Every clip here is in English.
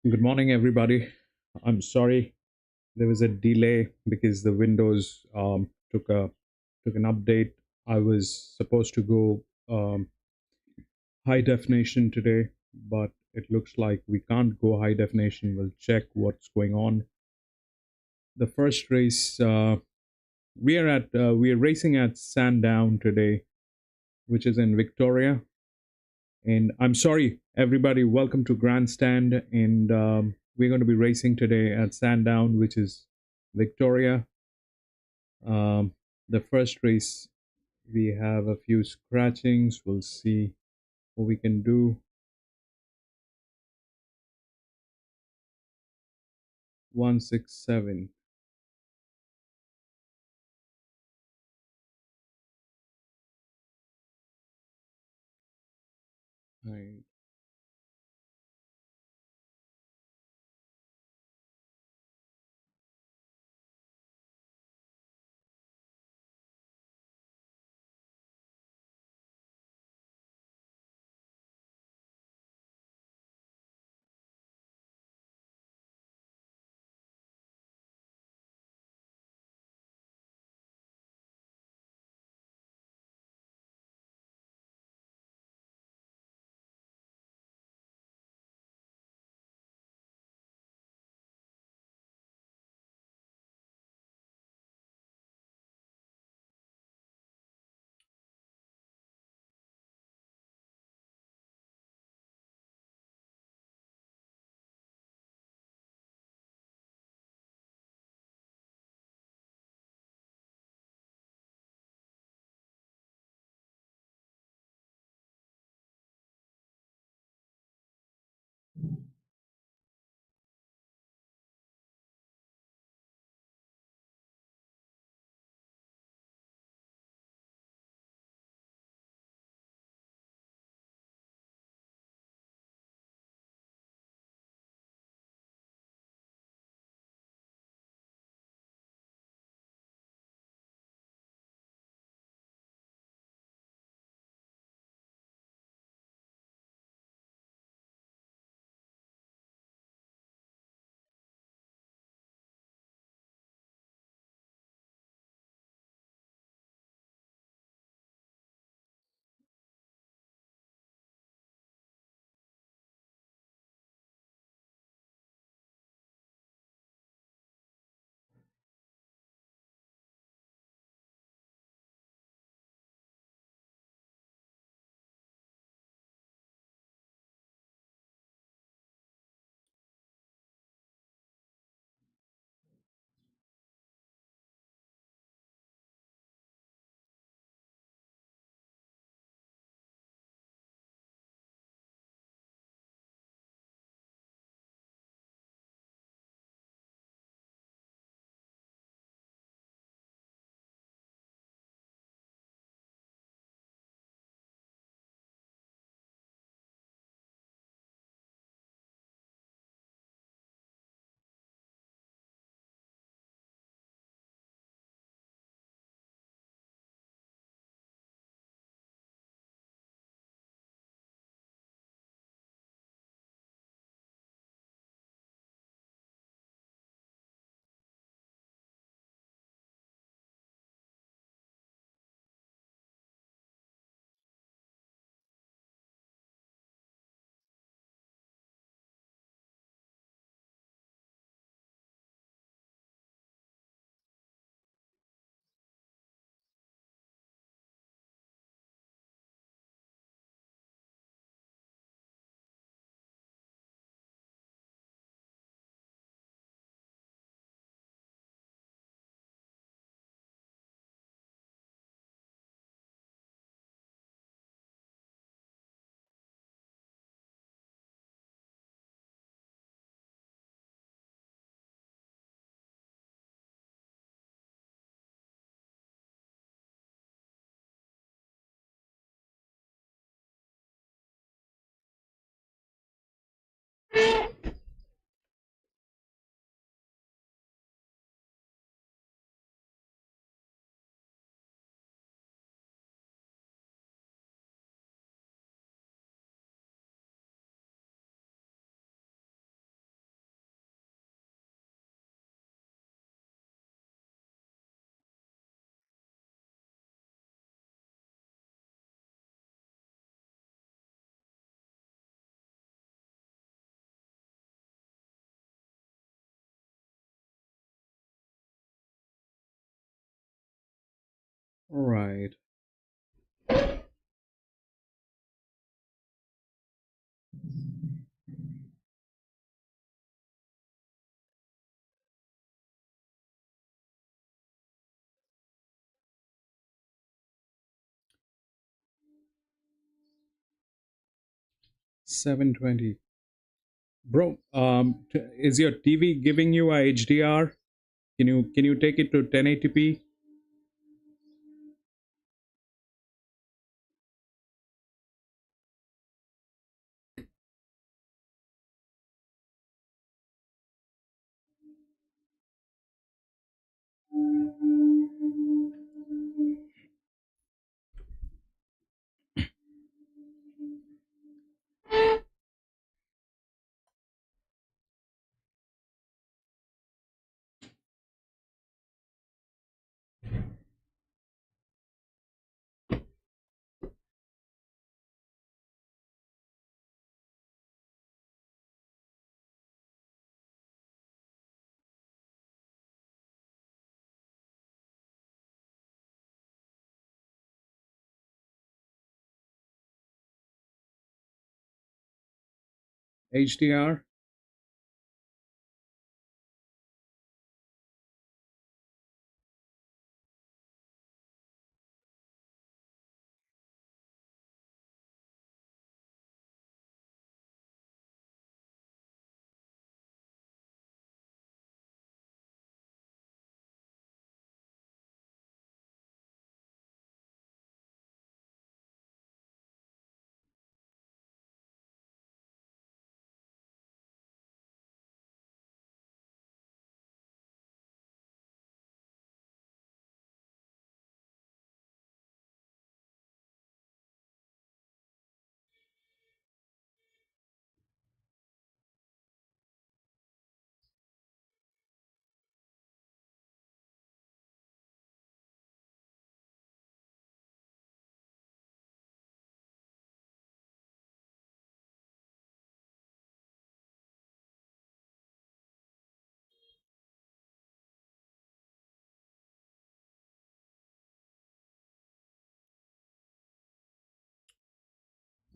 Good morning, everybody. I'm sorry there was a delay because the Windows took an update. I was supposed to go high definition today, but it looks like we can't go high definition. We'll check what's going on. The first race we are racing at Sandown today, which is in Victoria. And I'm sorry, everybody. Welcome to Grandstand, and we're going to be racing today at Sandown, which is Victoria. Um, the first race, we have a few scratchings. We'll see what we can do. 167. Right. All right. 720. Bro, is your TV giving you a HDR? Can you take it to 1080p? HDR?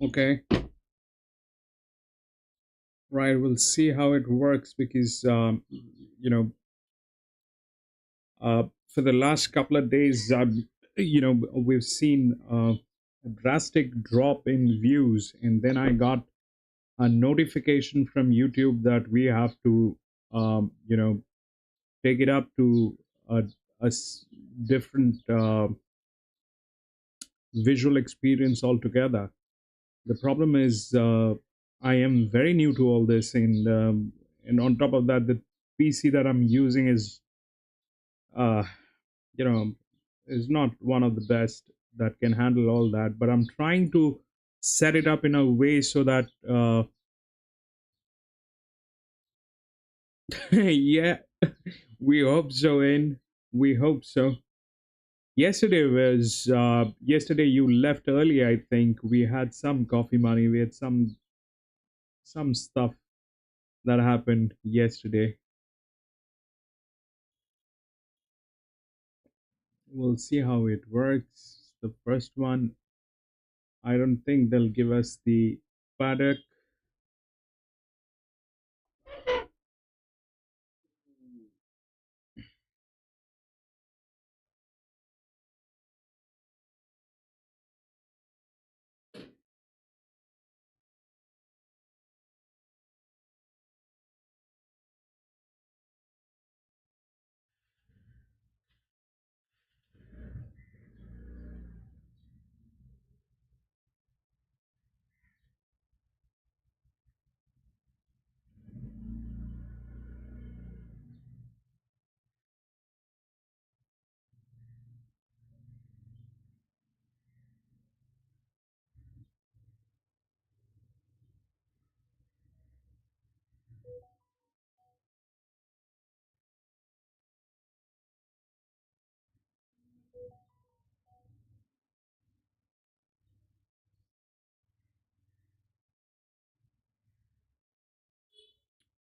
Okay. Right, we'll see how it works because you know for the last couple of days, we've seen a drastic drop in views, and then I got a notification from YouTube that we have to, take it up to a, different visual experience altogether. The problem is, I am very new to all this, and on top of that, the PC that I'm using uh, you know is not one of the best that can handle all that, but I'm trying to set it up in a way so that yeah, we hope so. In we hope so. Yesterday you left early. I think we had some coffee money, we had some stuff that happened yesterday. We'll see how it works. The first one, I don't think they'll give us the paddock.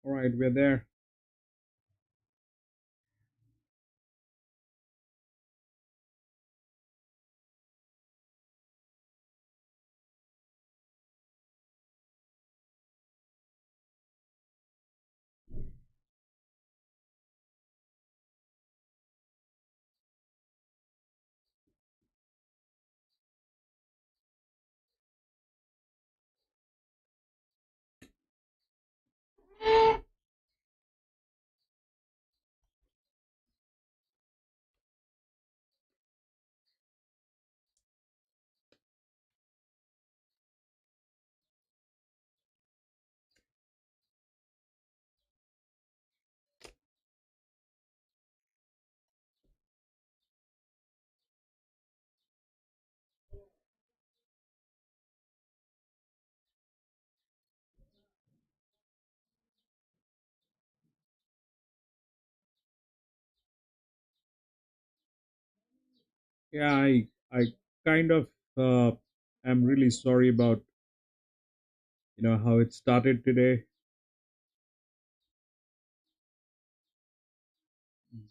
All right, we're there. Yeah, I kind of am really sorry about how it started today,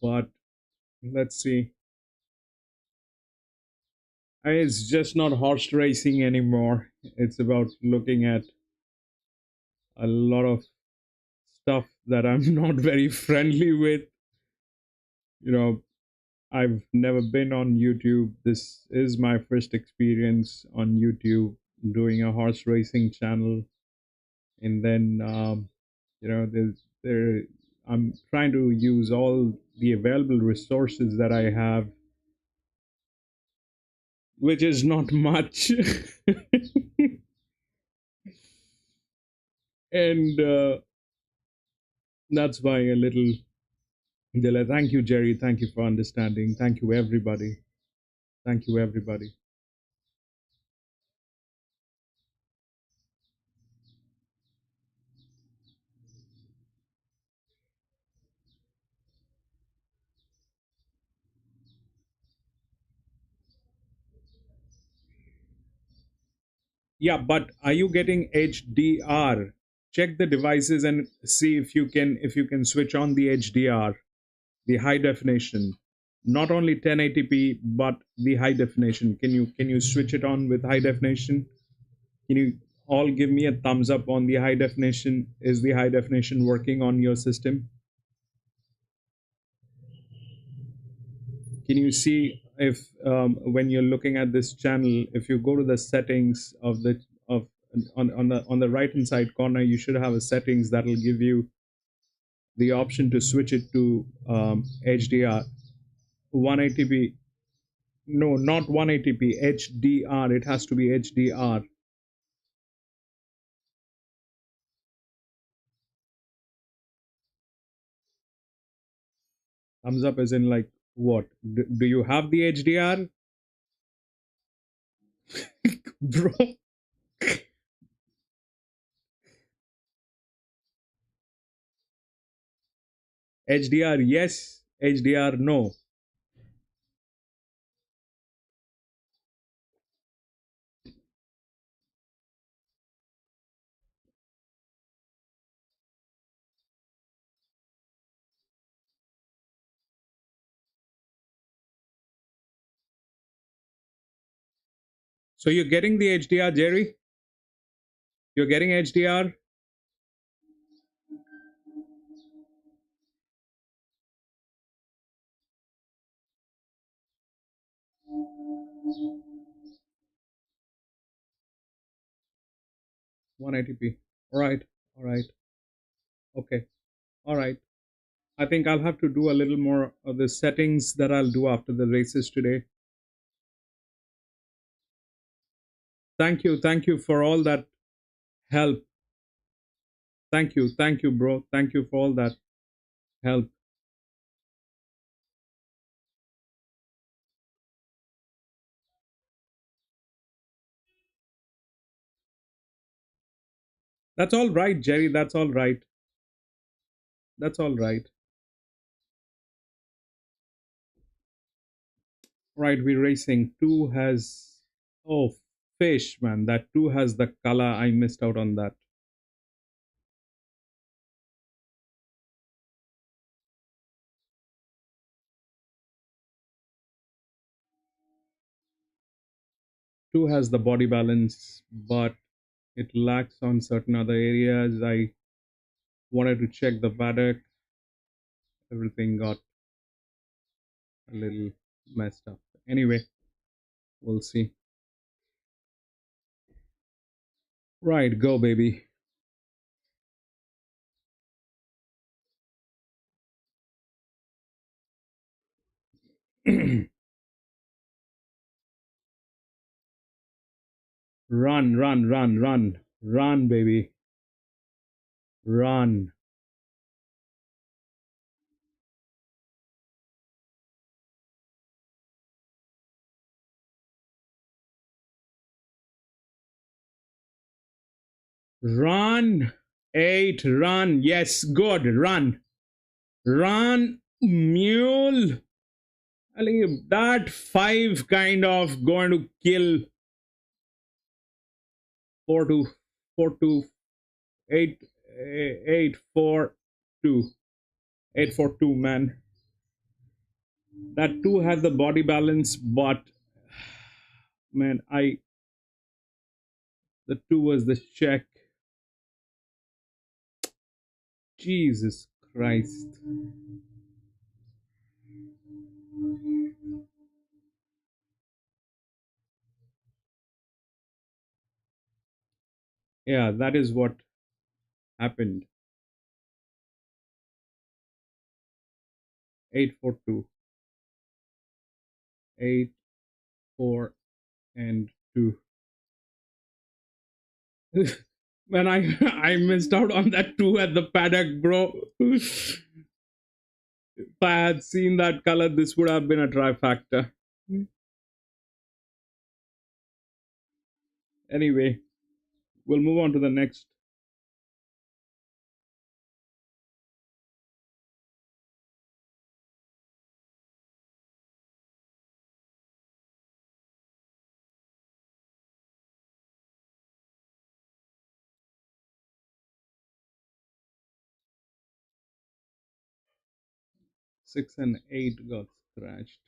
but let's see. It's just not horse racing anymore. It's about looking at a lot of stuff that I'm not very friendly with. You know, I've never been on YouTube. This is my first experience on YouTube doing a horse racing channel, and then there I'm trying to use all the available resources that I have, which is not much, and that's why a little delay. Thank you, Jerry. Thank you for understanding. Thank you, everybody. Thank you, everybody. Yeah, but are you getting HDR? Check the devices and see if you can switch on the HDR, the high definition. Not only 1080p, but the high definition. Can you switch it on with high definition? Can you all give me a thumbs up on the high definition? Is the high definition working on your system? Can you see if when you're looking at this channel, if you go to the settings of the of on the right hand side corner, you should have a settings that will give you the option to switch it to HDR, 180p. No, not 180p, HDR. It has to be HDR. Thumbs up as in like what? Do you have the HDR, bro? HDR yes, HDR no. So you're getting the HDR, Jerry? You're getting HDR? 180p. All right. All right. Okay. All right. I think I'll have to do a little more of the settings that I'll do after the races today. Thank you. Thank you for all that help. Thank you. Thank you, bro. Thank you for all that help. That's all right, Jerry. That's all right. That's all right. Right, we're racing. Two has, oh, fish, man. That two has the color. I missed out on that. Two has the body balance, but it lacks on certain other areas. I wanted to check the paddock. Everything got a little messed up. Anyway, we'll see. Right, go, baby. Run, run, run, run. Run, baby. Run. Run. Eight, run. Yes, good. Run. Run, mule. I think that five kind of going to kill four to four to eight, 8 4 2 8 4 2 man. That two has the body balance, but man, I the two was the check. Jesus Christ. Yeah, that is what happened. 8 4 2, 8 4 and 2. Man, I missed out on that two at the paddock, bro. If I had seen that color, this would have been a trifecta. Anyway, we'll move on to the next. 6 and 8 got scratched.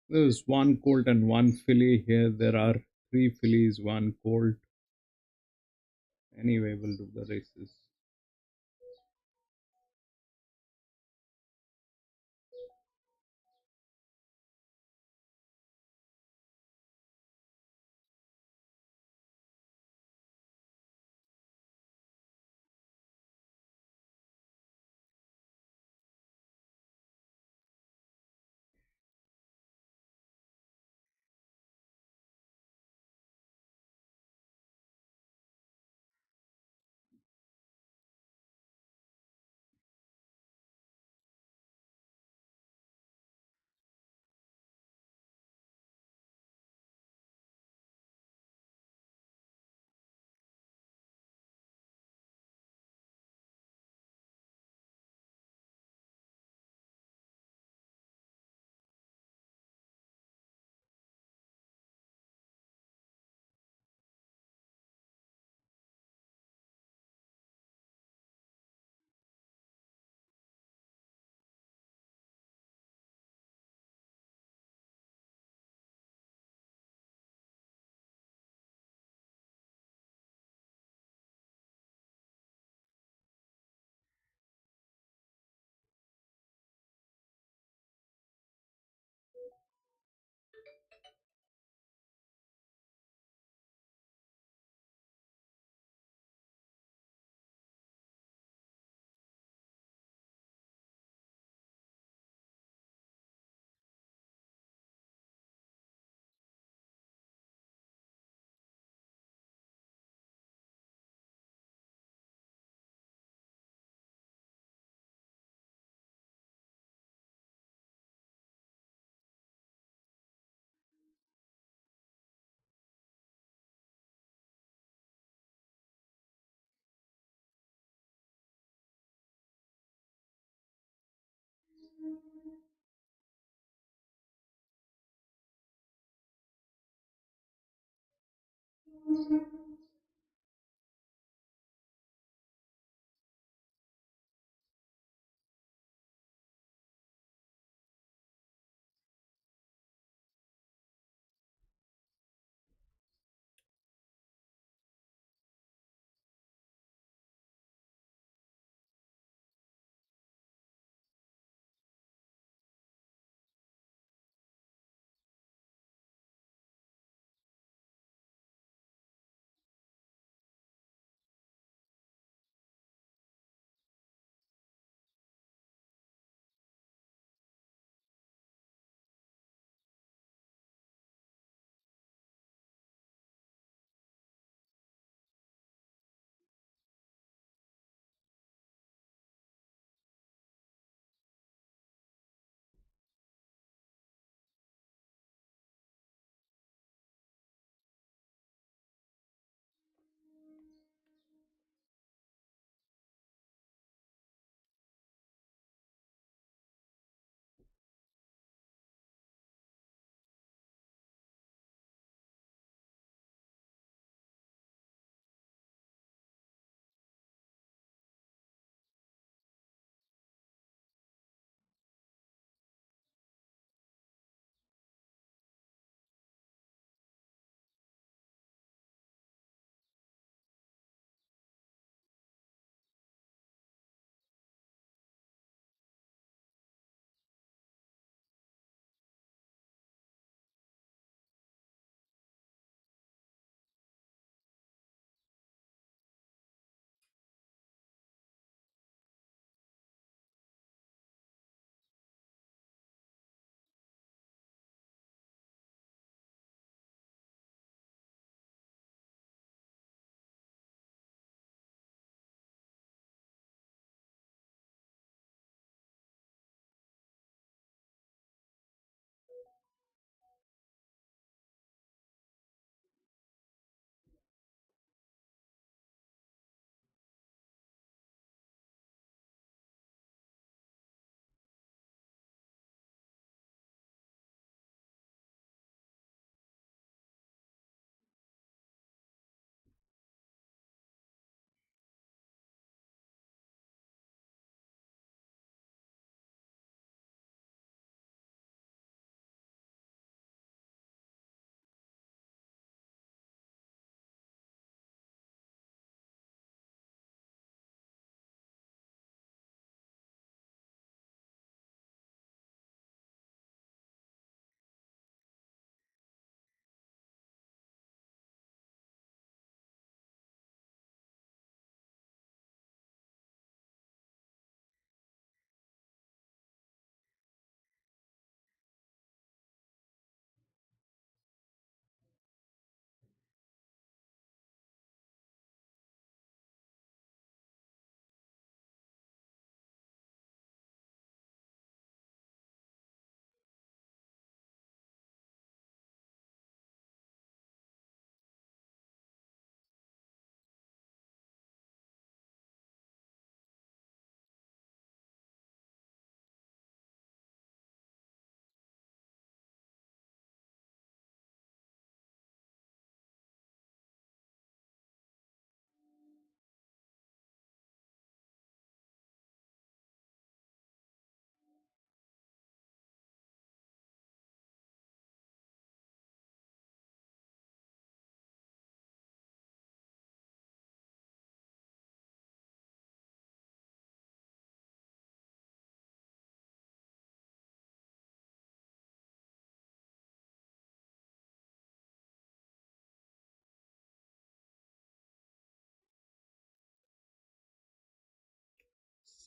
There's one colt and one filly here. There are three fillies, one colt. Anyway, we'll do the races.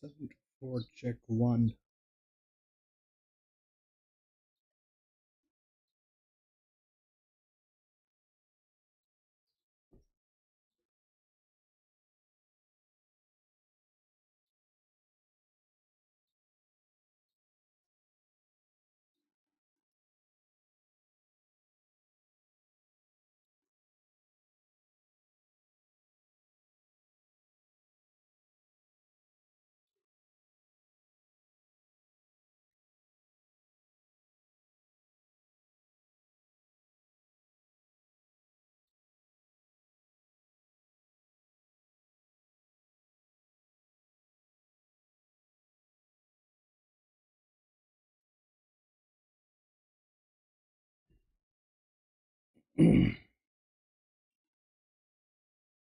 Seven four check one.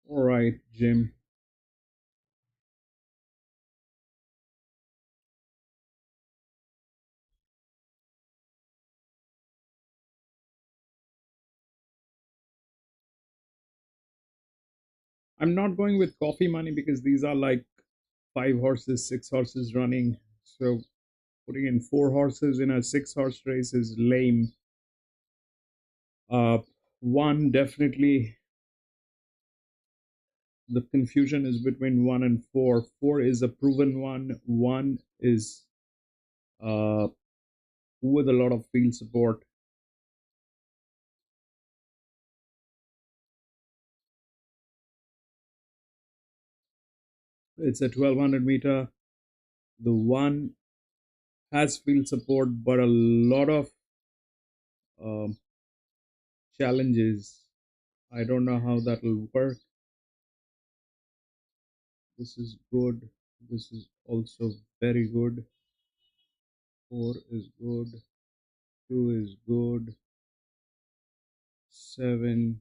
All right, Jim. I'm not going with coffee money because these are like five horses, six horses running. So putting in four horses in a six-horse race is lame. Uh, one definitely the confusion is between one and four. Four is a proven one. One is uh, with a lot of field support. It's a 1200 meter. The one has field support, but a lot of um, challenges. I don't know how that will work. This is good. This is also very good. Four is good. Two is good. Seven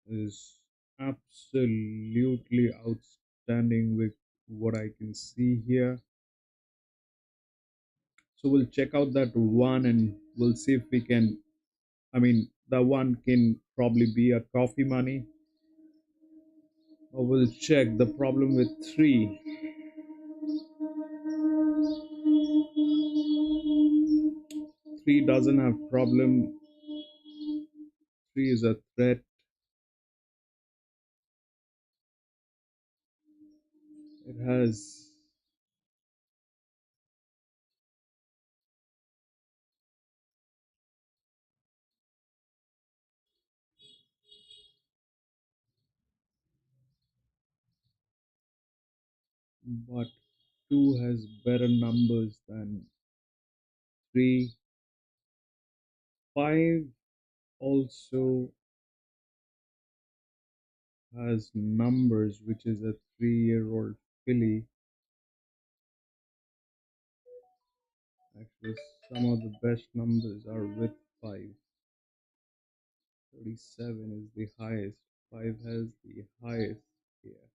is absolutely outstanding with what I can see here. So we'll check out that one and we'll see if we can. I mean, that one can probably be a coffee money. Or we'll check the problem with three. Three doesn't have problem. Three is a threat. It has but two has better numbers than three. Five also has numbers, which is a 3-year-old filly. Actually, some of the best numbers are with five. 37 is the highest. Five has the highest here.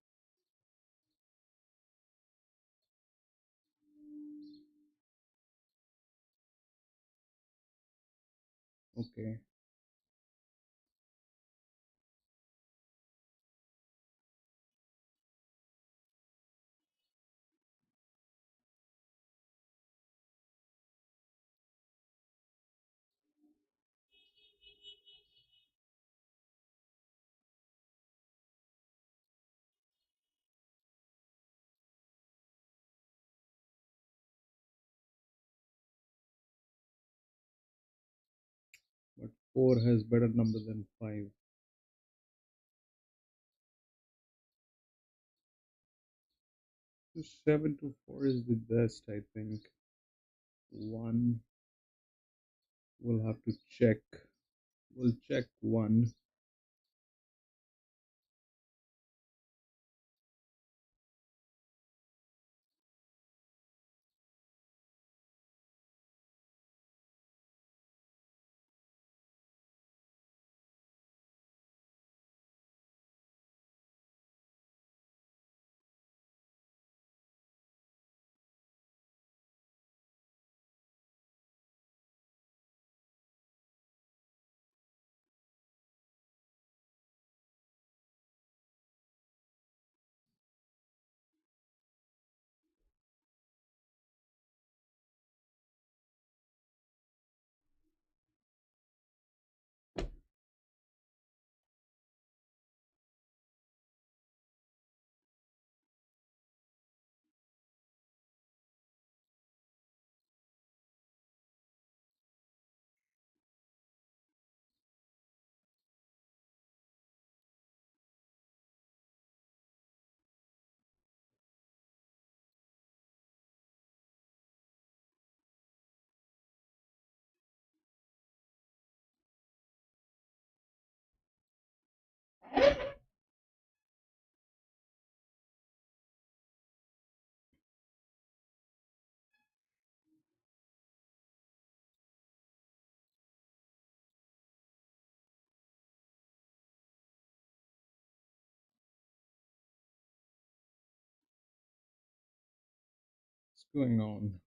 Okay. But four has better number than five. So 7 to 4 is the best, I think. One, we'll have to check. We'll check one. going on?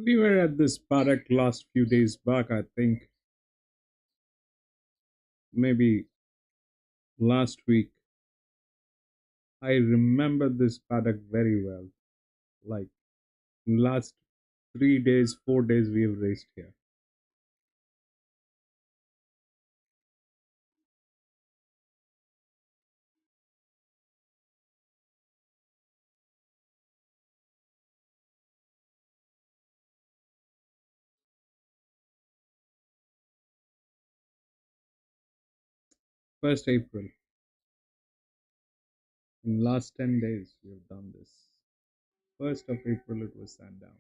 We were at this paddock last few days back, I think, maybe last week. I remember this paddock very well. Like last 3 days, 4 days we have raced here. First April. In last 10 days we have done this. 1st of April it was SANDOWN.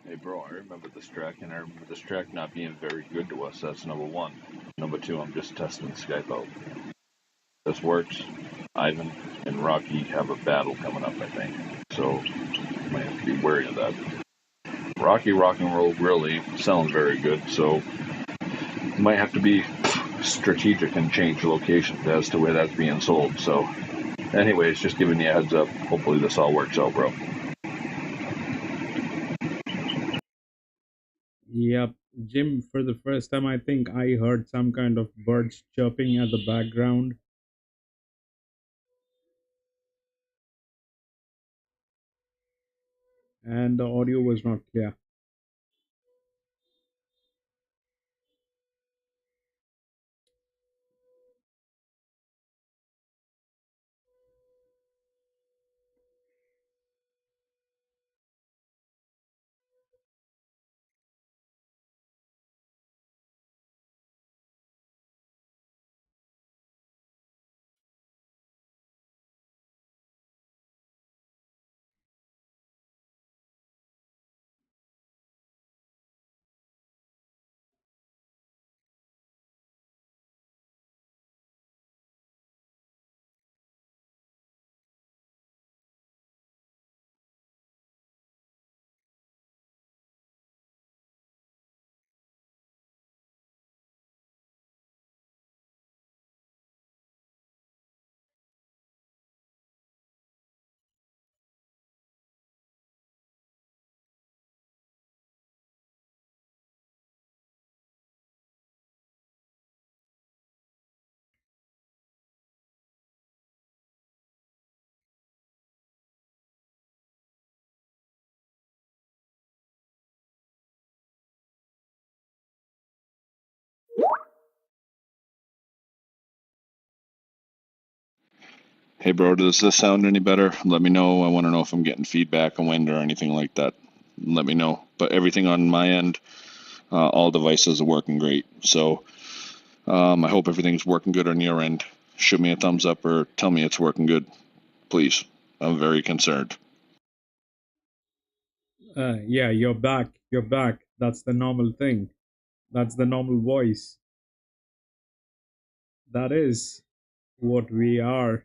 Hey bro, I remember this track, and I remember this track not being very good to us. That's number one. Number two, I'm just testing Skype out. This works. Ivan and Rocky have a battle coming up, I think. So, you might have to be wary of that. Rocky Rock and Roll really sounds very good, so you might have to be strategic and change locations as to where that's being sold. So, anyways, just giving you a heads up. Hopefully this all works out, bro. Yep, Jim, for the first time, I think I heard some kind of birds chirping at the background, and the audio was not clear. Hey, bro, does this sound any better? Let me know. I want to know if I'm getting feedback on wind or anything like that. Let me know. But everything on my end, all devices are working great. So I hope everything's working good on your end. Shoot me a thumbs up or tell me it's working good, please. I'm very concerned. Yeah, you're back. You're back. That's the normal thing. That's the normal voice. That is what we are.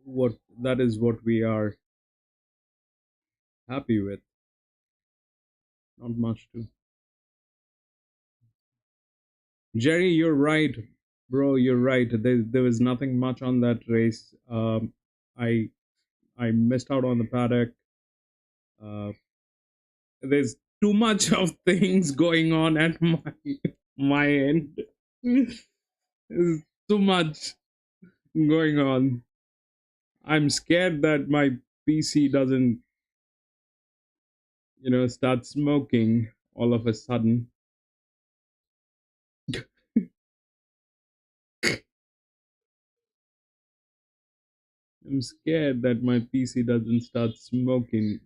What that is what we are happy with. Not much to. Jerry, you're right, bro. You're right. There was nothing much on that race. I I missed out on the paddock. Uh, there's too much of things going on at my end. There's too much going on. I'm scared that my PC doesn't, start smoking all of a sudden. I'm scared that my PC doesn't start smoking.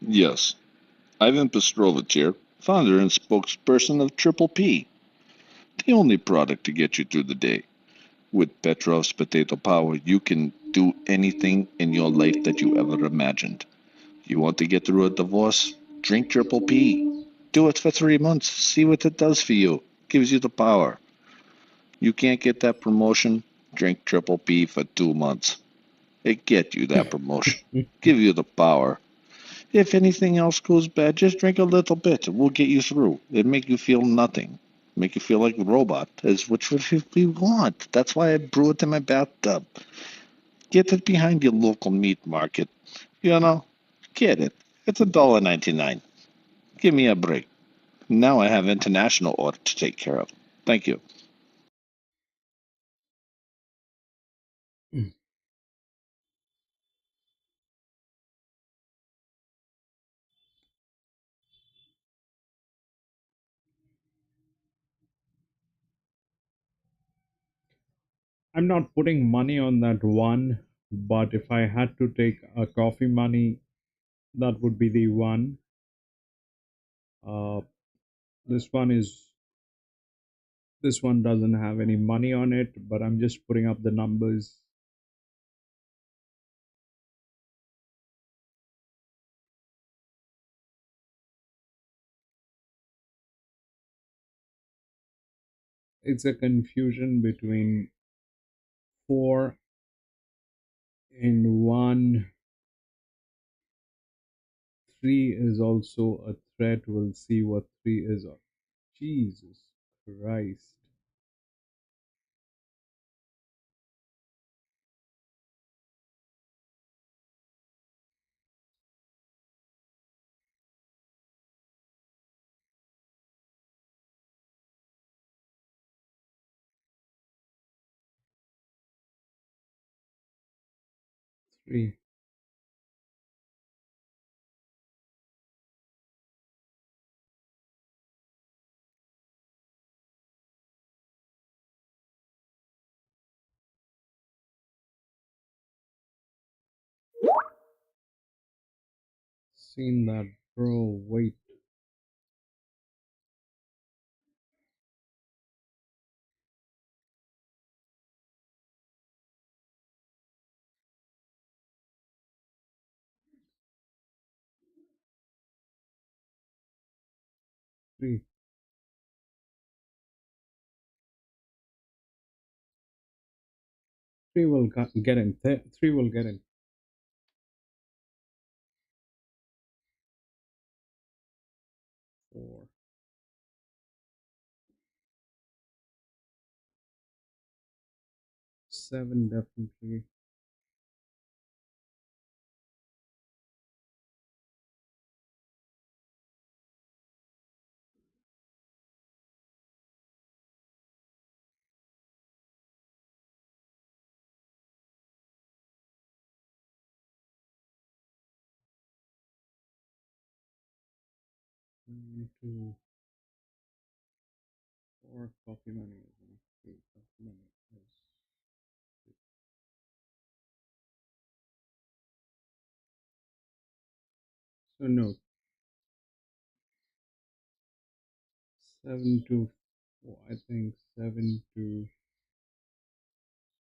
Yes, Ivan Pestrovich here, founder and spokesperson of Triple P, the only product to get you through the day. With Petrov's potato power, you can do anything in your life that you ever imagined. You want to get through a divorce? Drink Triple P. Do it for 3 months. See what it does for you. Gives you the power. You can't get that promotion? Drink Triple P for 2 months. It get you that promotion. Give you the power. If anything else goes bad, just drink a little bit. It will get you through. It make you feel nothing. Make you feel like a robot, is which we want. That's why I brew it in my bathtub. Get it behind your local meat market. You know, get it. It's $1.99. Give me a break. Now I have international order to take care of. Thank you. I'm not putting money on that one, but if I had to take a coffee money, that would be the one. Uh, this one is This one doesn't have any money on it, but I'm just putting up the numbers. It's a confusion between 4 and 1. 3 is also a threat. We'll see what 3 is. Jesus Christ. 3. Seen that, bro. Wait. 3. 3 will get in. 3 will get in. 4. 7 definitely. 1, 2, 4. Coffee money is in. 3. Coffee money is. So no. 7 to 4. I think 7 to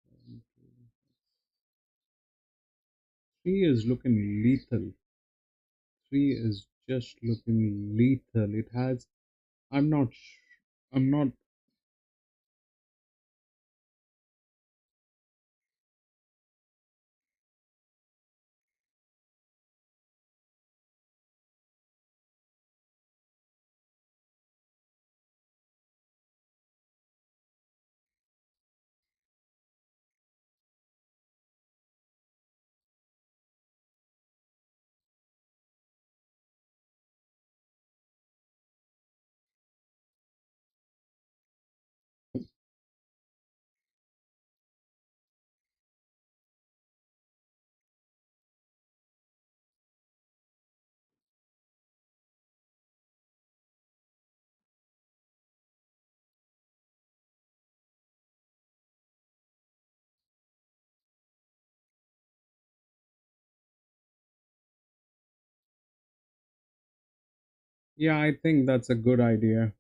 7 to 3 is looking lethal. 3 is just looking lethal. It has. I'm not. I'm not. Yeah, I think that's a good idea.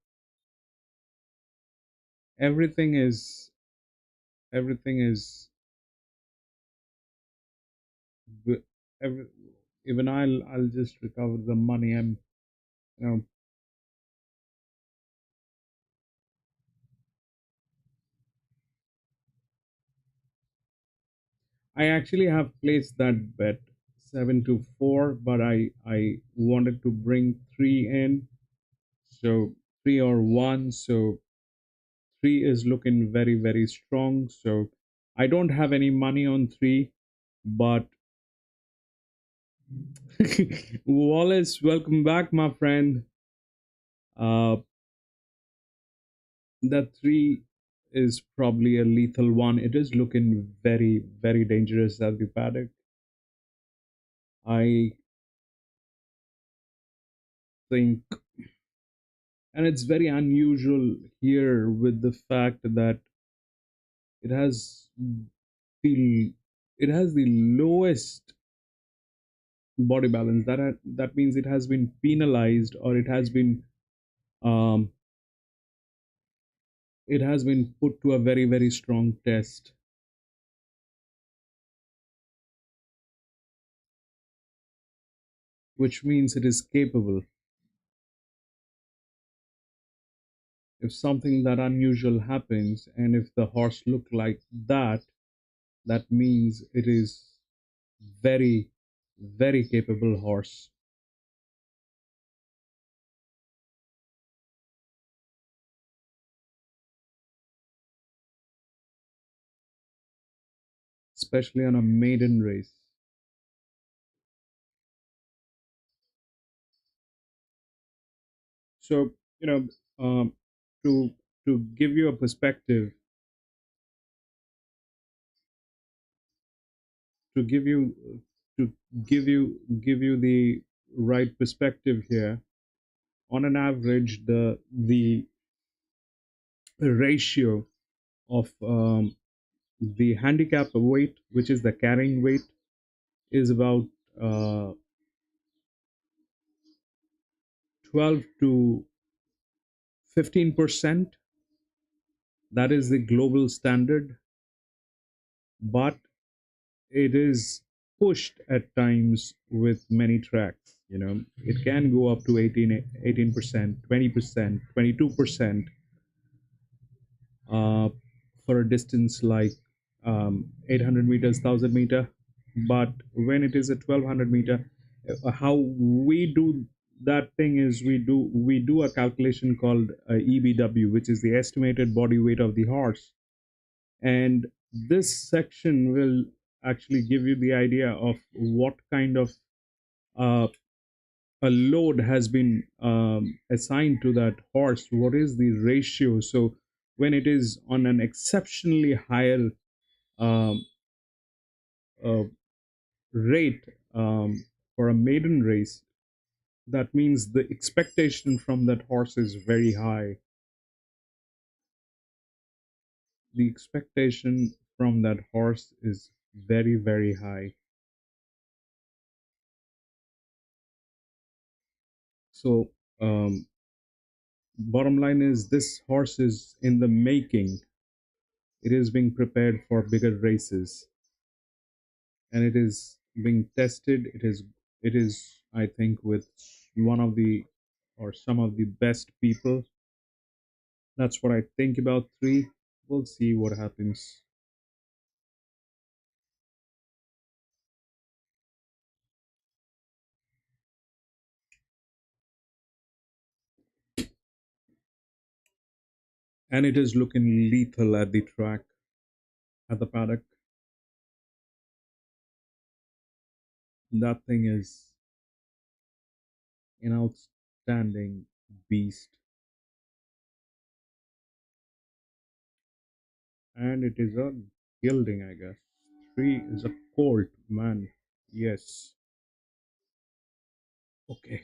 Everything is. Everything is. w- Every, even I'll just recover the money. You know, I actually have placed that bet 7 to 4, but I wanted to bring 3 in. So 3 or 1. So 3 is looking very, very strong. So I don't have any money on 3, but Wallace, welcome back, my friend. Uh, that 3 is probably a lethal one. It is looking very, very dangerous at the paddock. I think, and it's very unusual here with the fact that it has the it has the lowest body balance. That means it has been penalized, or it has been um, it has been put to a very, very strong test, which means it is capable. If something that unusual happens, and if the horse look like that, that means it is very, very capable horse, especially on a maiden race. So, you know, to give you a perspective, to give you to give you the right perspective here, on an average, the ratio of the handicap weight, which is the carrying weight, is about uh, 12 to 15%. That is the global standard, but it is pushed at times with many tracks. You know, it can go up to 18%, 20%, 22% uh, for a distance like 800 meters, 1000 meter. But when it is a 1200 meter, how we do that thing is we do a calculation called EBW, which is the estimated body weight of the horse, and this section will actually give you the idea of what kind of uh, a load has been assigned to that horse, what is the ratio. So when it is on an exceptionally higher um, uh, rate for a maiden race, that means the expectation from that horse is very high. The expectation from that horse is very, very high. So bottom line is, this horse is in the making. It is being prepared for bigger races, and it is being tested. It is, I think, with one of the or some of the best people. That's what I think about three. We'll see what happens. And it is looking lethal at the track, at the paddock. That thing is an outstanding beast, and it is a gilding, I guess. Three is a colt, man. Yes. Okay.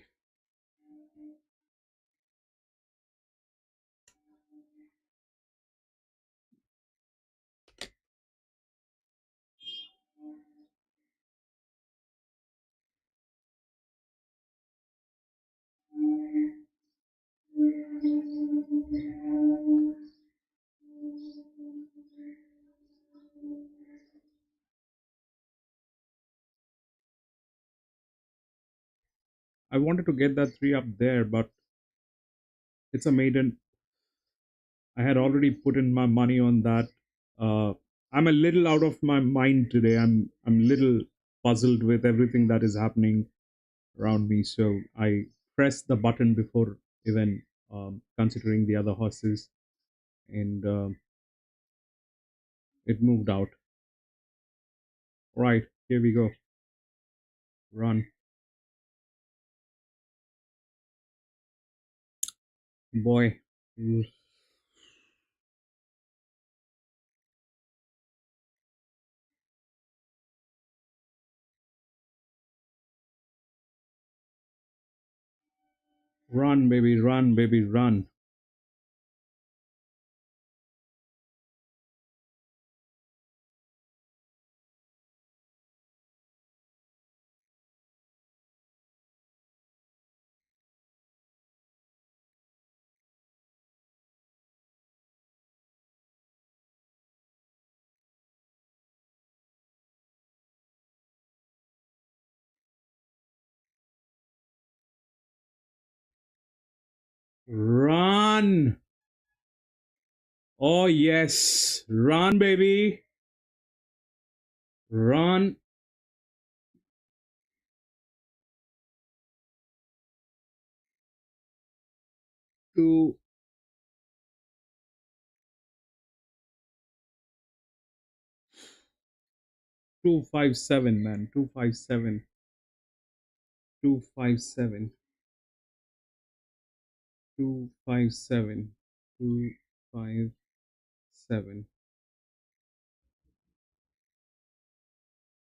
I wanted to get that three up there, but it's a maiden. I had already put in my money on that. I'm a little out of my mind today. I'm little puzzled with everything that is happening around me. So I pressed the button before even considering the other horses, and it moved out. Right, here we go. Run, boy. Run, baby, run, baby, run. Run. Oh, yes. Run, baby. Run. 2, 257, man. 257. 257. 257. 257.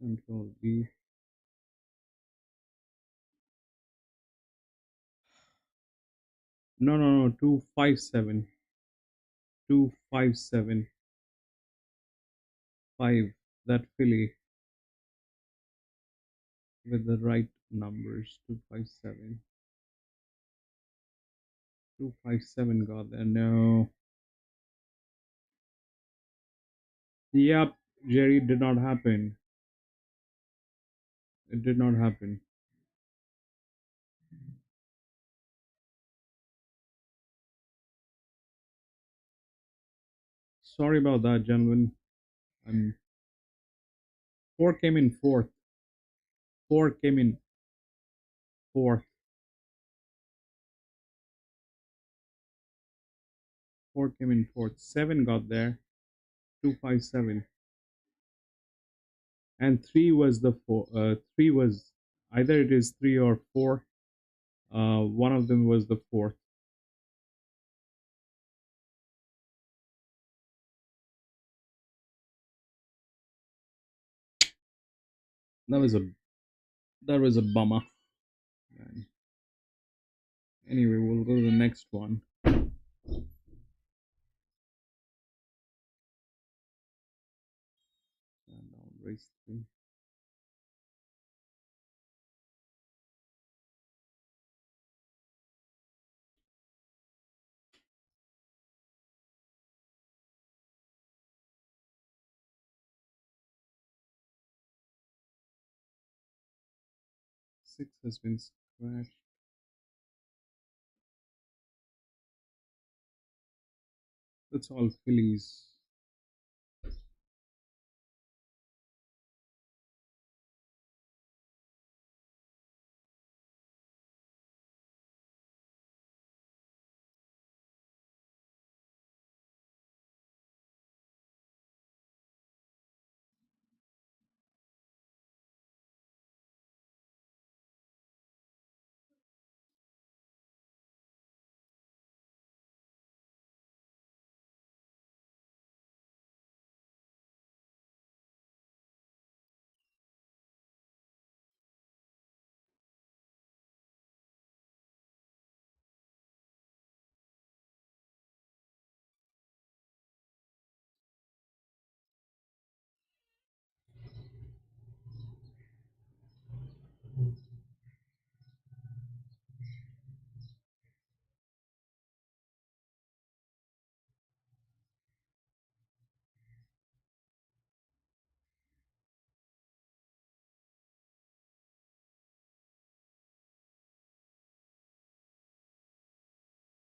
Control V. No, no, no. 257. 257. 5. That filly with the right numbers. 257. 257 got there. No. Yep. Jerry, it did not happen. It did not happen. Sorry about that, gentlemen. I'm 4 came in fourth. 4 came in fourth. 4 came in fourth. 7 got there. 257. And 3 was the 4. 3 was either it is 3 or 4. One of them was the fourth. That was a bummer. Man. Anyway, we'll go to the next one. And I'll race 3. 6 has been scratched. That's all fillies.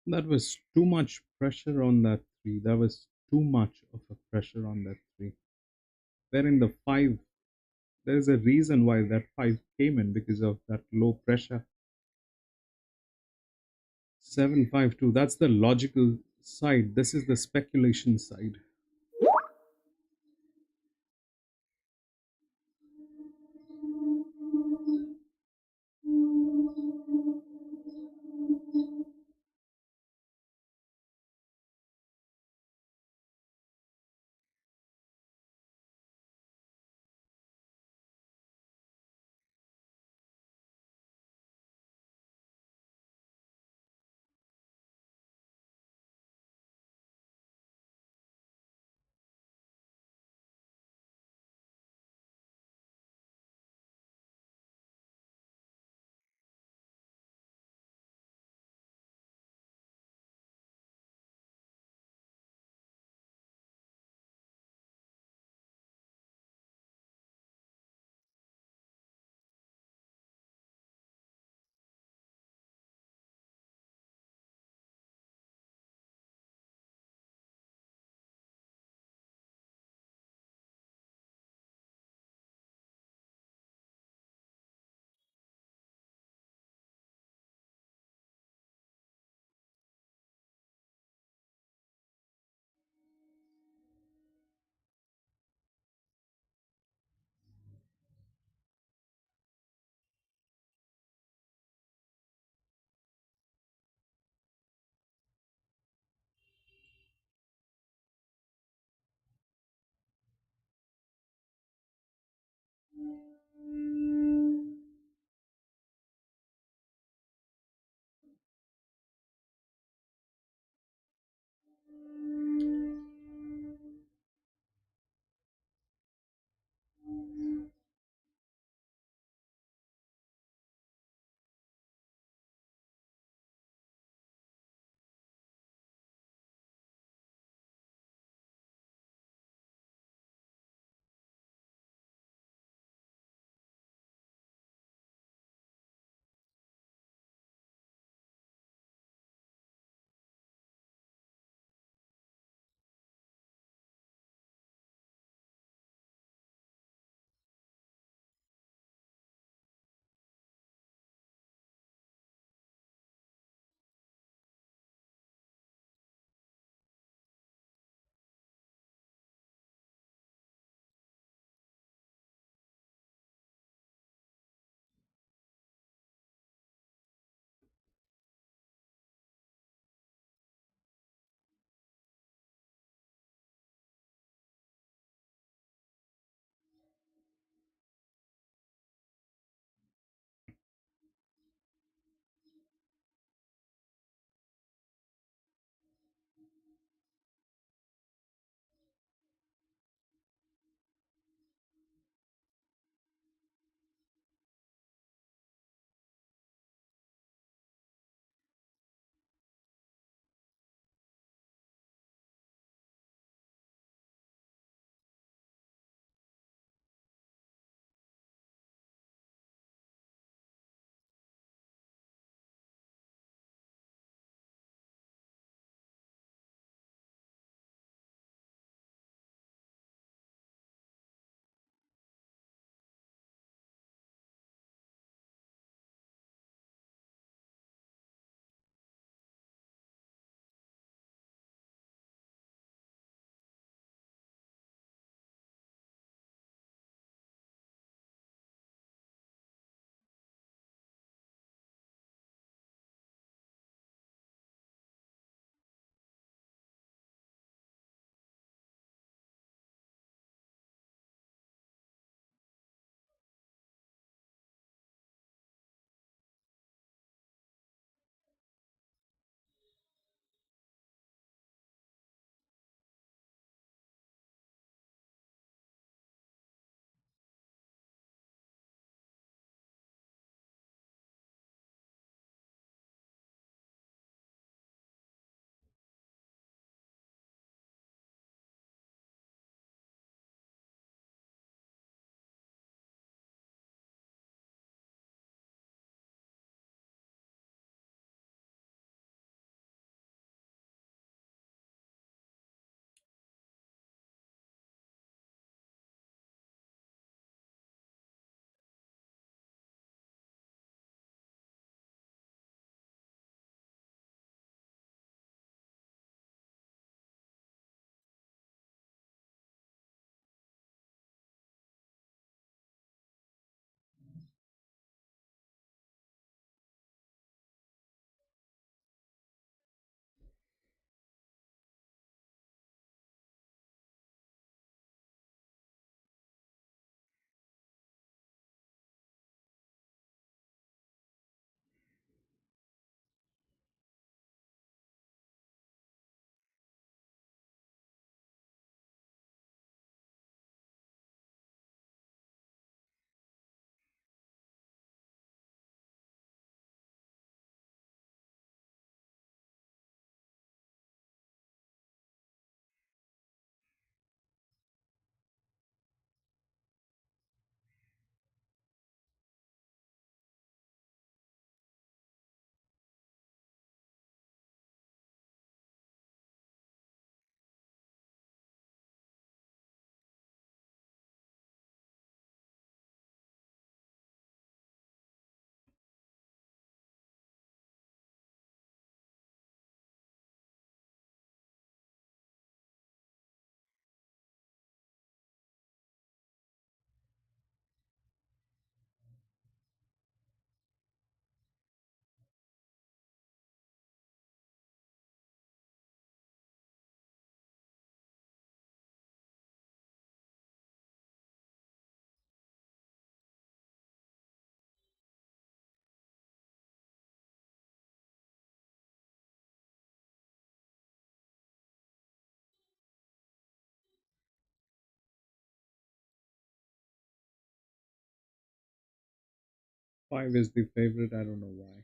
That was too much pressure on that 3. That was too much of a pressure on that 3. Wherein the 5, there is a reason why that 5 came in because of that low pressure. 752. That's the logical side. This is the speculation side. 5 is the favorite. I don't know why.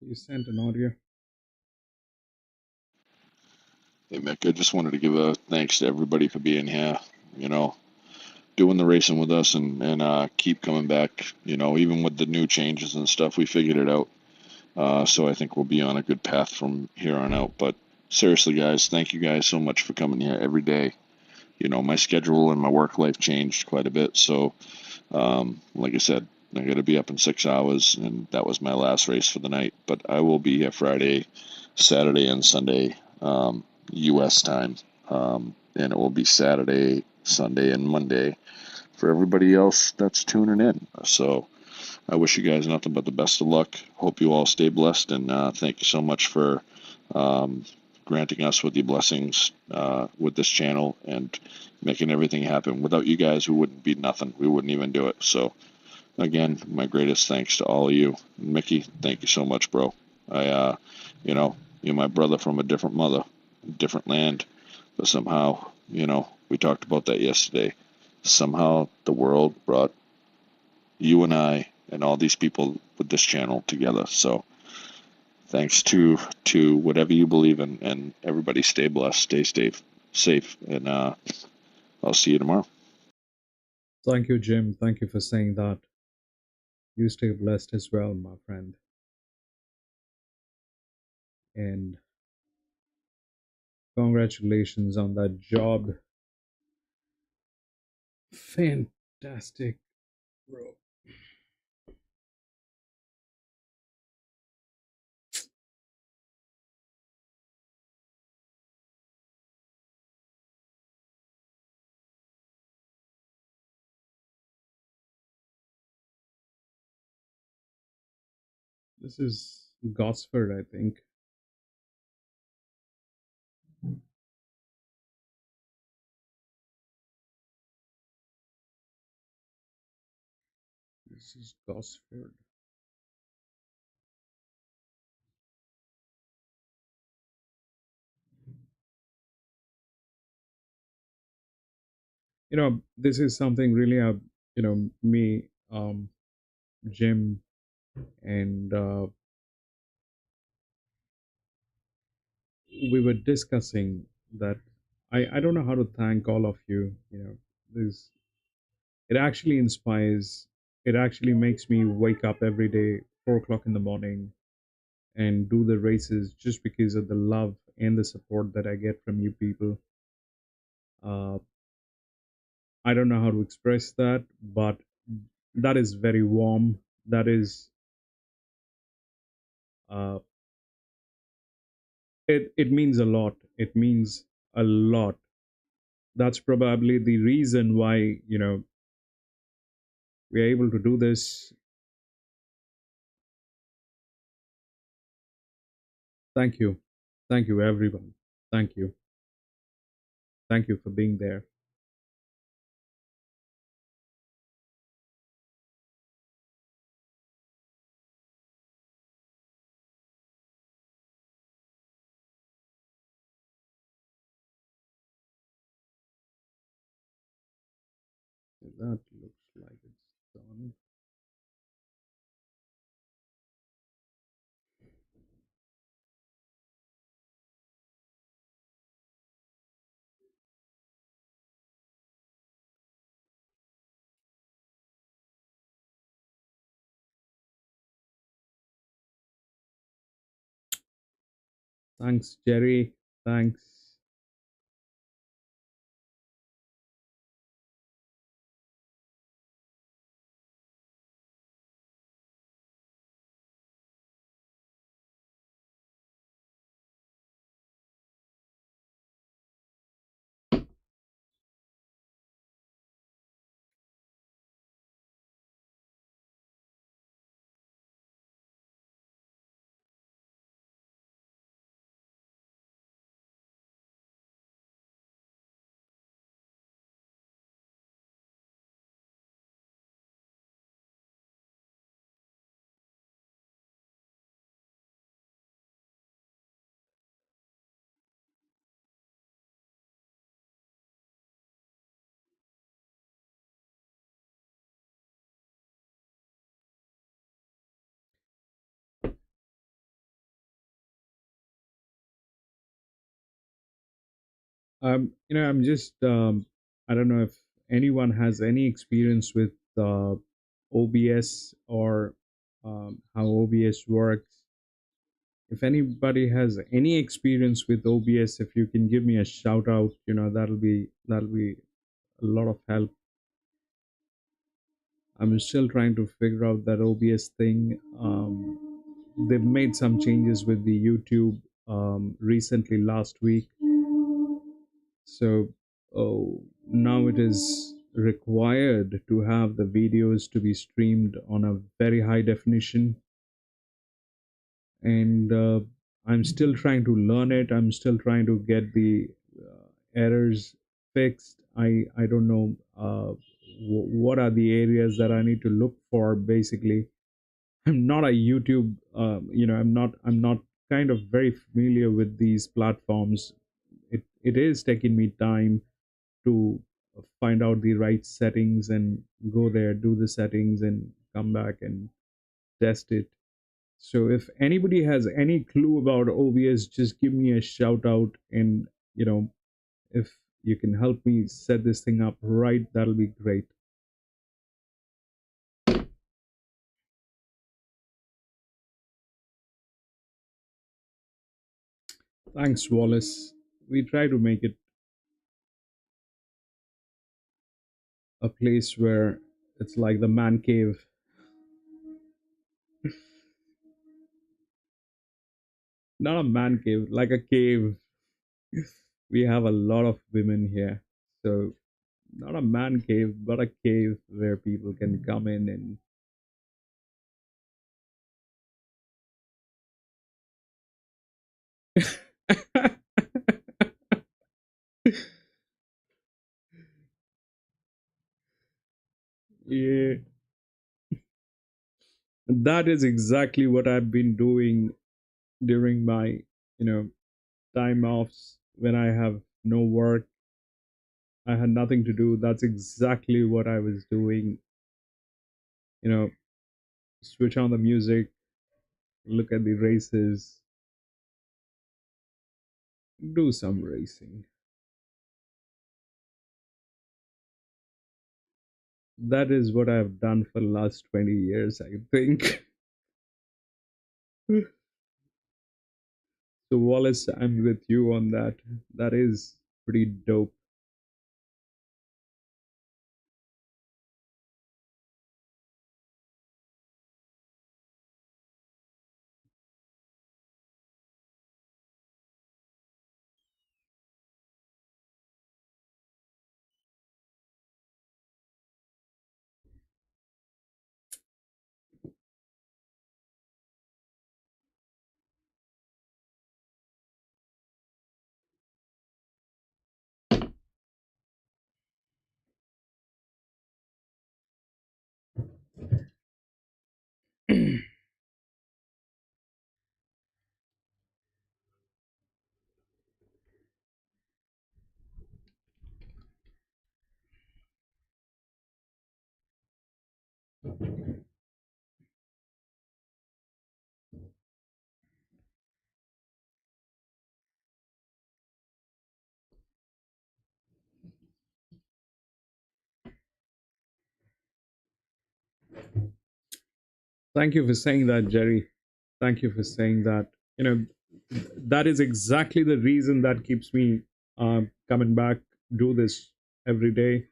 You sent an audio. Hey Mick, I just wanted to give a thanks to everybody for being here. You know, doing the racing with us and keep coming back. You know, even with the new changes and stuff, we figured it out. So I think we'll be on a good path from here on out. But seriously, guys, thank you guys so much for coming here every day. You know, my schedule and my work life changed quite a bit. So, like I said, I got to be up in 6 hours, and that was my last race for the night. But I will be here Friday, Saturday, and Sunday, U.S. time. And it will be Saturday, Sunday, and Monday for everybody else that's tuning in. So I wish you guys nothing but the best of luck. Hope you all stay blessed, and thank you so much for um, granting us with your blessings with this channel and making everything happen. Without you guys, we wouldn't be nothing. We wouldn't even do it. So again, my greatest thanks to all of you. Mickey, thank you so much, bro. You know, you're my brother from a different mother, different land, but somehow, you know, we talked about that yesterday. Somehow the world brought you and I and all these people with this channel together. So thanks to whatever you believe in, and everybody stay blessed, stay safe, and I'll see you tomorrow. Thank you, Jim. Thank you for saying that. You stay blessed as well, my friend. And congratulations on that job. Fantastic, bro. This is Gosford, I think. This is Gosford. This is something really, me, Jim, and we were discussing that I don't know how to thank all of you. This it actually inspires. It actually makes me wake up every day, 4 o'clock in the morning, and do the races just because of the love and the support that I get from you people. Uh, I don't know how to express that, but that is very warm. That is uh, It means a lot. It means a lot. That's probably the reason why, we are able to do this. Thank you. Thank you, everyone. Thank you. Thank you for being there. That looks like it's done. Thanks, Jerry. Thanks. I'm just I don't know if anyone has any experience with OBS or how OBS works. If anybody has any experience with OBS, if you can give me a shout out, that'll be a lot of help. I'm still trying to figure out that OBS thing. They've made some changes with the YouTube recently last week. So now it is required to have the videos to be streamed on a very high definition. And I'm still trying to learn it. I'm still trying to get the errors fixed. I don't know what are the areas that I need to look for. Basically, I'm not a YouTube. I'm not kind of very familiar with these platforms. It is taking me time to find out the right settings and go there, do the settings, and come back and test it. So if anybody has any clue about OBS, just give me a shout out. And if you can help me set this thing up right, that'll be great. Thanks, Wallace. We try to make it a place where it's like the man cave. Not a man cave, like a cave. We have a lot of women here. So not a man cave, but a cave where people can come in and yeah, that is exactly what I've been doing during my, time offs when I have no work. I had nothing to do. That's exactly what I was doing. You know, switch on the music, look at the races, do some racing. That is what I've done for the last 20 years, I think. So, Wallace, I'm with you on that. That is pretty dope. Thank you for saying that, Jerry. Thank you for saying that. You know, that is exactly the reason that keeps me coming back, do this every day.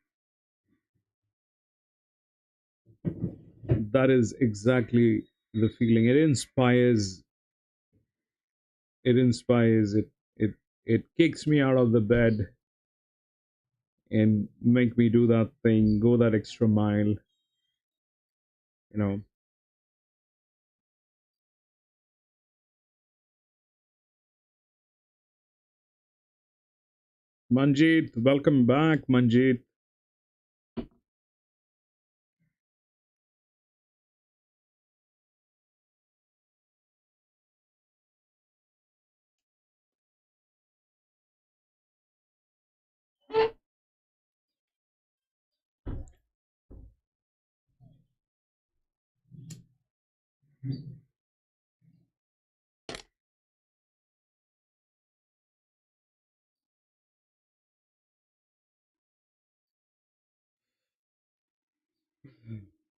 That is exactly the feeling. It inspires, it kicks me out of the bed and make me do that thing, go that extra mile, you know. Manjeet, welcome back, Manjeet.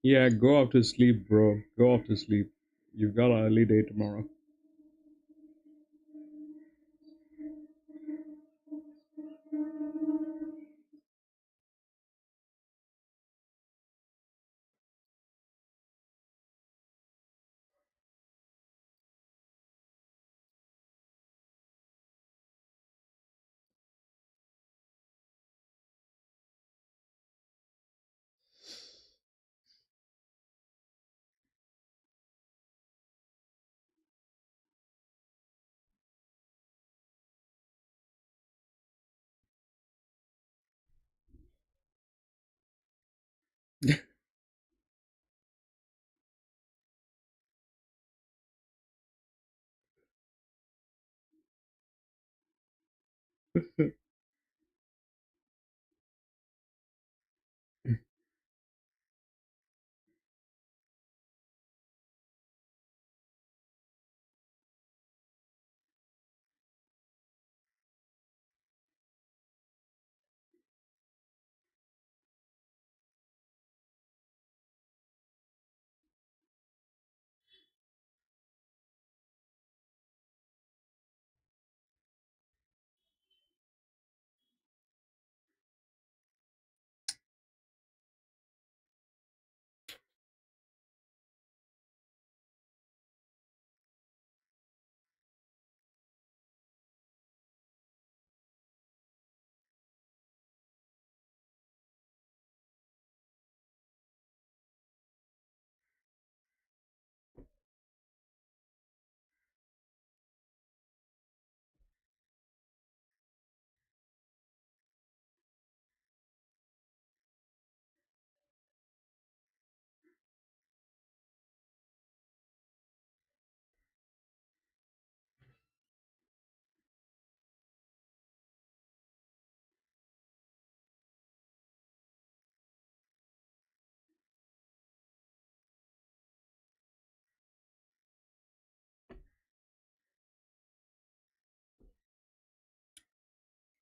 Yeah, go off to sleep, bro. Go off to sleep. You've got an early day tomorrow.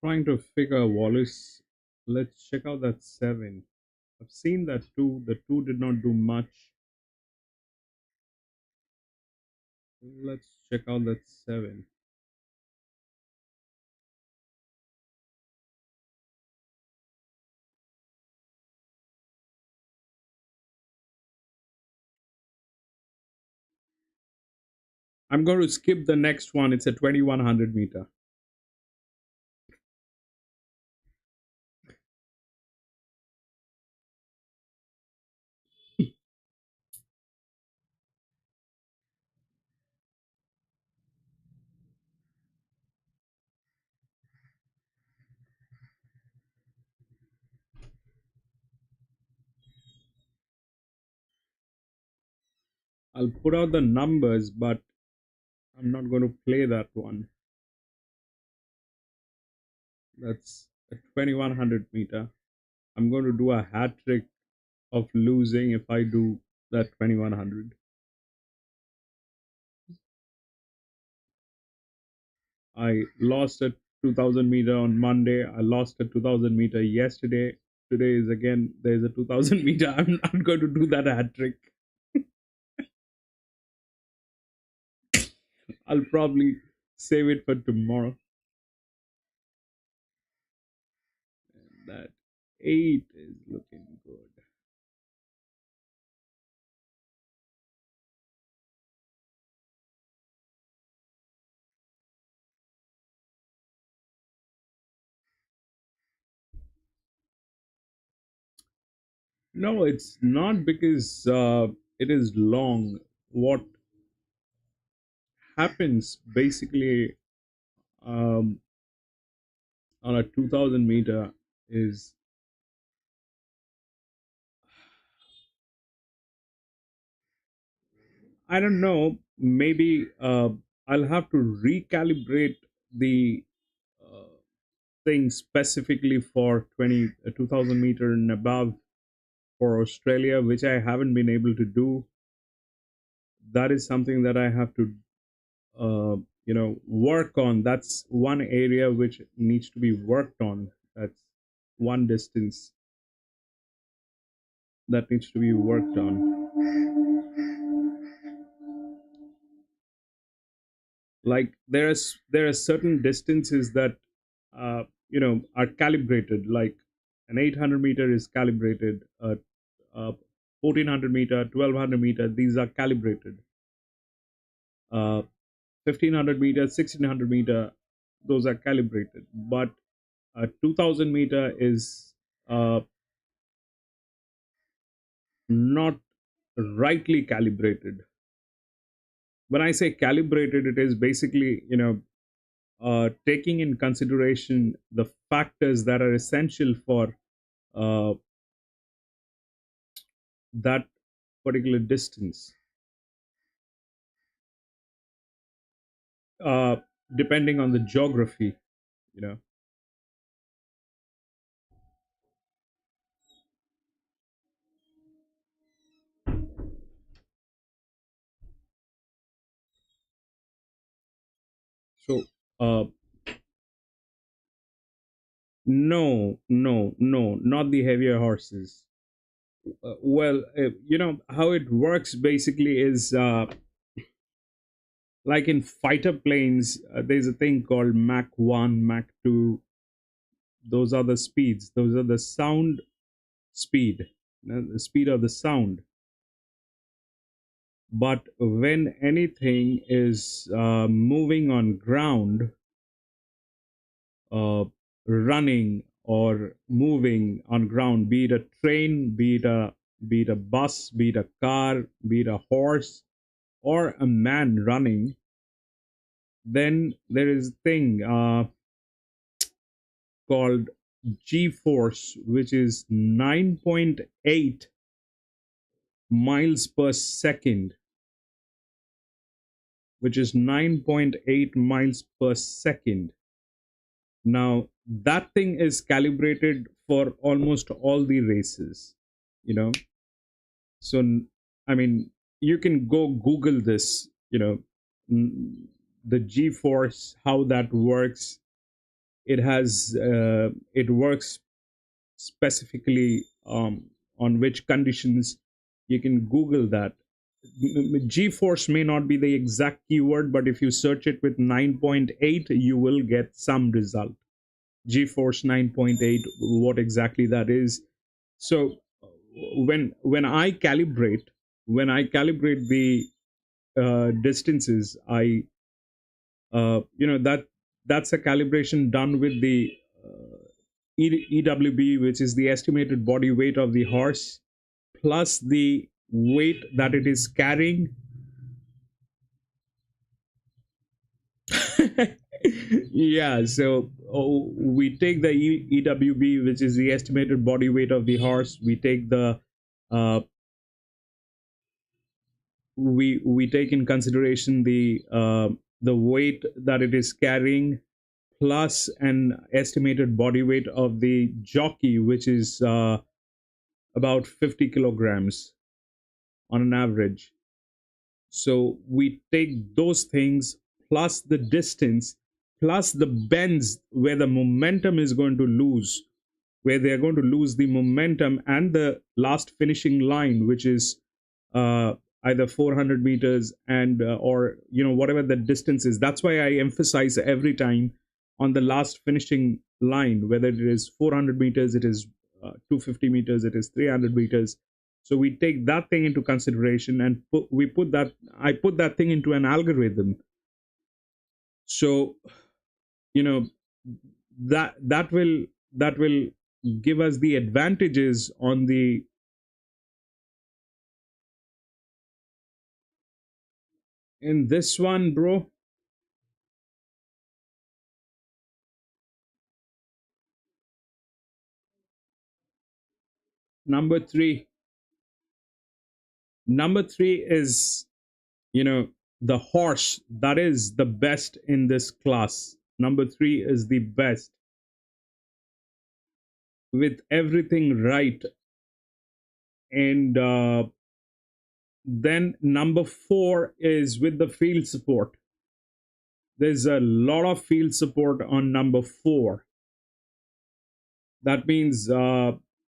Trying to figure Wallace. Let's check out that seven. I've seen that two. The two did not do much. Let's check out that seven. I'm going to skip the next one. It's a 2100 meter. I'll put out the numbers, but I'm not going to play that one. That's a 2100 meter. I'm going to do a hat trick of losing if I do that 2100. I lost a 2000 meter on Monday. I lost a 2000 meter yesterday. Today is again, there's a 2000 meter. I'm not going to do that hat trick. I'll probably save it for tomorrow. That 8 is looking good. No, it's not because it is long. What happens basically um, on a 2000 meter is, I don't know, maybe I'll have to recalibrate the uh, thing specifically for 2000 meter and above for Australia, which I haven't been able to do. That is something that I have to work on. That's one area which needs to be worked on. That's one distance that needs to be worked on. Like there are certain distances that are calibrated. Like an 800 meter is calibrated, 1400 meter, 1200 meter, these are calibrated. 1500 meter, 1600 meter, those are calibrated, but a 2000 meter is not rightly calibrated. When I say calibrated, it is basically taking in consideration the factors that are essential for uh, that particular distance, uh, depending on the geography. You know, so uh, no, no, no, not the heavier horses. Well, how it works basically is like in fighter planes. There's a thing called Mach 1, Mach 2. Those are the speeds. Those are the sound speed, the speed of the sound. But when anything is moving on ground, uh, running or moving on ground, be it a train, be it a bus, be it a car, be it a horse, or a man running, then there is a thing called G force, which is 9.8 miles per second, which is 9.8 miles per second. Now, that thing is calibrated for almost all the races, you know. So, I mean, you can go Google this, the G force, how that works. It works specifically on which conditions. You can Google that. G force may not be the exact keyword, but if you search it with 9.8, you will get some result. G force 9.8, what exactly that is. So when I calibrate, the distances, I that's a calibration done with the EWB, which is the estimated body weight of the horse, plus the weight that it is carrying. Yeah, so we take the EWB, which is the estimated body weight of the horse. We take uh, we take in consideration the weight that it is carrying, plus an estimated body weight of the jockey, which is about 50 kilograms on an average. So we take those things plus the distance plus the bends where the momentum is going to lose, where they are going to lose the momentum, and the last finishing line, which is uh, either 400 meters and or whatever the distance is. That's why I emphasize every time on the last finishing line, whether it is 400 meters, it is 250 meters, it is 300 meters. So we take that thing into consideration, and we put that I put that thing into an algorithm. So you know that will give us the advantages on the in this one, bro. Number 3 is, you know the horse that is the best in this class. Number 3 is the best with everything right. And then number 4 is with the field support. There's a lot of field support on number 4. That means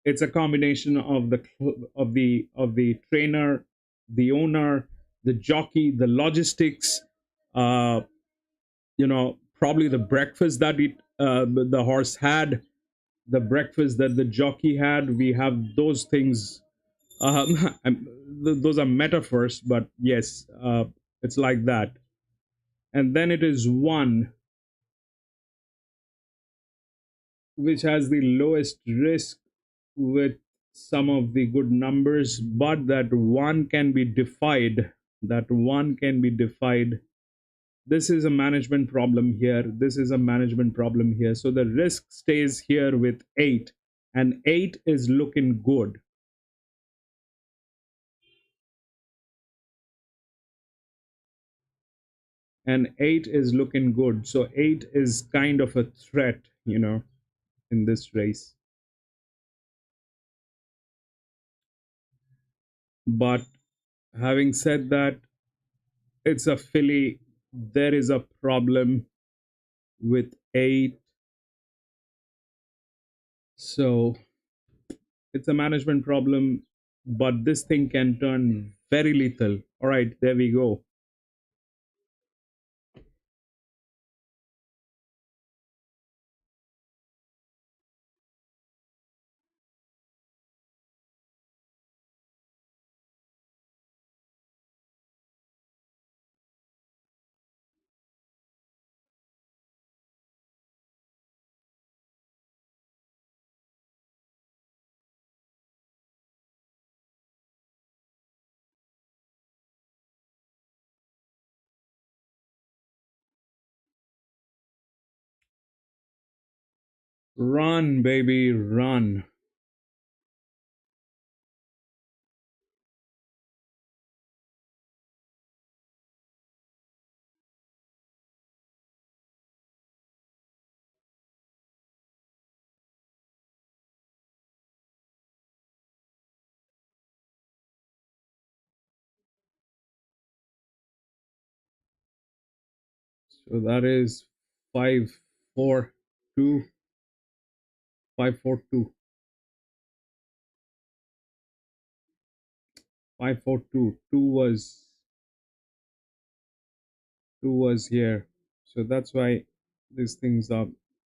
it's a combination of the trainer, the owner, the jockey, the logistics, uh, probably the breakfast that the horse had, the breakfast that the jockey had. We have those things. Those are metaphors, but yes, it's like that. And then it is one which has the lowest risk with some of the good numbers, but that one can be defied. That one can be defied. This is a management problem here. This is a management problem here. So the risk stays here with 8, and 8 is looking good. And 8 is looking good. So 8 is kind of a threat, in this race. But having said that, it's a filly. There is a problem with 8. So it's a management problem, but this thing can turn very lethal. All right, there we go. Run, baby, run. So that is 542, 542, 542. Two was here. So that's why these things are.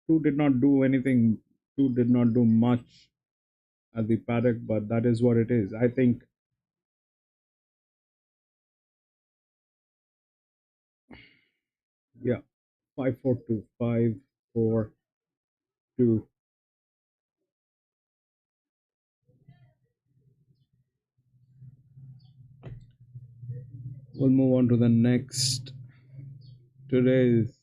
Two did not do anything. Two did not do much at the paddock, but that is what it is. I think, yeah, 542, 542. We'll move on to the next. Today's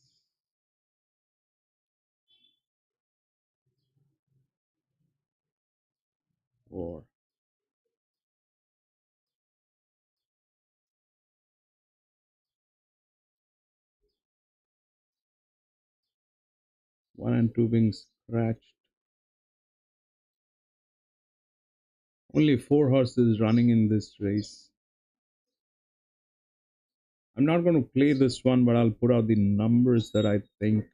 four. One and two being scratched. Only four horses running in this race. I'm not going to play this one, but I'll put out the numbers that I think.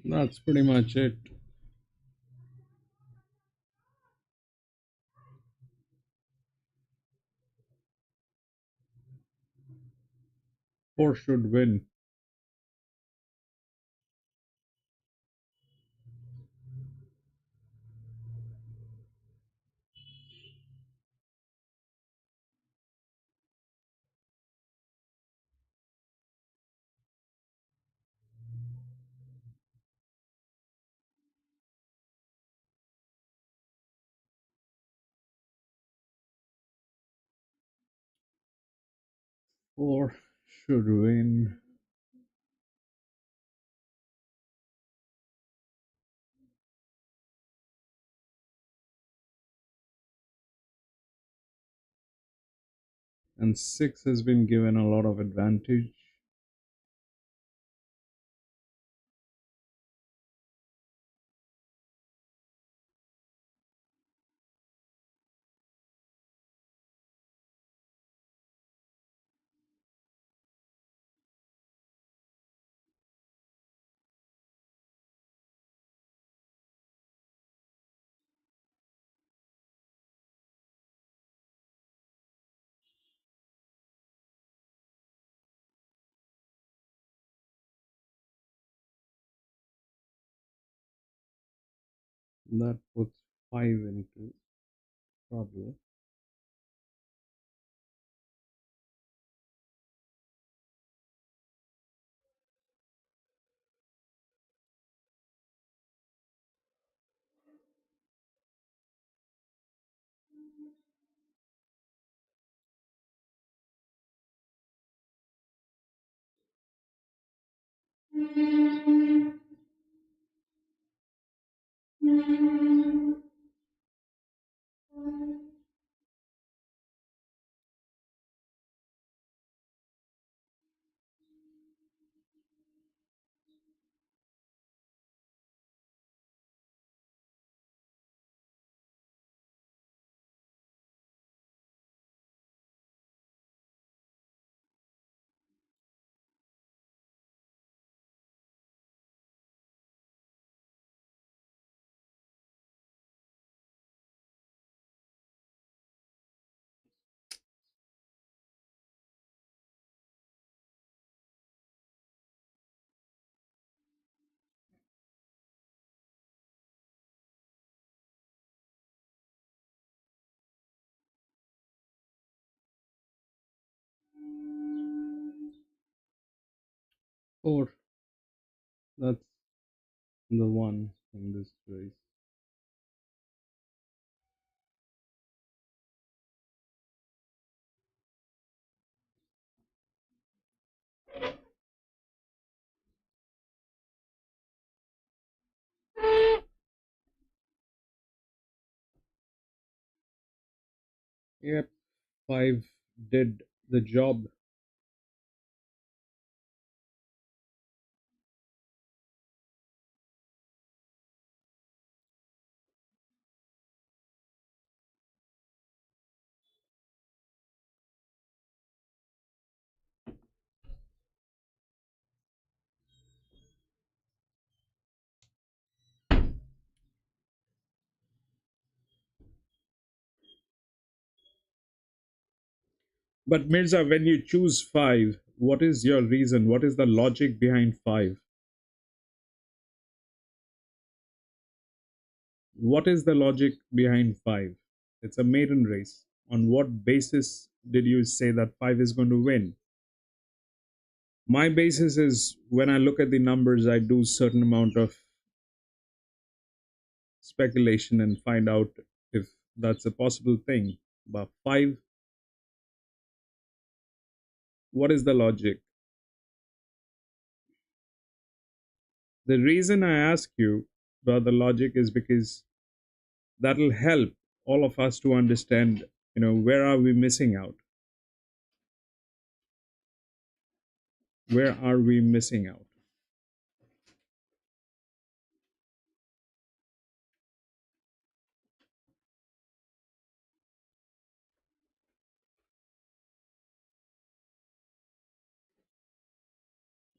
That's pretty much it. Four should win. Four should win. And six has been given a lot of advantage. That puts five into trouble. Four. That's the one in this race. Yep, five did the job. But Mirza, when you choose five, what is your reason? What is the logic behind five? What is the logic behind five? It's a maiden race. On what basis did you say that five is going to win? My basis is when I look at the numbers, I do certain amount of speculation and find out if that's a possible thing. But five, what is the logic? The reason I ask you about the logic is because that'll help all of us to understand, where are we missing out? Where are we missing out?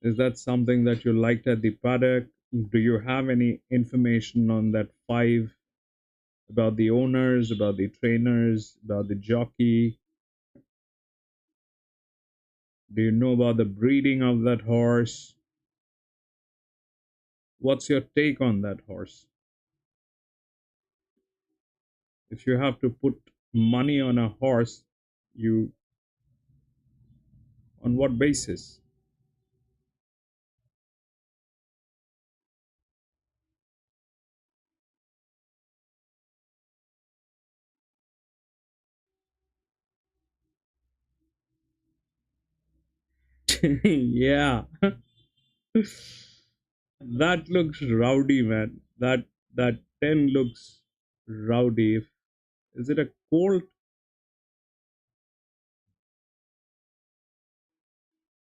Is that something that you liked at the paddock? Do you have any information on that five, about the owners, about the trainers, about the jockey? Do you know about the breeding of that horse? What's your take on that horse? If you have to put money on a horse, you on what basis? Yeah, that looks rowdy, man. That 10 looks rowdy. Is it a colt?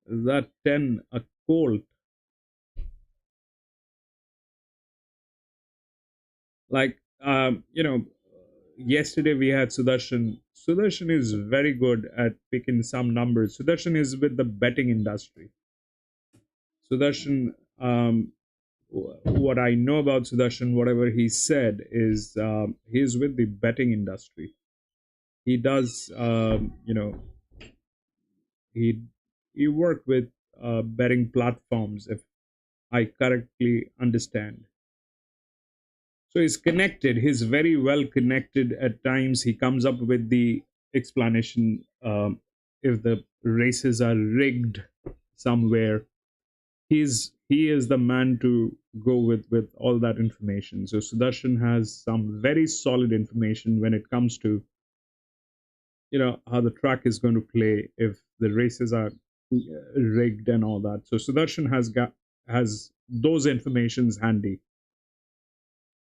Is that 10 a colt? Like, yesterday we had Sudarshan. Sudarshan is very good at picking some numbers. Sudarshan is with the betting industry. Sudarshan, what I know about Sudarshan, whatever he said, is he's with the betting industry. He does, he he worked with betting platforms, if I correctly understand. So he's connected. He's very well connected. At times, he comes up with the explanation, if the races are rigged somewhere. He is the man to go with all that information. So Sudarshan has some very solid information when it comes to how the track is going to play if the races are rigged and all that. So Sudarshan has those informations handy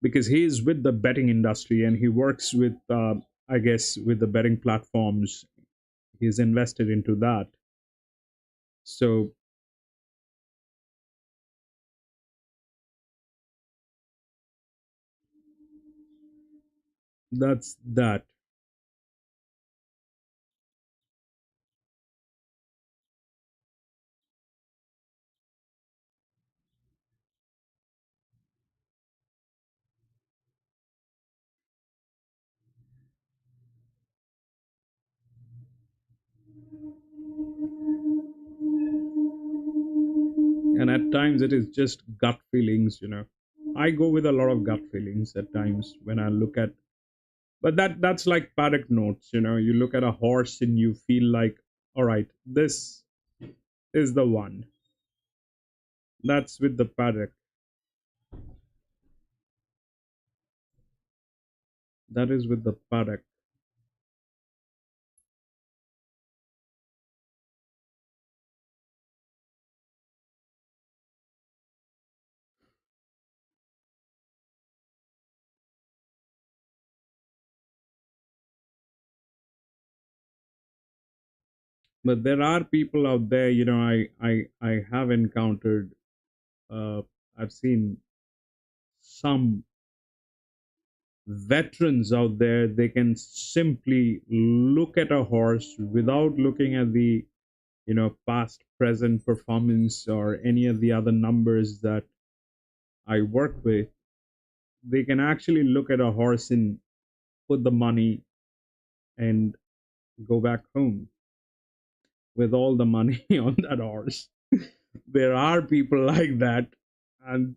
because he is with the betting industry and he works with, I guess, with the betting platforms. He's invested into that. So that's that. And at times it is just gut feelings. I go with a lot of gut feelings at times when I look at, but that's like paddock notes. You look at a horse and you feel like, all right, this is the one. That's with the paddock. That is with the paddock. But there are people out there, I have encountered, uh, I've seen some veterans out there, they can simply look at a horse without looking at the, past, present performance or any of the other numbers that I work with. They can actually look at a horse and put the money and go back home with all the money on that horse. There are people like that, and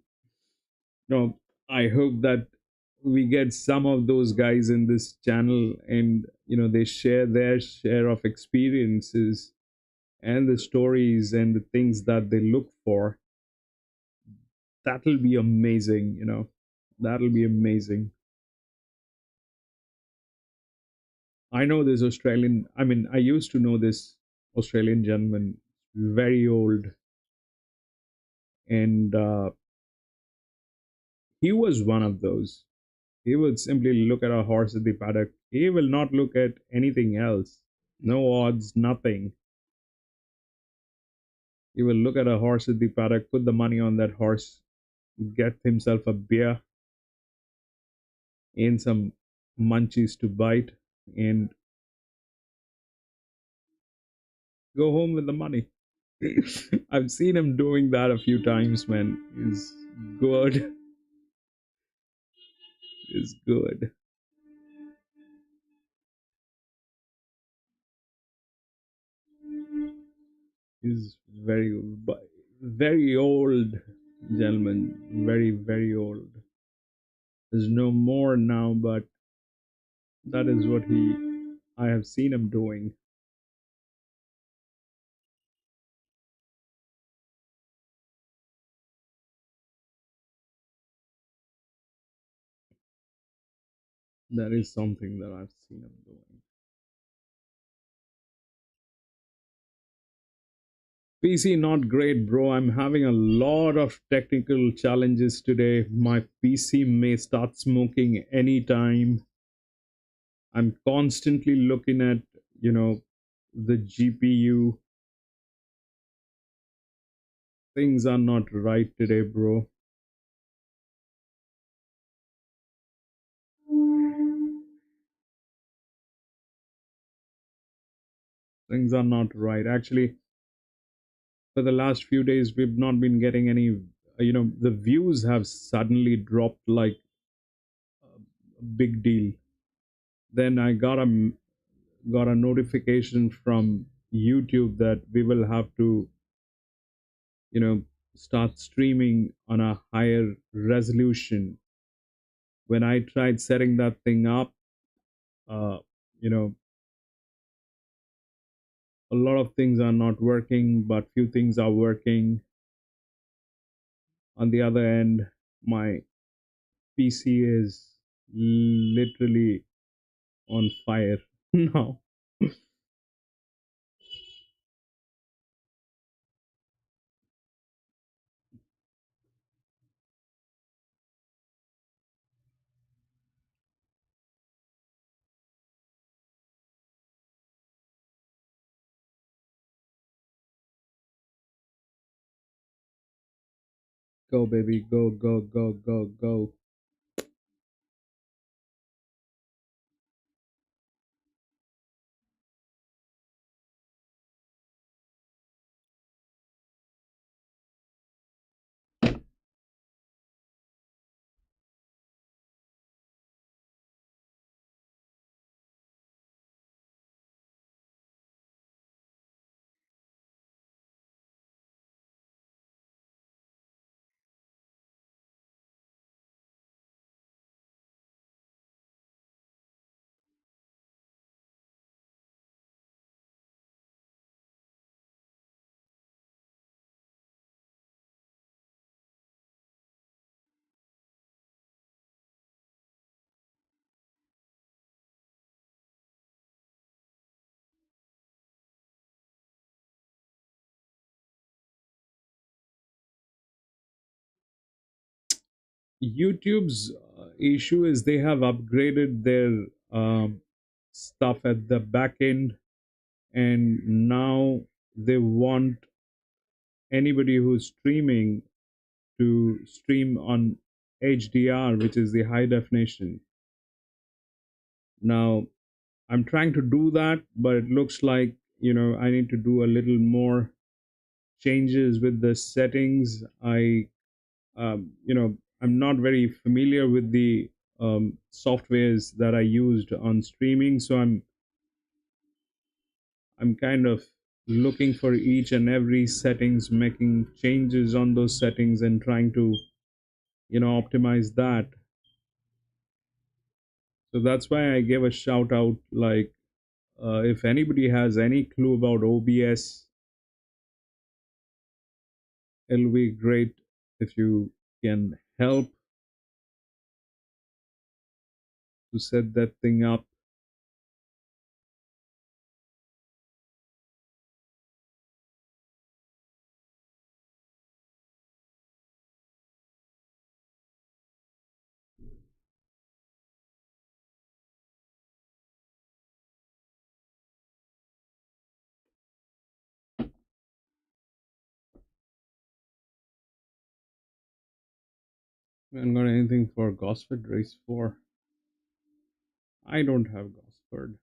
I hope that we get some of those guys in this channel, and they share their share of experiences and the stories and the things that they look for. That'll be amazing. That'll be amazing. I know this Australian, I mean, I used to know this Australian gentleman, very old, and he was one of those. He would simply look at a horse at the paddock. He will not look at anything else. No odds, nothing. He will look at a horse at the paddock, put the money on that horse, get himself a beer and some munchies to bite, and go home with the money. I've seen him doing that a few times, man. He's good. Is good. He's very old gentleman. Very, very old. There's no more now, but that is what I have seen him doing. That is something that I've seen him doing. PC not great, bro. I'm having a lot of technical challenges today. My PC may start smoking anytime. I'm constantly looking at, the GPU. Things are not right today, bro. Things are not right. Actually, for the last few days, we've not been getting any, the views have suddenly dropped like a big deal. Then I got a notification from YouTube that we will have to, you know, start streaming on a higher resolution. When I tried setting that thing up, uh, you know, a lot of things are not working, but few things are working. On the other end, my PC is literally on fire now. Go, baby, go, go, go, go, go. YouTube's issue is they have upgraded their stuff at the back end, and now they want anybody who's streaming to stream on HDR, which is the high definition. Now, I'm trying to do that, but it looks like, I need to do a little more changes with the settings. I'm not very familiar with the softwares that I used on streaming, so I'm kind of looking for each and every settings, making changes on those settings and trying to, optimize that. So that's why I gave a shout out, like, if anybody has any clue about OBS, it'll be great if you can help to set that thing up. I haven't got anything for Gosford race 4. I don't have Gosford,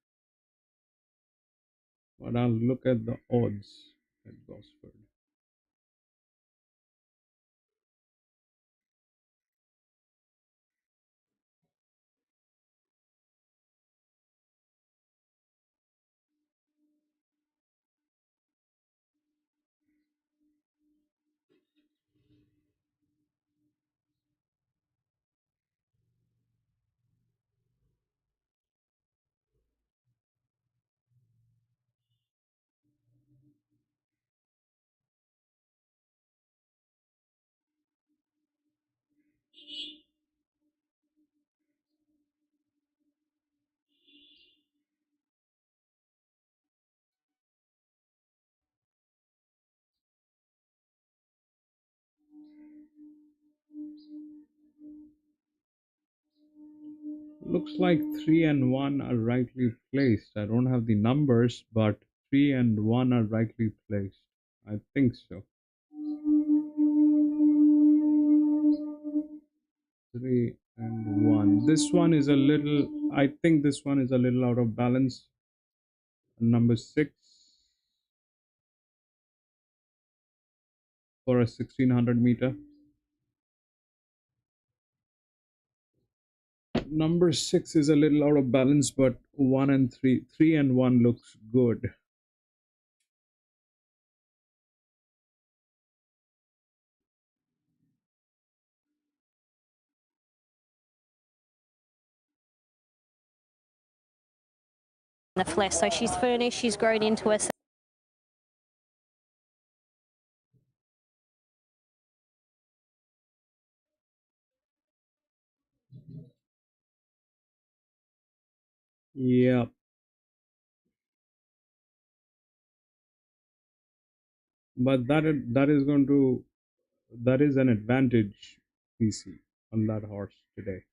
but I'll look at the odds at Gosford. Looks like 3 and 1 are rightly placed. I don't have the numbers, but 3 and 1 are rightly placed. I think so. 3 and 1. This one is a little, I think this one is a little out of balance. Number 6 for a 1600 meter. Number 6 is a little out of balance, but 1 and 3 and 1 looks good. The flesh, so she's furnished, she's grown into us. Yeah, but that is an advantage, PC, on that horse today.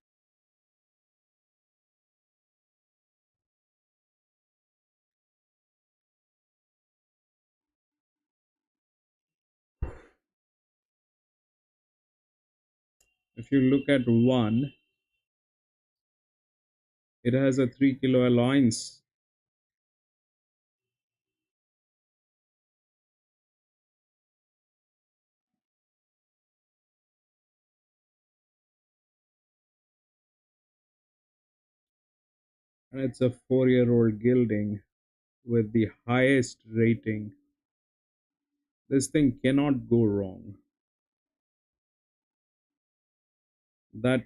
If you look at 1, it has a 3 kilo allowance. And it's a 4-year-old gelding with the highest rating. This thing cannot go wrong. That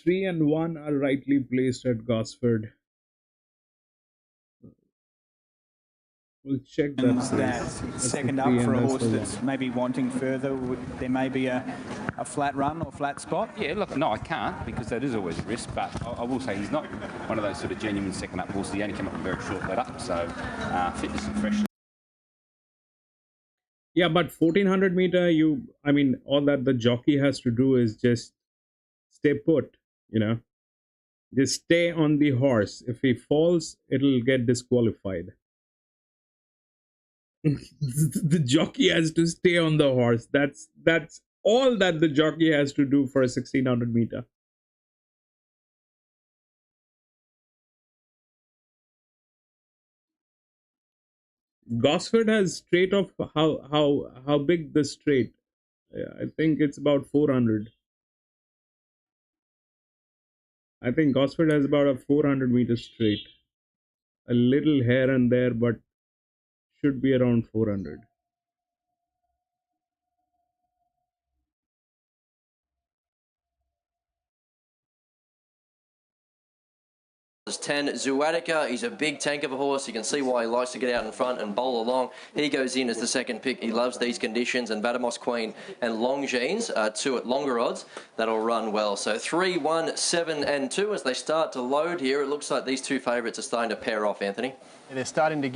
3 and 1 are rightly placed at Gosford. We'll check that. That's second up for a horse that's maybe wanting further. There may be a flat run or flat spot. Yeah, look, no, I can't because that is always a risk. But I will say he's not one of those sort of genuine second up horses. He only came up a very short let up, so fitness and freshness. Yeah, but 1400 meter, all that the jockey has to do is just stay put, you know. Just stay on the horse. If he falls, it'll get disqualified. The jockey has to stay on the horse. That's all that the jockey has to do for a 1600 meter. Gosford has straight of how big the straight? I think it's about 400. I think Gosford has about a 400-meter straight. A little here and there, but should be around 400. 10, Zuatica. He's a big tank of a horse. You can see why he likes to get out in front and bowl along. He goes in as the second pick. He loves these conditions. And Vadamos Queen and Longines are two at longer odds. That'll run well. So 3, 1, 7 and 2 as they start to load here. It looks like these two favourites are starting to pair off, Anthony. Yeah, they're starting to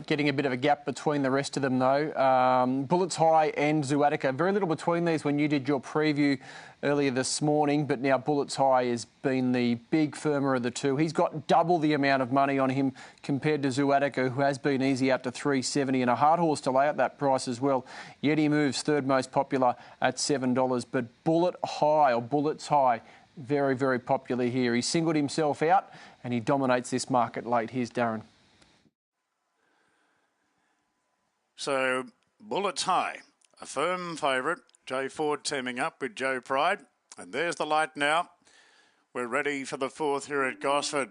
getting a bit of a gap between the rest of them, though. Bullets High and Zuatica. Very little between these when you did your preview earlier this morning, but now Bullets High has been the big firmer of the two. He's got double the amount of money on him compared to Zuatica, who has been easy out to 370, and a hard horse to lay at that price as well. Yet he moves third most popular at $7, but Bullets High, very, very popular here. He singled himself out and he dominates this market late. Here's Darren. So, Bullets High, a firm favourite. Jay Ford teaming up with Joe Pride. And there's the light now. We're ready for the fourth here at Gosford.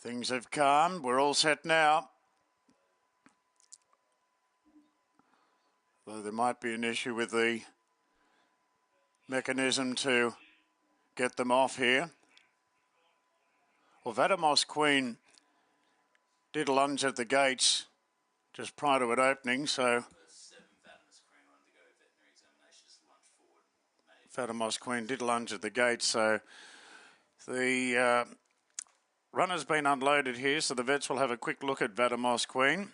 Things have calmed. We're all set now. Though there might be an issue with the mechanism to get them off here. Well, Vadamos Queen did lunge at the gates just prior to it opening, so Vadamos Queen did lunge at the gates, so the runner's been unloaded here, so the vets will have a quick look at Vadamos Queen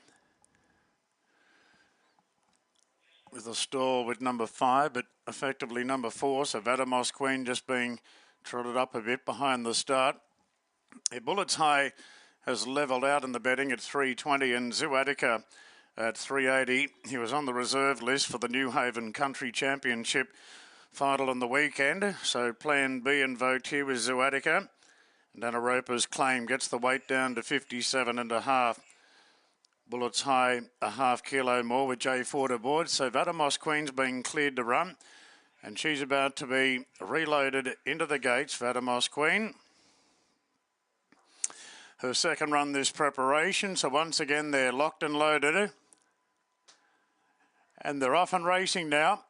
with a stall with number 5, but effectively number 4, so Vadamos Queen just being trotted up a bit behind the start. Bullets High has levelled out in the betting at 320 and Zuatica at 380. He was on the reserve list for the New Haven Country Championship final on the weekend. So plan B invoked here with Zuatica. And Dana Roper's claim gets the weight down to 57.5. Bullets High a half kilo more with Jay Ford aboard. So Vadamos Queen's being cleared to run. And she's about to be reloaded into the gates, Vadamos Queen. Her second run this preparation, so once again they're locked and loaded. And they're off and racing now.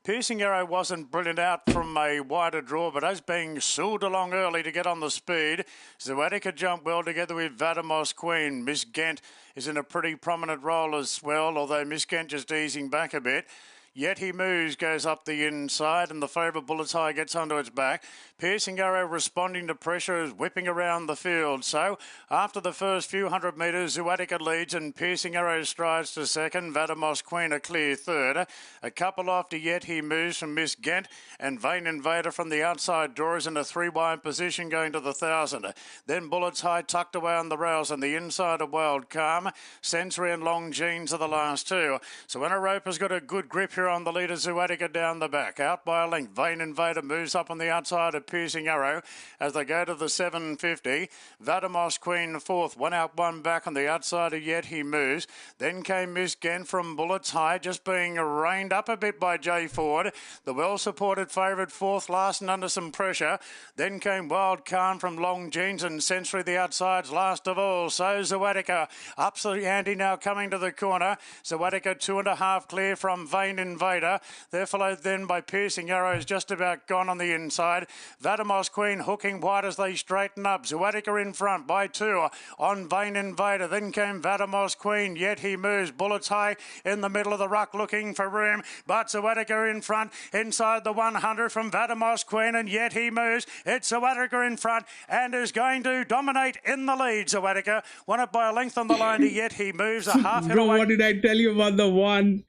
Piercing Arrow wasn't brilliant out from a wider draw, but as being sooled along early to get on the speed. Zuatica jumped well together with Vadamos Queen. Miss Ghent is in a pretty prominent role as well, although Miss Ghent just easing back a bit. Yet He Moves goes up the inside and the favourite Bullets High gets onto its back. Piercing Arrow responding to pressure is whipping around the field. So after the first few hundred metres, Zuatica leads and Piercing Arrow strides to second. Vadamos Queen a clear third. A couple after Yet He Moves from Miss Ghent and Vain Invader from the outside door is in a 3-wide position going to the 1,000. Then Bullets High tucked away on the rails and the inside of Wild Calm. Sensory and Long Jeans are the last two. So when a Roper's got a good grip here on the leader, Zuatica down the back. Out by a length, Vain Invader moves up on the outside of Piercing Arrow as they go to the 750. Vadamos Queen fourth, one out, one back on the outside of Yet He Moves. Then came Miss Ghent from Bullets High, just being reined up a bit by Jay Ford. The well-supported favourite fourth, last and under some pressure. Then came Wild Khan from Long Jeans and Sensory the outsides last of all. So Zuatica up the ante now coming to the corner. Zuatica 2.5 clear from Vain Invader. They're followed then by Piercing Arrows just about gone on the inside. Vadamos Queen hooking wide as they straighten up. Zuatica in front by 2 on Vain Invader. Then came Vadamos Queen. Yet He Moves. Bullets High in the middle of the ruck looking for room. But Zuatica in front inside the 100 from Vadamos Queen and Yet He Moves. It's Zuatica in front and is going to dominate in the lead. Zuatica won it by a length on the line to Yet He Moves. A half hit Bro, away. what did I tell you about the one?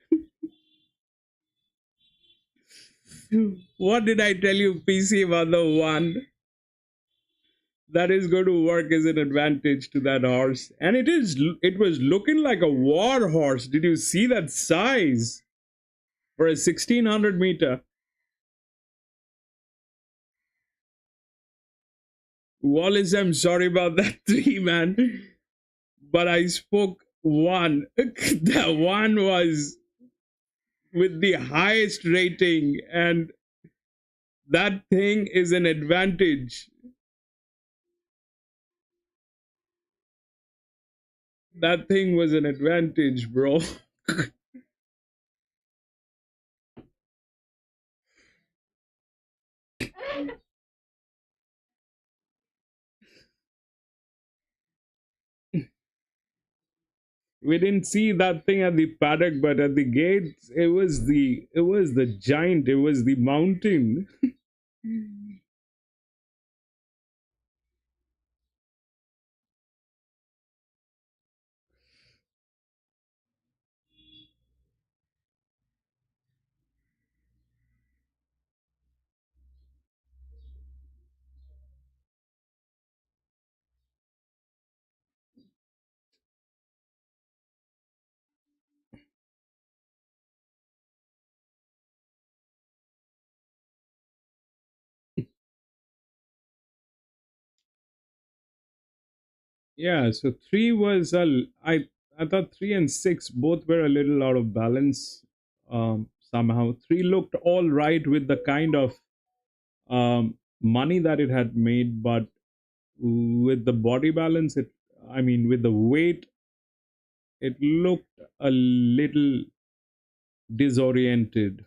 What did I tell you, PC Mother 1? That is going to work as an advantage to that horse. And it was looking like a war horse. Did you see that size? For a 1600 meter. Wallace, I'm sorry about that 3, man. But I spoke 1. That 1 was with the highest rating, and that thing is an advantage. That thing was an advantage, bro. We didn't see that thing at the paddock, but at the gates, it was the giant, it was the mountain. Yeah, so 3 was I thought 3 and 6 both were a little out of balance. Somehow 3 looked all right with the kind of money that it had made, but with the body balance, with the weight, it looked a little disoriented.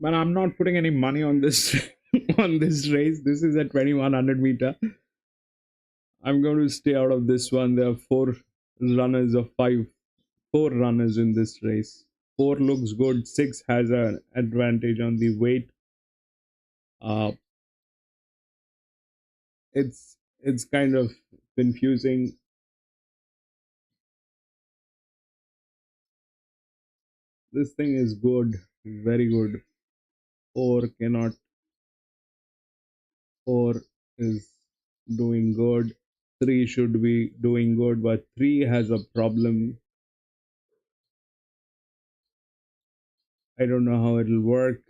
But I'm not putting any money on this on this race. This is a 2100 meter. I'm going to stay out of this one. There are 4 runners of 5, 4 runners in this race. 4 looks good. 6 has an advantage on the weight. Uh, it's kind of confusing. This thing is good, very good. 4 cannot. 4 is doing good. 3 should be doing good, but 3 has a problem. I don't know how it'll work.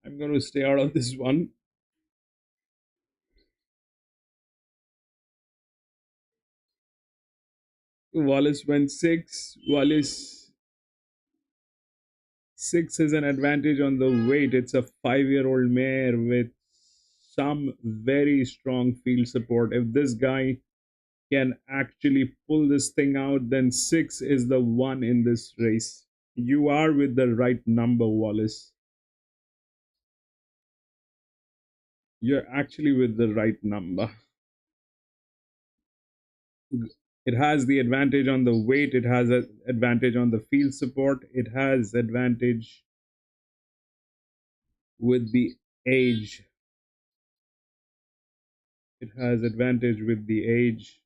I'm going to stay out of this one. Wallace went 6. Wallace 6 has an advantage on the weight. It's a 5-year-old mare with some very strong field support. If this guy can actually pull this thing out, then 6 is the one in this race. You are with the right number, Wallace. You're actually with the right number. It has the advantage on the weight, it has an advantage on the field support, it has advantage with the age. It has advantage with the age.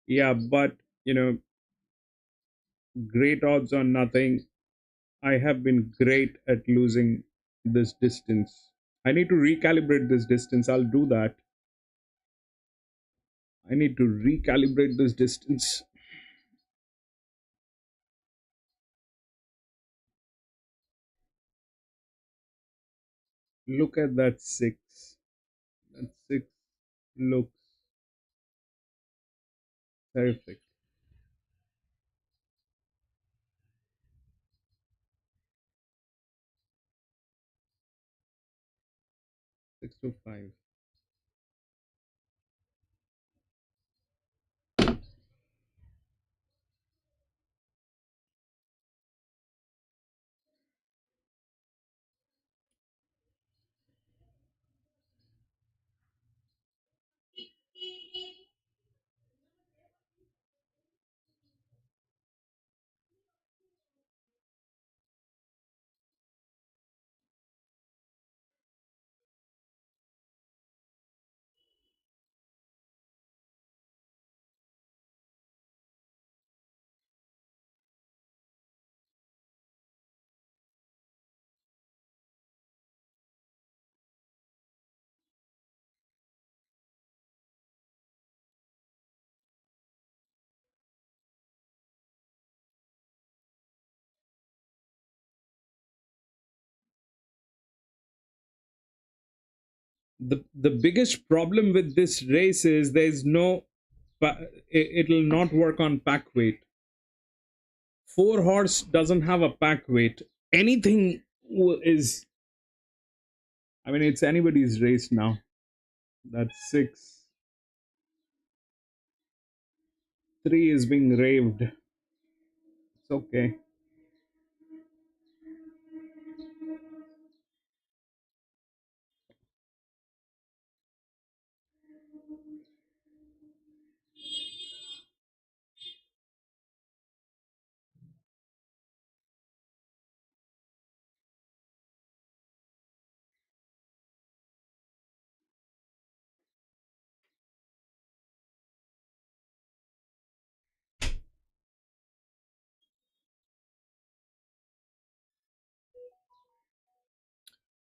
Yeah, but great odds on nothing. I have been great at losing this distance. I need to recalibrate this distance. I'll do that. I need to recalibrate this distance. Look at that 6. That 6 looks terrific. 625. The biggest problem with this race is there's no it'll not work on pack weight. 4 horse doesn't have a pack weight. Anything is, I mean, it's anybody's race now. That's 6. 3 is being raved. It's okay.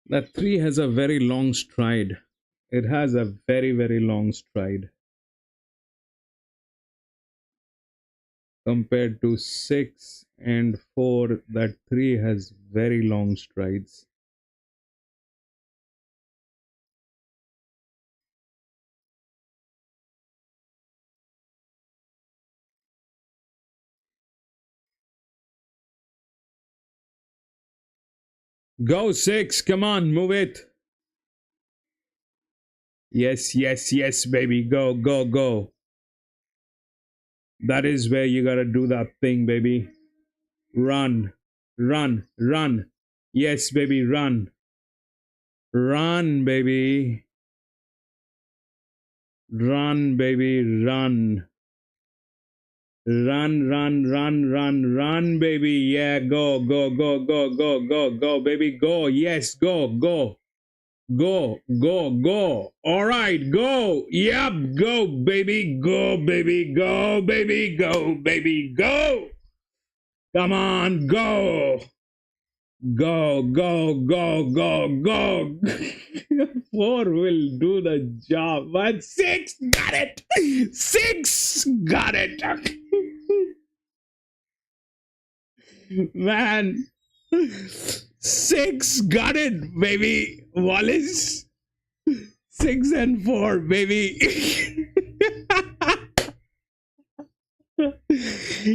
That 3 has a very long stride. It has a very, very long stride. Compared to 6 and 4, that 3 has very long strides. Go 6, come on, move it. Yes, yes, yes, baby, go, go, go. That is where you gotta do that thing, baby. Run, run, run. Yes, baby, run. Run, baby. Run, baby, run. Run, run, run, run, run, baby. Yeah, go, go, go, go, go, go, go, baby, go. Yes, go, go. Go, go, go. All right, go. Yep, go, baby. Go, baby. Go, baby. Go, baby. Go. Come on, go. Go, go, go, go, go. 4 will do the job. But 6 got it. 6 got it. Man. 6 got it, baby. Wallace. 6 and 4, baby.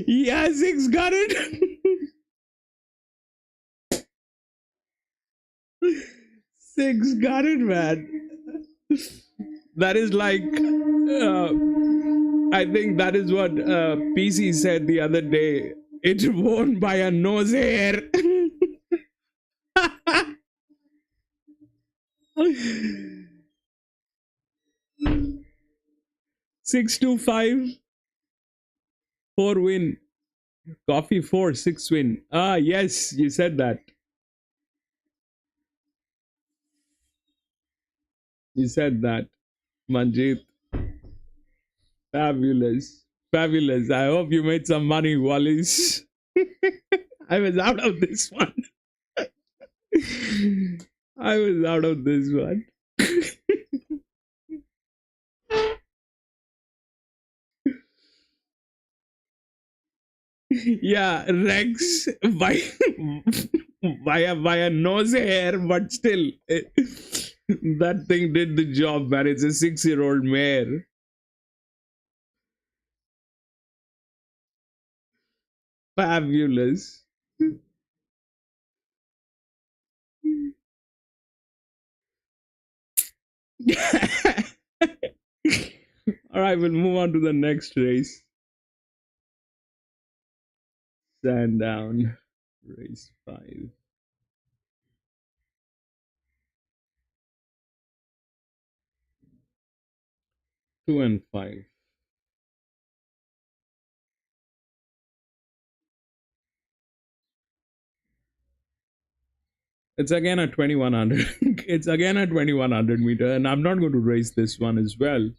Yeah, 6 got it. 6 got it, man. That is like, I think that is what PC said the other day. It won by a nose hair. 625. 4 win. Coffee 4, 6 win. Ah, yes, you said that. You said that, Manjeet. Fabulous. Fabulous. I hope you made some money, Wallace. I was out of this one. I was out of this one. Yeah, Rex by via nose hair, but still, that thing did the job, man. It's a 6-year-old mare. Fabulous. All right, we'll move on to the next race. Sandown, race 5. Two and 5. It's again at 2100. It's again at 2100 meter, and I'm not going to race this one as well.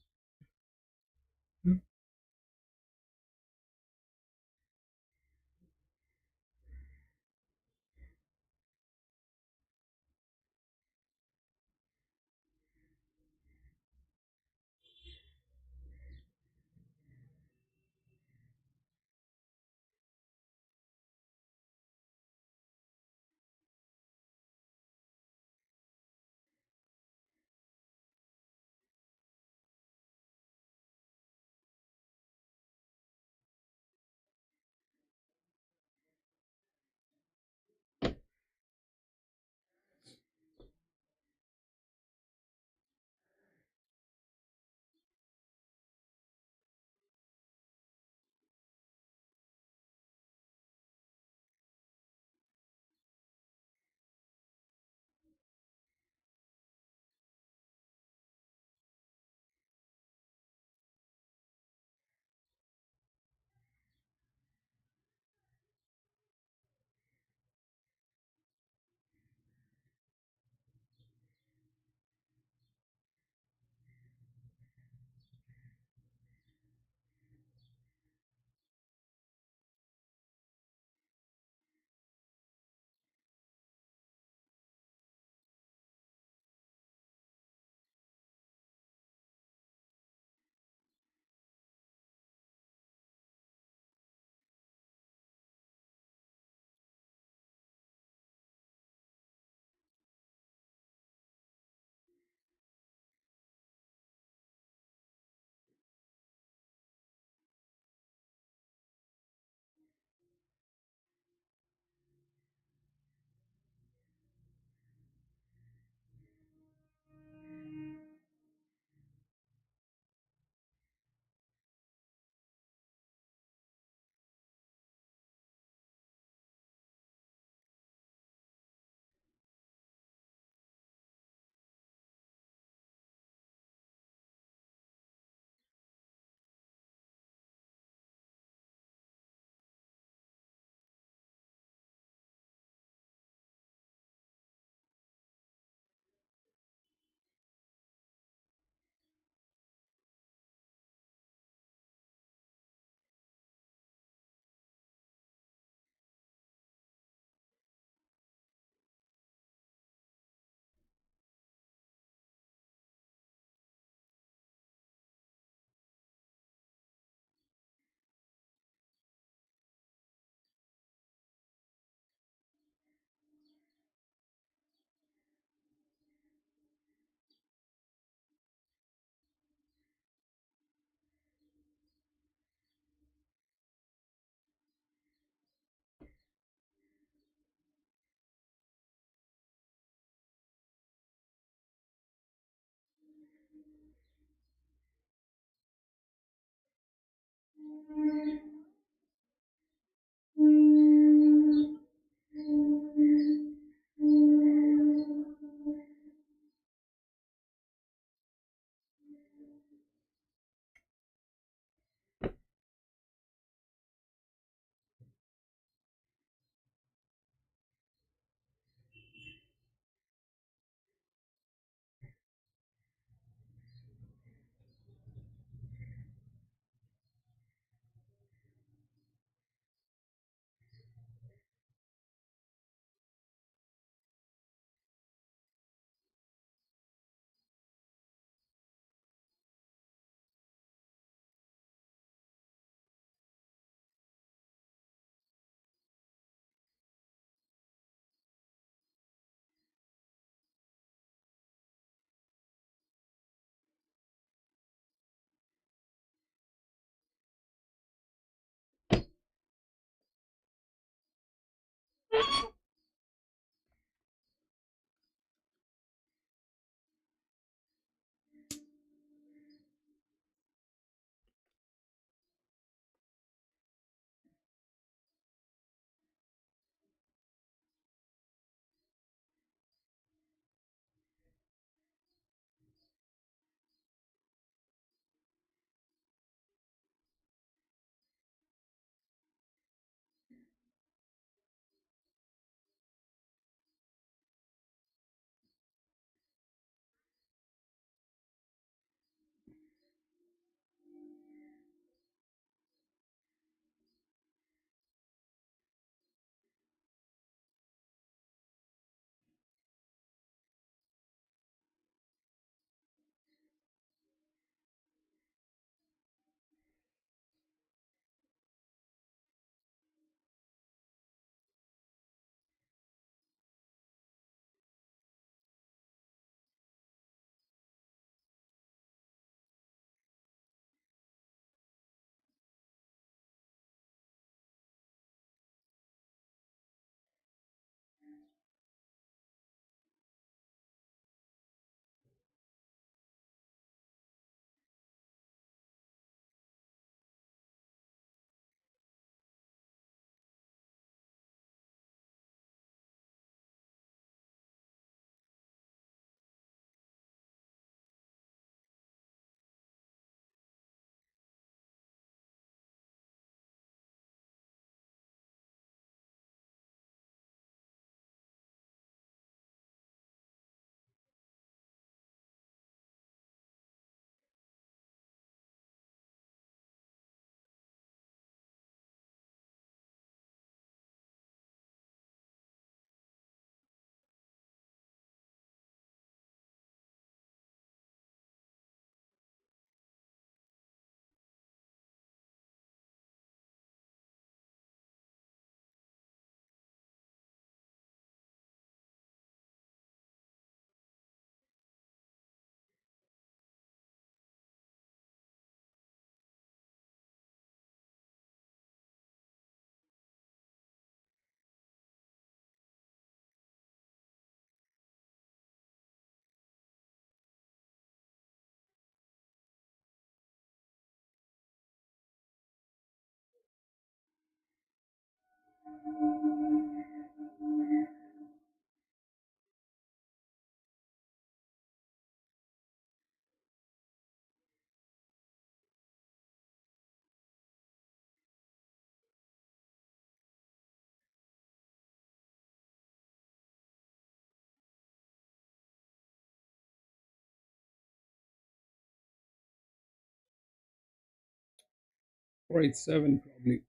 Right, 7 probably.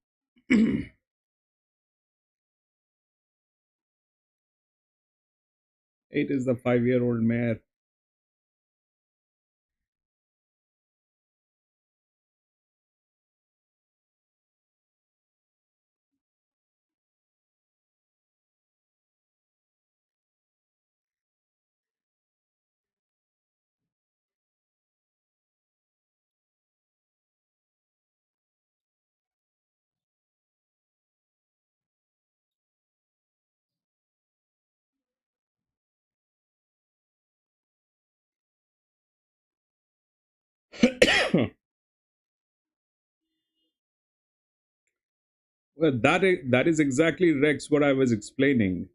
8 is the 5-year-old mare. Well, that is exactly, Rex, what I was explaining.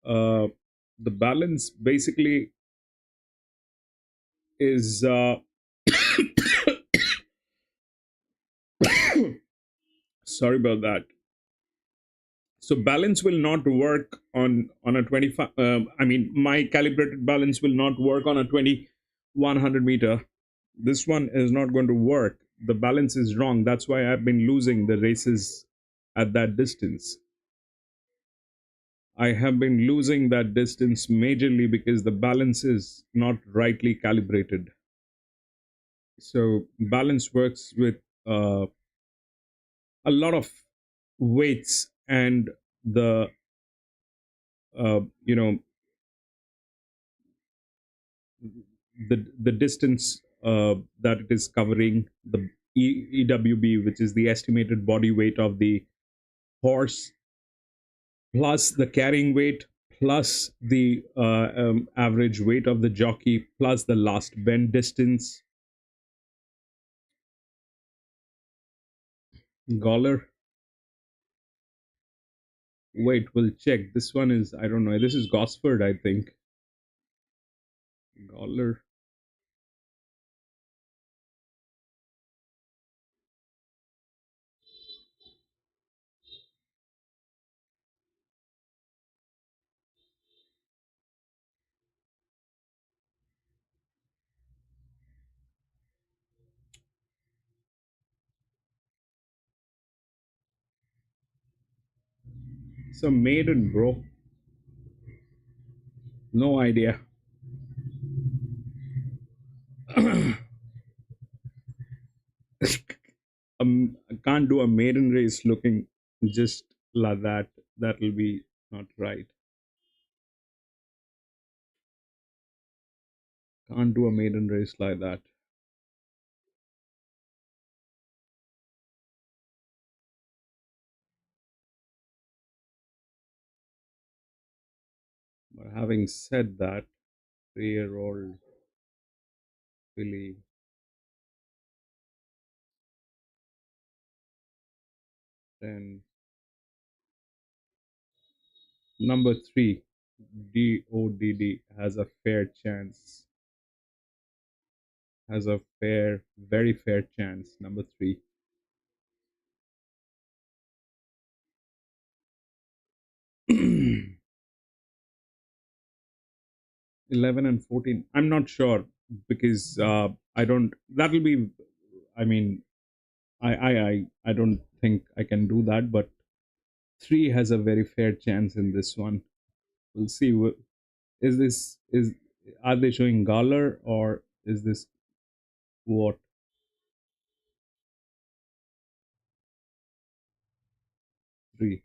Uh, the balance basically is sorry about that. So balance will not work on a 25. I mean, my calibrated balance will not work on a 2100 meter. This one is not going to work. The balance is wrong. That's why I've been losing the races at that distance. I have been losing that distance majorly because the balance is not rightly calibrated. So balance works with uh, a lot of weights and the you know the distance that it is covering, the EWB, which is the estimated body weight of the horse, plus the carrying weight, plus the average weight of the jockey, plus the last bend distance. Gawler. Wait, we'll check. This one is, I don't know. This is Gosford, I think. Gawler. Some maiden, bro. No idea. I can't do a maiden race looking just like that. That will be not right. Can't do a maiden race like that. But having said that, 3-year-old filly, then number 3, DODD, has a fair chance. Has a fair, very fair chance. Number 3. Eleven and 14. I'm not sure because I don't. That'll be. I mean, I don't think I can do that. But 3 has a very fair chance in this one. We'll see. Is this is Are they showing Galler or is this what? 3.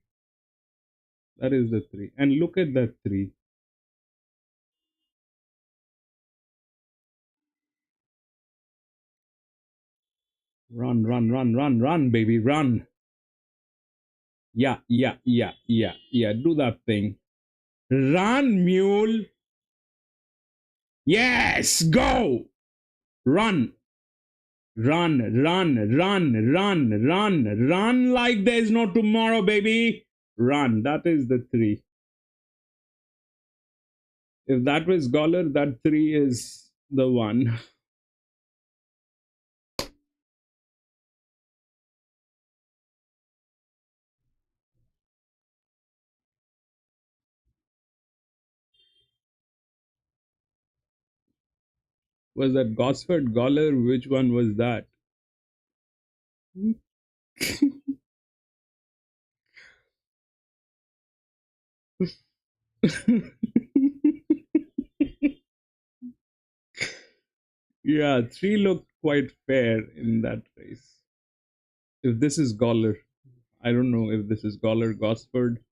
That is the 3. And look at that 3. Run, run, run, run, run, baby, run. Yeah, yeah, yeah, yeah, yeah. Do that thing. Run, mule. Yes, go. Run. Run, run, run, run, run, run like there's no tomorrow, baby. Run. That is the 3. If that was Goller, that 3 is the 1. Was that Gosford, Goller? Which one was that? Yeah, 3 looked quite fair in that race. If this is Goller, I don't know if this is Goller, Gosford.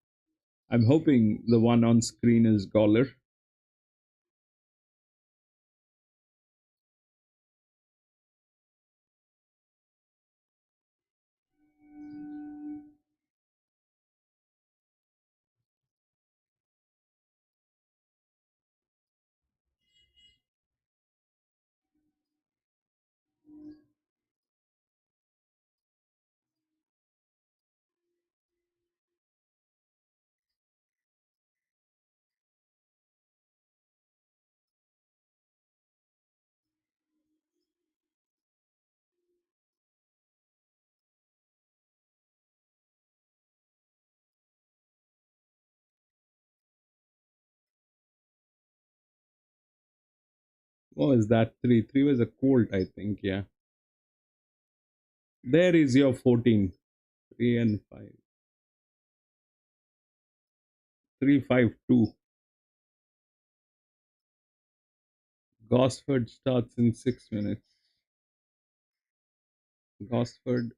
I'm hoping the one on screen is Goller. Oh, is that 3? 3 was a Colt, I think, yeah. There is your 14. 3 and 5. 352. Gosford starts in 6 minutes. Gosford.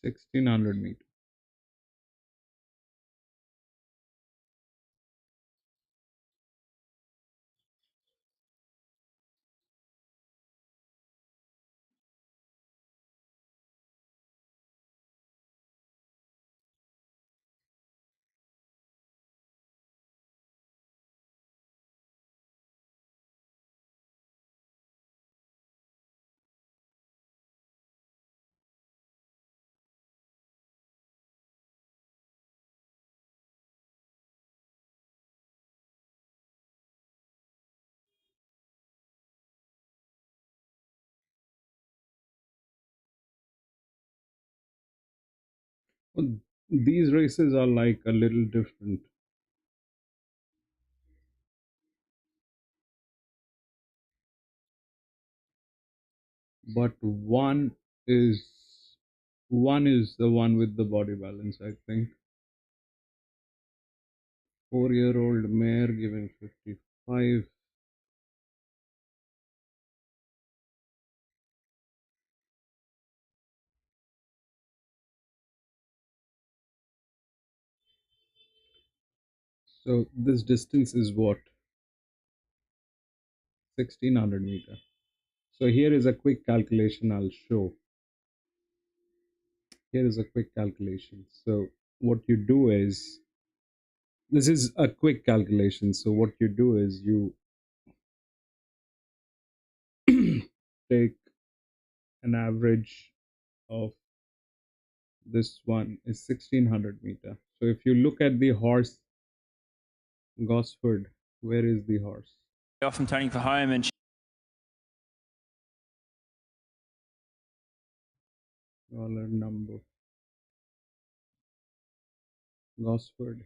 $1,600 meters. Well, these races are like a little different. But is one is the one with the body balance, I think. 4-year-old mare given 55. So this distance is what? 1,600 meters. So here is a quick calculation I'll show. Here is a quick calculation. So what you do is, this is a quick calculation. So what you do is you take an average of this one is 1,600 meters. So if you look at the horse, Gosford, where is the horse? Often turning for home and Dollar number. Gosford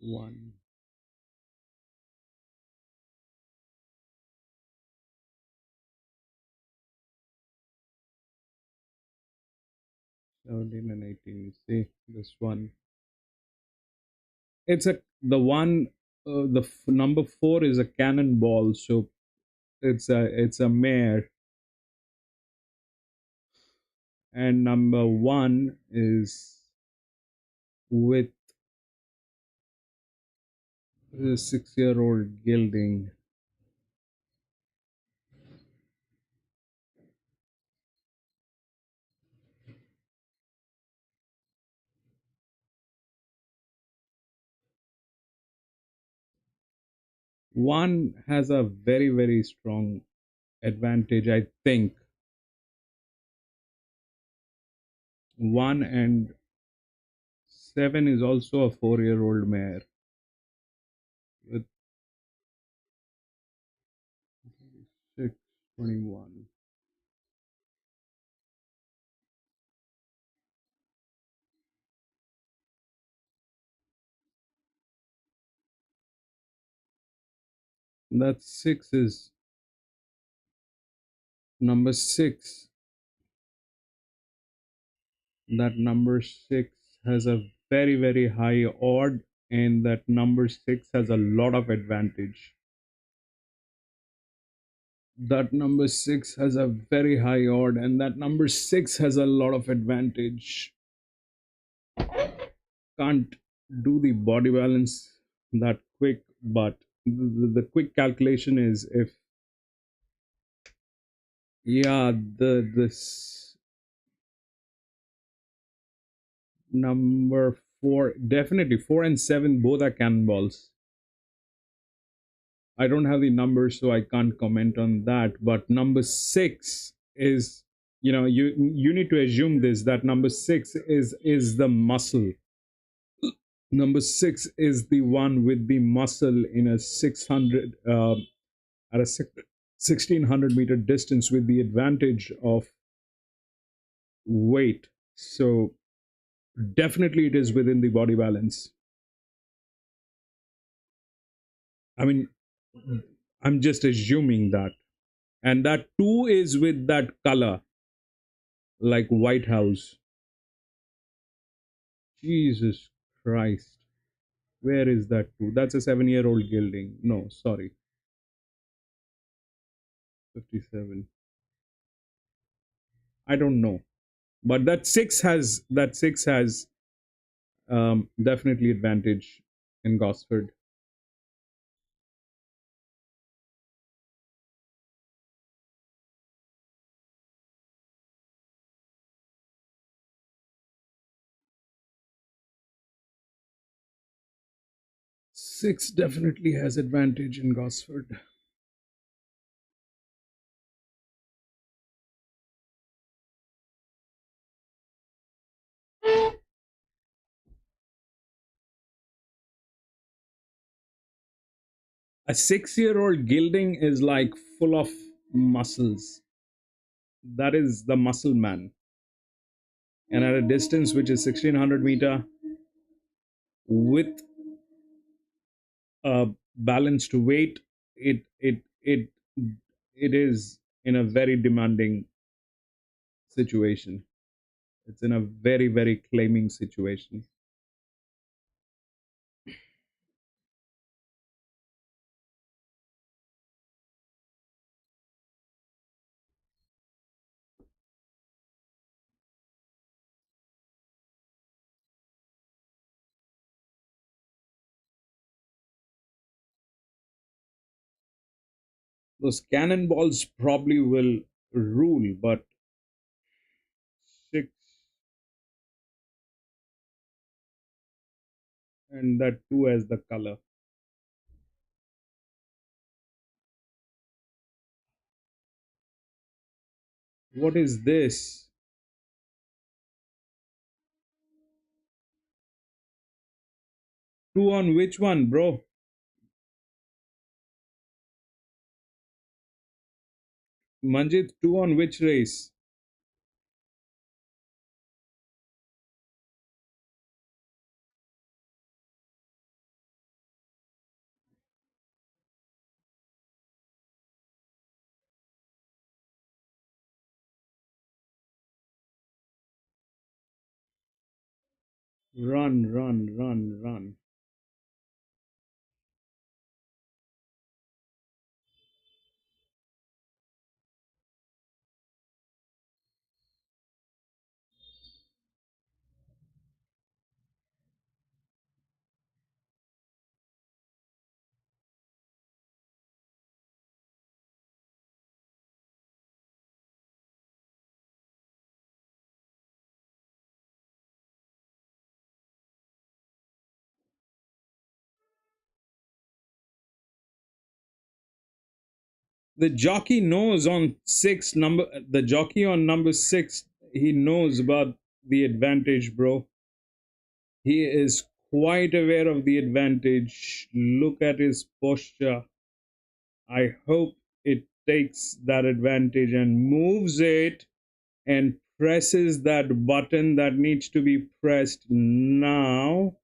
1. '17 and 18. You see this one. It's the one. The number 4 is a cannonball. So it's a mare, and number 1 is with A 6-year-old gelding. One has a very, very strong advantage, I think. One and 7 is also a 4-year-old mare with 621. That 6 is number 6. That number 6 has a very, very high odd, and that number 6 has a lot of advantage. That number 6 has a very high odd, and that number 6 has a lot of advantage. Can't do the body balance that quick, but the quick calculation is if, yeah, this number 4, definitely 4 and 7 both are cannonballs. I don't have the numbers, so I can't comment on that. But number 6 is, you need to assume this, that number 6 is the muscle. Number 6 is the one with the muscle in a 600 at a 1600-meter distance with the advantage of weight. So definitely it is within the body balance. I mean, I'm just assuming that. And that 2 is with that color, like White House. Jesus Christ. Where is that 2? That's a 7-year-old gelding. No, sorry. 57. I don't know. But that 6 has definitely advantage in Gosford. Six definitely has advantage in Gosford. A 6-year-old gelding is like full of muscles. That is the muscle man. And at a distance which is 1600-meter with a balanced weight, it is in a very demanding situation. It's in a very, very claiming situation. Those cannonballs probably will rule, but 6 and that 2 as the color. What is this? 2 on which one, bro? Manjit, 2 on which race? Run, run, run, run. The jockey knows on the jockey on number 6, he knows about the advantage, bro. He is quite aware of the advantage. Look at his posture. I hope it takes that advantage and moves it and presses that button that needs to be pressed now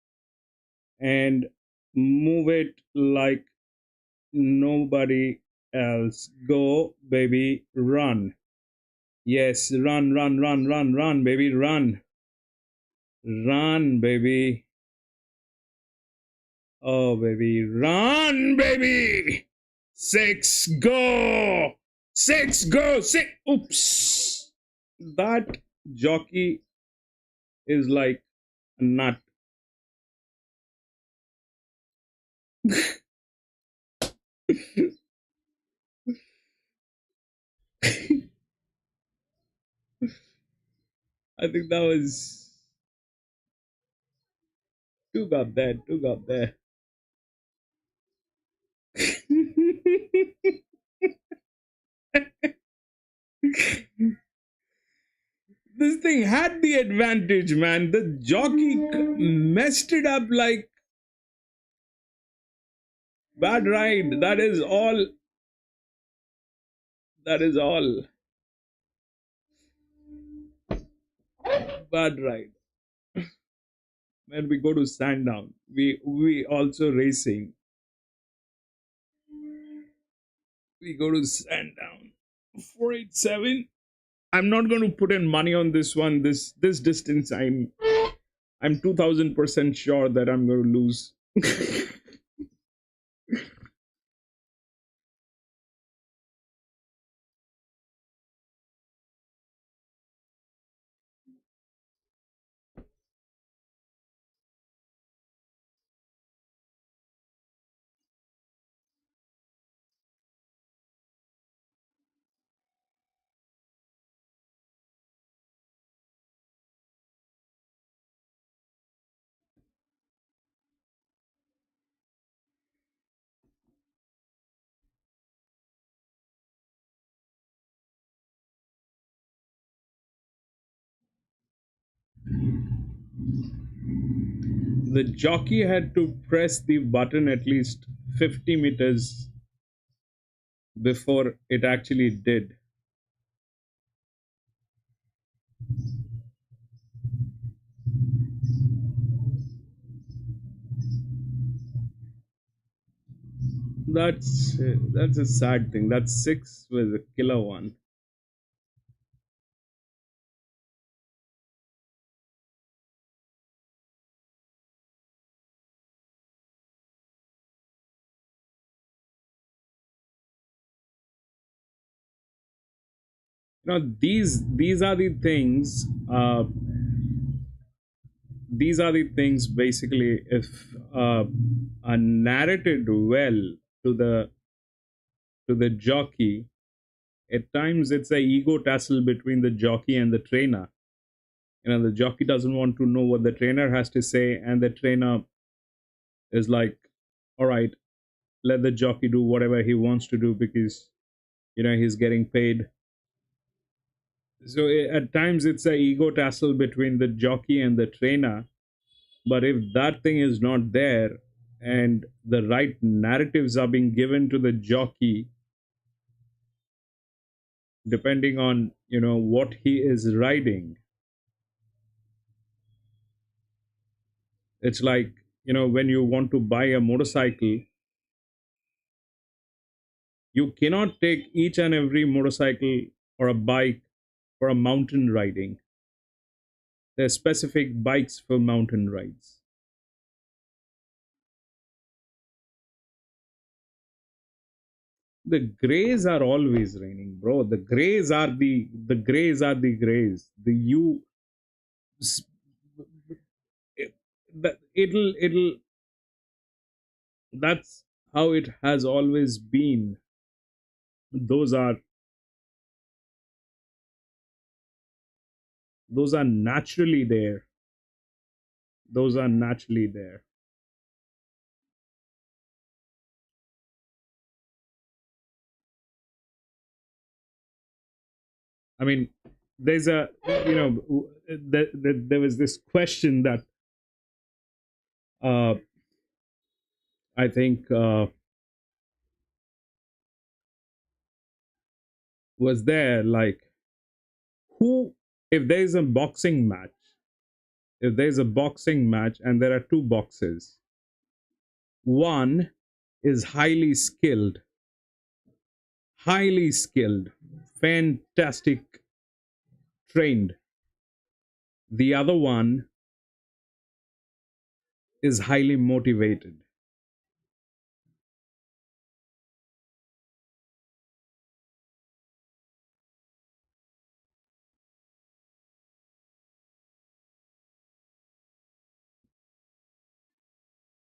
and move it like nobody else. Go, baby, run. Yes, run, run, run, run, run, baby, run. Run, baby. Oh, baby, run, baby. 6, go. 6, go. 6. Oops. That jockey is like a nut. I think that was two got there, two got there. This thing had the advantage, man. The jockey messed it up like bad ride. That is all. That is all. Bad ride. When we go to Sandown, we also racing. We go to Sandown. 487. I'm not going to put in money on this one. This distance, I'm 2000% sure that I'm going to lose. The jockey had to press the button at least 50 meters before it actually did. That's a sad thing. That 6 was a killer one. Now these are the things. These are the things basically. If are narrated well to the jockey, at times it's a ego tussle between the jockey and the trainer. The jockey doesn't want to know what the trainer has to say, and the trainer is like, all right, let the jockey do whatever he wants to do because he's getting paid. So at times it's a ego tussle between the jockey and the trainer. But if that thing is not there and the right narratives are being given to the jockey, depending on what he is riding, it's like when you want to buy a motorcycle, you cannot take each and every motorcycle or a bike for a mountain riding. There's specific bikes for mountain rides. The grays are always raining, bro. The grays are the grays are the grays. The you it'll that's how it has always been. Those are naturally there. Those are naturally there. I mean, there's a, you know, there was this question that uh, I think was there, like, who, if there's a boxing match, if there's a boxing match and there are two boxes, one is highly skilled, fantastic, trained. The other one is highly motivated.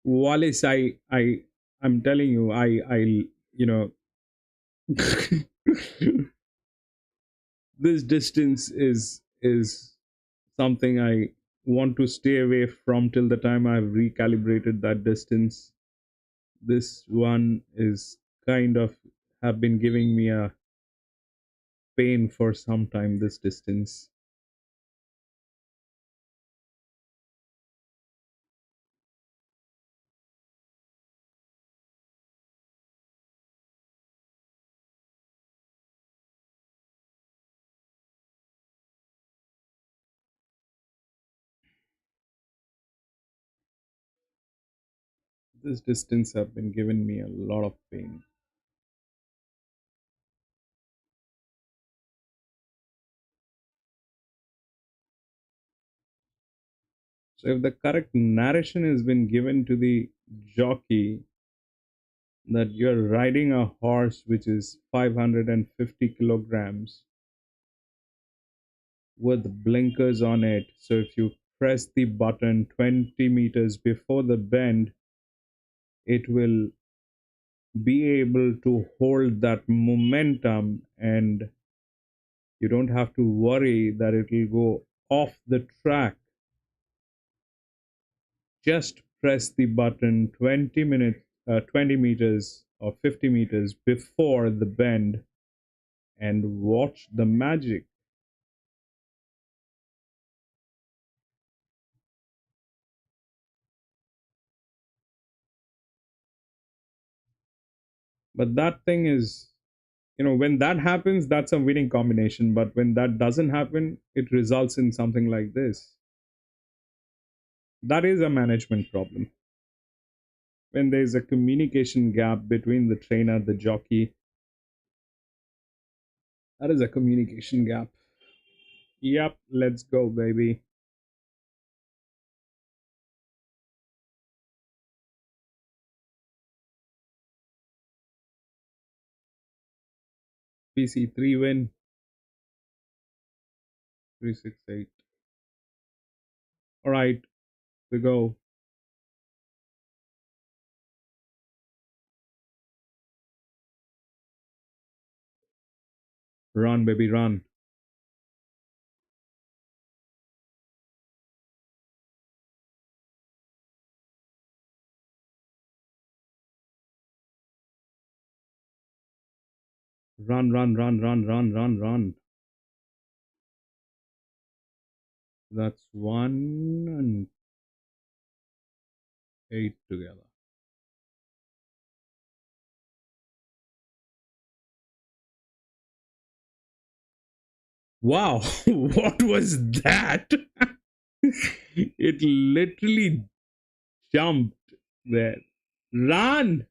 Wallace, I'm telling you, you know, this distance is something I want to stay away from till the time I've recalibrated that distance. This one is kind of have been giving me a pain for some time, this distance. This distance have been giving me a lot of pain. So if the correct narration has been given to the jockey that you're riding a horse which is 550 kilograms with blinkers on it, so if you press the button 20 meters before the bend, it will be able to hold that momentum and you don't have to worry that it will go off the track. Just press the button 20 meters or 50 meters before the bend and watch the magic. But that thing is, you know, when that happens, that's a winning combination. But when that doesn't happen, it results in something like this. That is a management problem. When there's a communication gap between the trainer, the jockey, that is a communication gap. Yep, let's go, baby. PC3 win. 368. All right, we go. Run, baby, run. Run, run, run, run, run, run, run. That's 1 and 8 together. Wow, what was that? It literally jumped there. Run!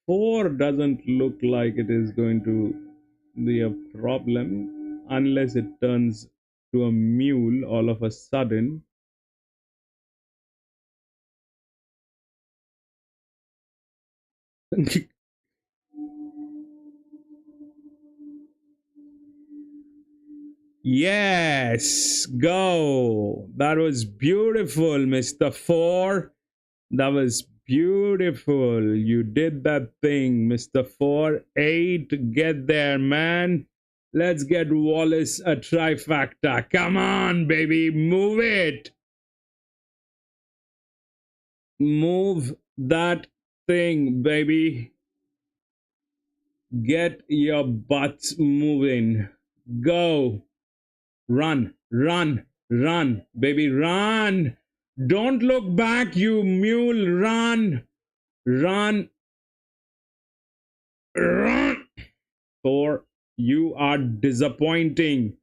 4 doesn't look like it is going to be a problem unless it turns to a mule all of a sudden. Yes, go. That was beautiful, Mr. 4. That was beautiful. You did that thing, Mr. 4. 8, get there, man. Let's get Wallace a trifecta. Come on, baby, move it. Move that thing, baby. Get your butts moving. Go. Run, run, run, baby, run. Don't look back, you mule. Run, run, run. For you are disappointing.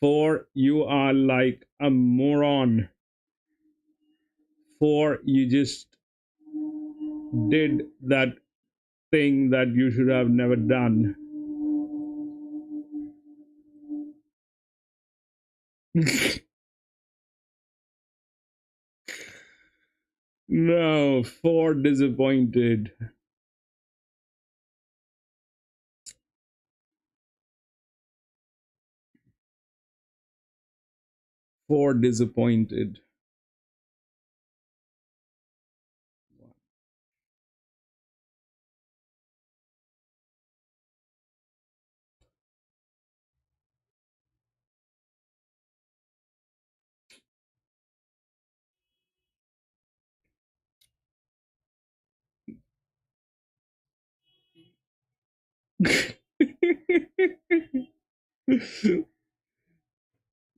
For you are like a moron. For you just did that thing that you should have never done. No, for disappointed. For disappointed.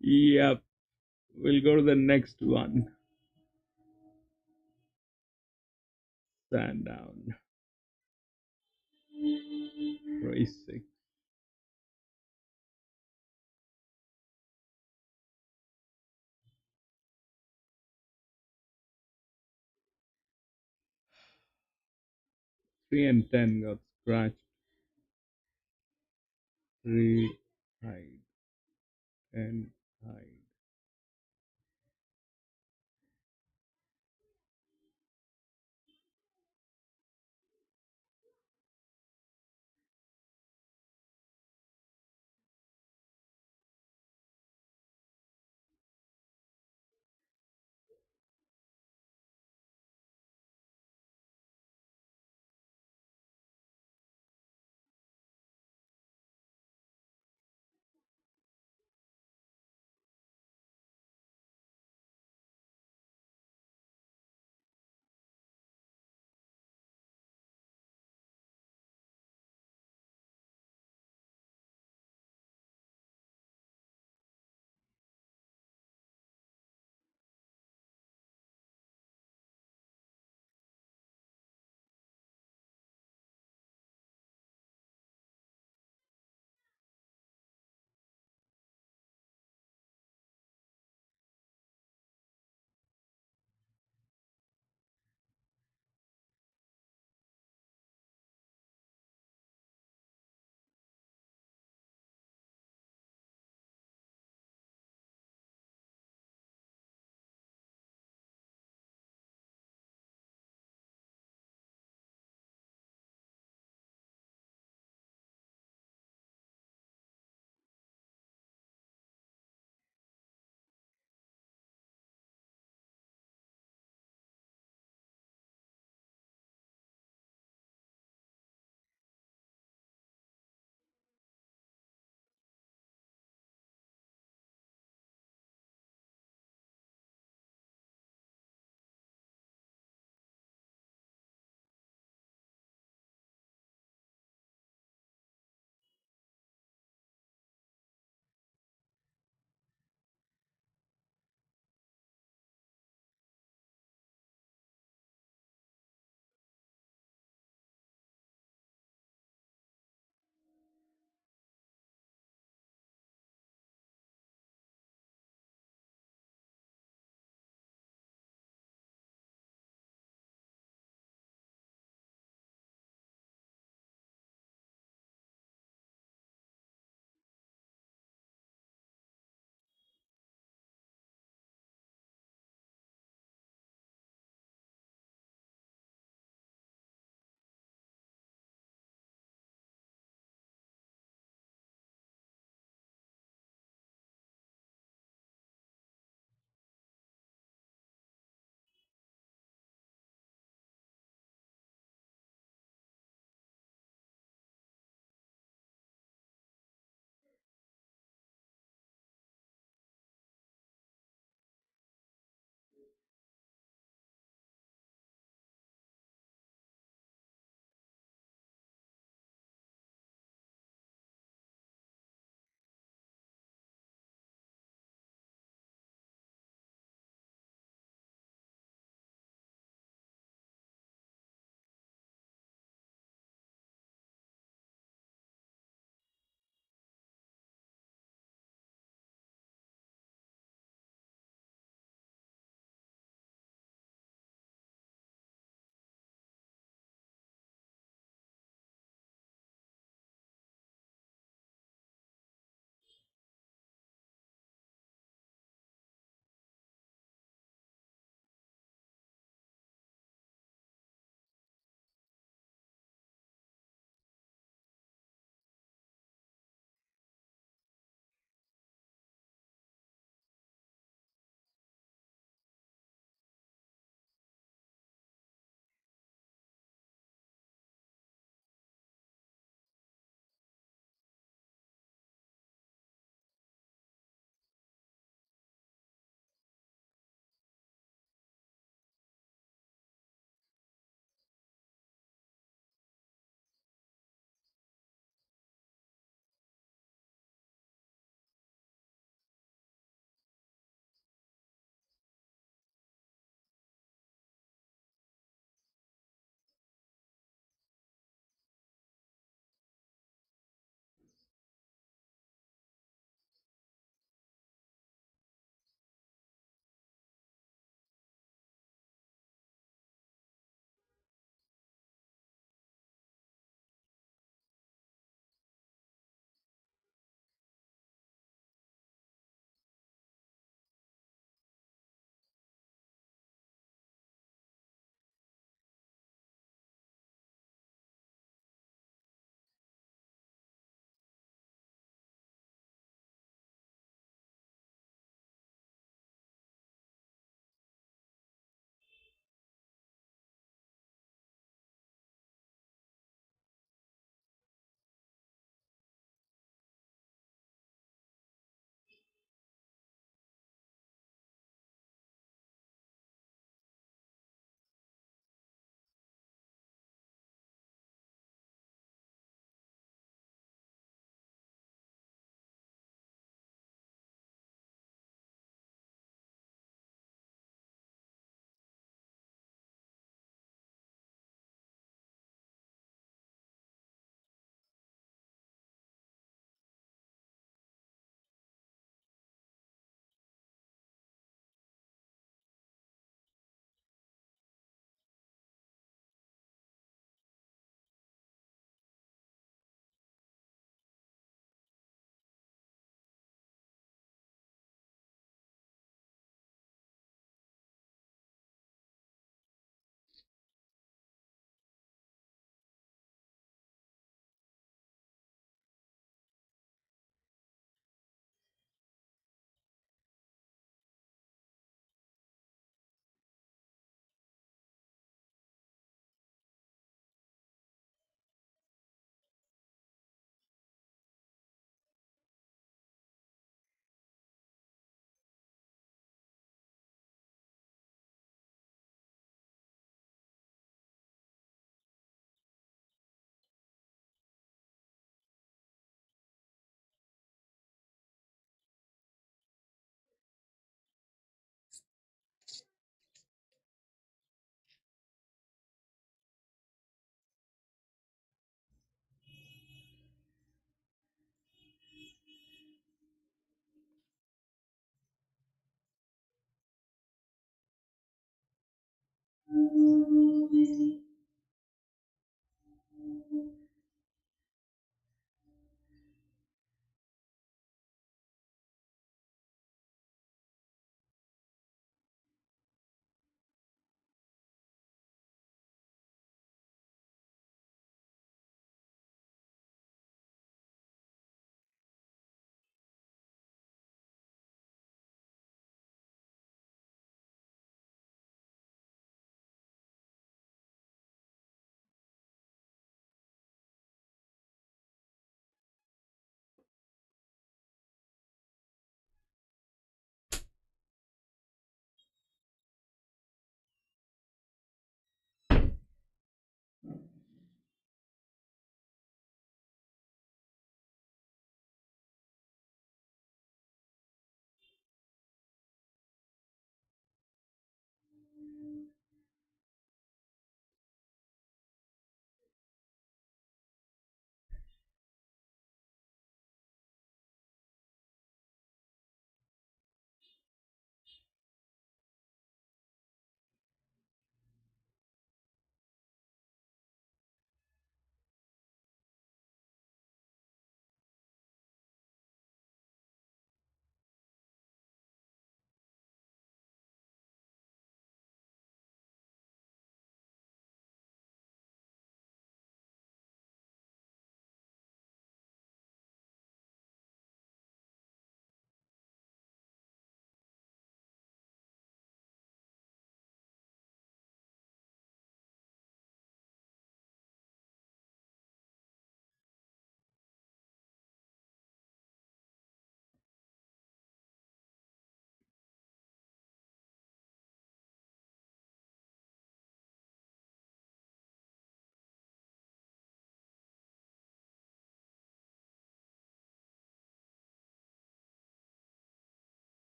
Yep. We'll go to the next one. SANDOWN. Racing. Three and 10 got scratched. 3 hide and hide.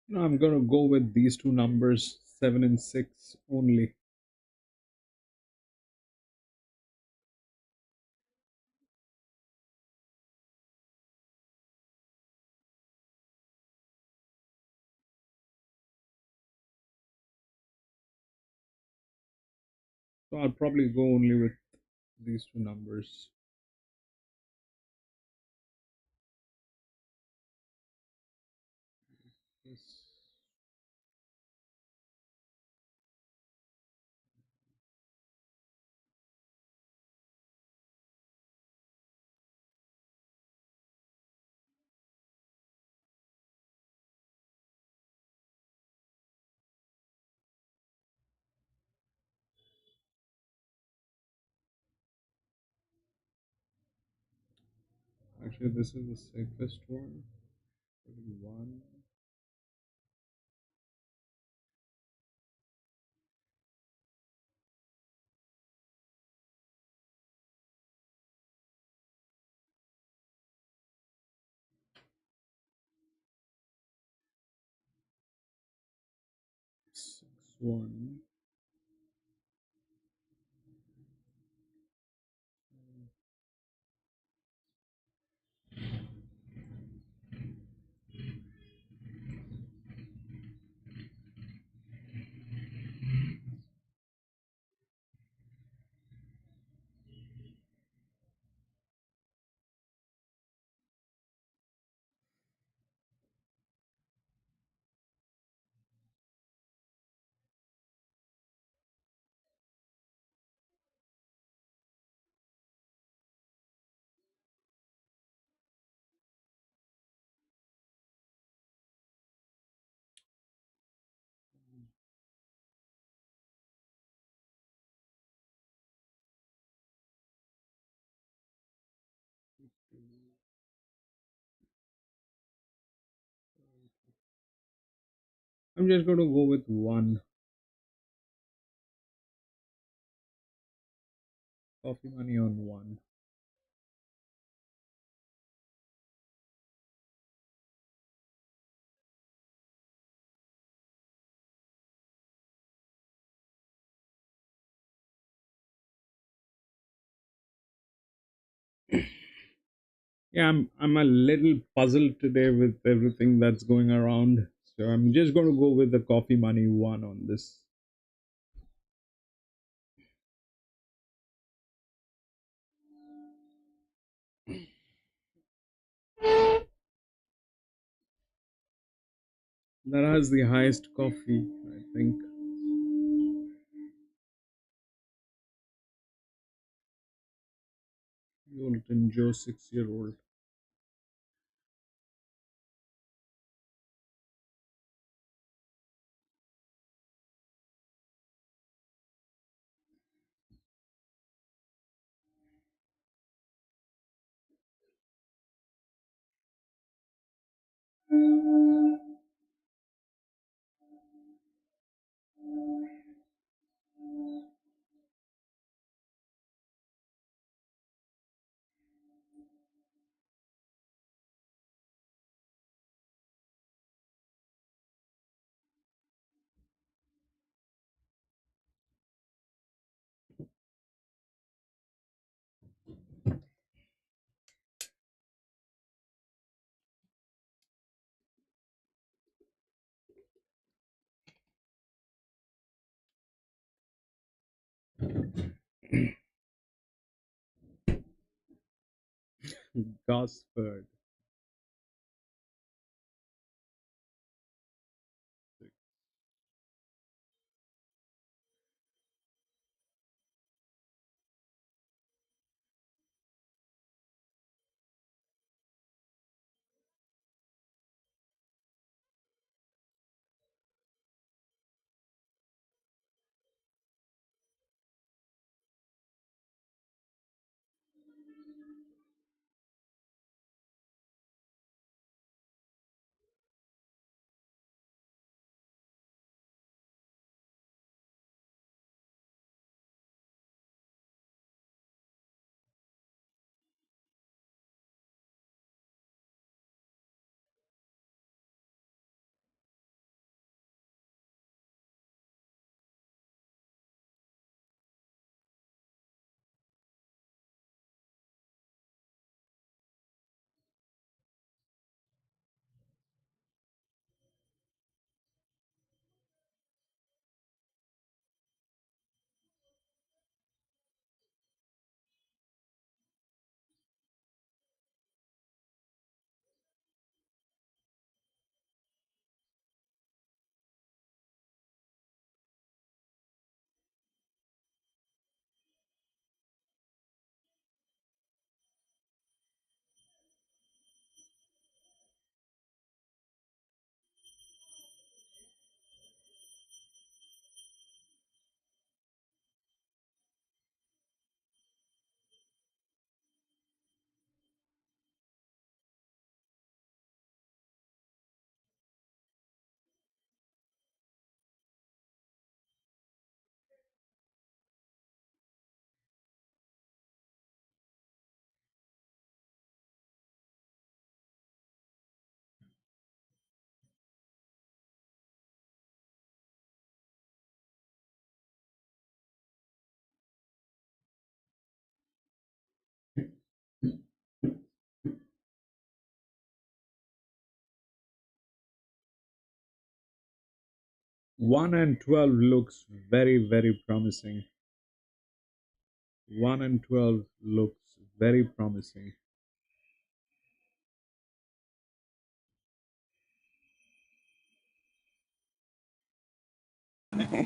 No, I'm gonna go with these two numbers, 7 and 6 only. So I'll probably go only with these two numbers. Yes. Actually, this is the safest one. 31. 6, 1. I'm just going to go with 1. Coffee money on 1. Yeah, I'm a little puzzled today with everything that's going around. So I'm just going to go with the coffee money 1 on this. That has the highest coffee, I think. Jolton Joe, 6-year-old. Gosford. 1 and 12 looks very, very promising. 1 and 12 looks very promising.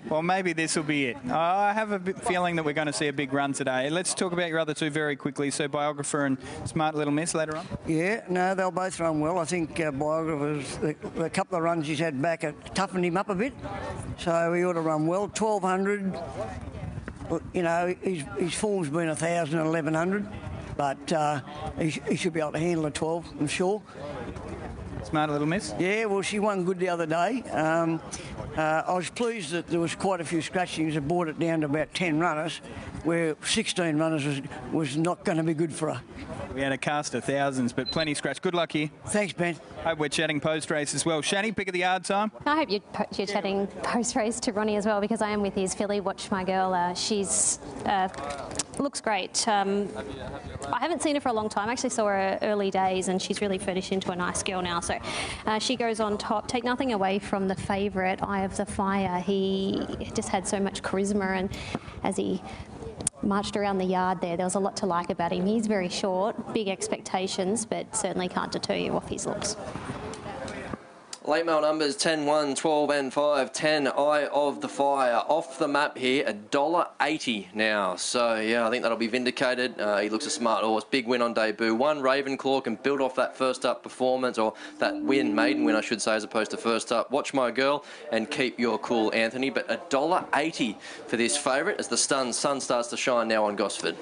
Well, maybe this will be it. I have a feeling that we're going to see a big run today. Let's talk about your other two very quickly. So, Biographer and Smart Little Miss later on. Yeah, no, they'll both run well. I think Biographer's, the couple of runs he's had back, toughened him up a bit. So he ought to run well. 1,200, you know, his form's been 1,000 and 1,100. But he should be able to handle a 12, I'm sure. Smart Little Miss? Yeah, well, she won good the other day. I was pleased that there was quite a few scratchings that brought it down to about 10 runners, where 16 runners was not going to be good for her. We had a cast of thousands, but plenty scratch. Good luck here. Thanks, Ben. Hope we're chatting post-race as well. Shani, pick of the yard time? I hope you're chatting post-race to Ronnie as well, because I am with his filly, Watch My Girl. She's looks great. I haven't seen her for a long time. I actually saw her early days, and she's really furnished into a nice girl now. So she goes on top. Take nothing away from the favourite, Eye of the Fire. He just had so much charisma, and as he marched around the yard there was a lot to like about him. He's very short, big expectations, but certainly can't deter you off his looks. Late mail numbers 10, 1, 12 and 5. 10, Eye of the Fire. Off the map here, $1.80 now. So, yeah, I think that'll be vindicated. He looks a smart horse. Big win on debut. One, Ravenclaw can build off that first up performance, or that maiden win, I should say, as opposed to first up. Watch My Girl and Keep Your Cool, Anthony. But $1.80 for this favourite as the sun starts to shine now on Gosford.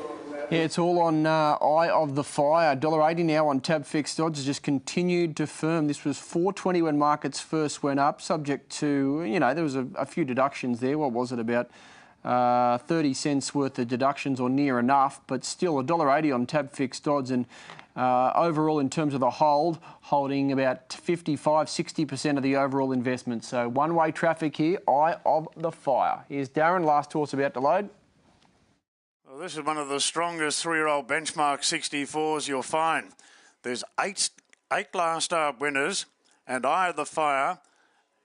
Yeah, it's all on Eye of the Fire. $1.80 now on tab fixed odds. Has just continued to firm. This was $4.20 when markets first went up, subject to, you know, there was a few deductions there. What was it, about 30 cents worth of deductions or near enough, but still $1.80 on tab fixed odds. And overall, in terms of the holding about 55-60% of the overall investment. So one-way traffic here, Eye of the Fire. Here's Darren, last horse about to load. Well, this is one of the strongest three-year-old benchmark 64s you'll find. There's eight last start winners, and Eye of the Fire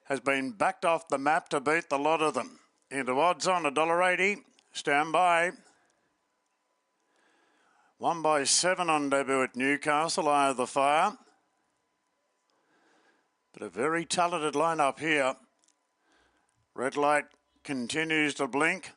has been backed off the map to beat the lot of them. Into odds on $1.80. Stand by. 1 by 7 on debut at Newcastle, Eye of the Fire. But a very talented lineup here. Red light continues to blink.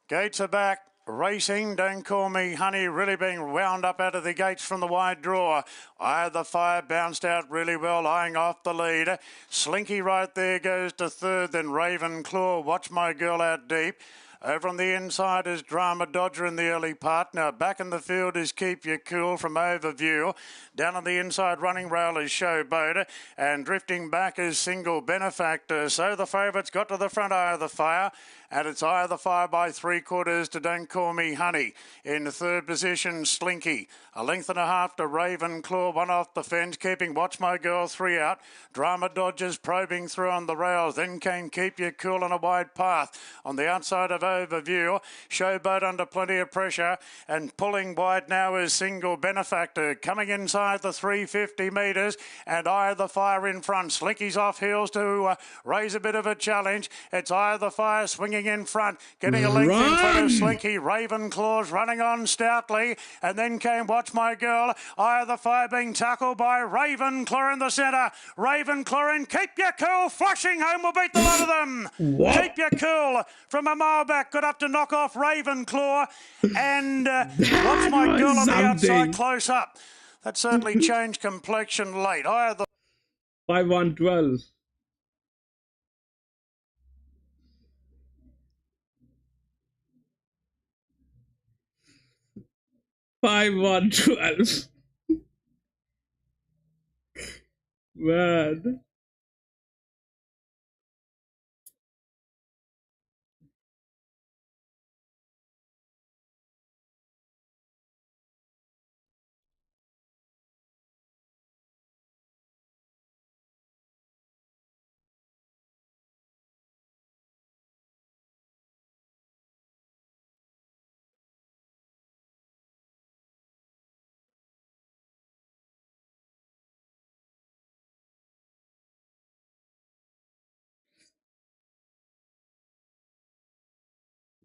Gates are back. Racing, Don't Call Me Honey, really being wound up out of the gates from the wide draw. Eye of the Fire bounced out really well, eyeing off the lead. Slinky right there goes to third, then Ravenclaw, Watch My Girl out deep. Over on the inside is Drama Dodger in the early part. Now back in the field is Keep You Cool from Overview. Down on the inside running rail is Showboat. And drifting back is Single Benefactor. So the favourite's got to the front, Eye of the Fire. And it's Eye of the Fire by 3/4 to Don't Call Me Honey. In the third position, Slinky. 1.5 lengths to Ravenclaw, 1 off the fence, keeping Watch My Girl 3 out. Drama Dodgers probing through on the rails. Then came Keep You Cool on a wide path. On the outside of Overview, Showboat under plenty of pressure. And pulling wide now is Single Benefactor. Coming inside the 350 metres. And Eye of the Fire in front. Slinky's off heels to raise a bit of a challenge. It's Eye of the Fire swinging in front, getting a length in front of Slinky. Ravenclaw's running on stoutly, and then came Watch My Girl. Eye of the Fire being tackled by Ravenclaw in the centre. Ravenclaw and Keep You Cool, flushing home will beat the lot of them. What? Keep You Cool from a mile back, got up to knock off Ravenclaw, and Watch My Girl on the outside close up. That certainly changed complexion late. Eye of the 5-1-12. 5-1-12. Man.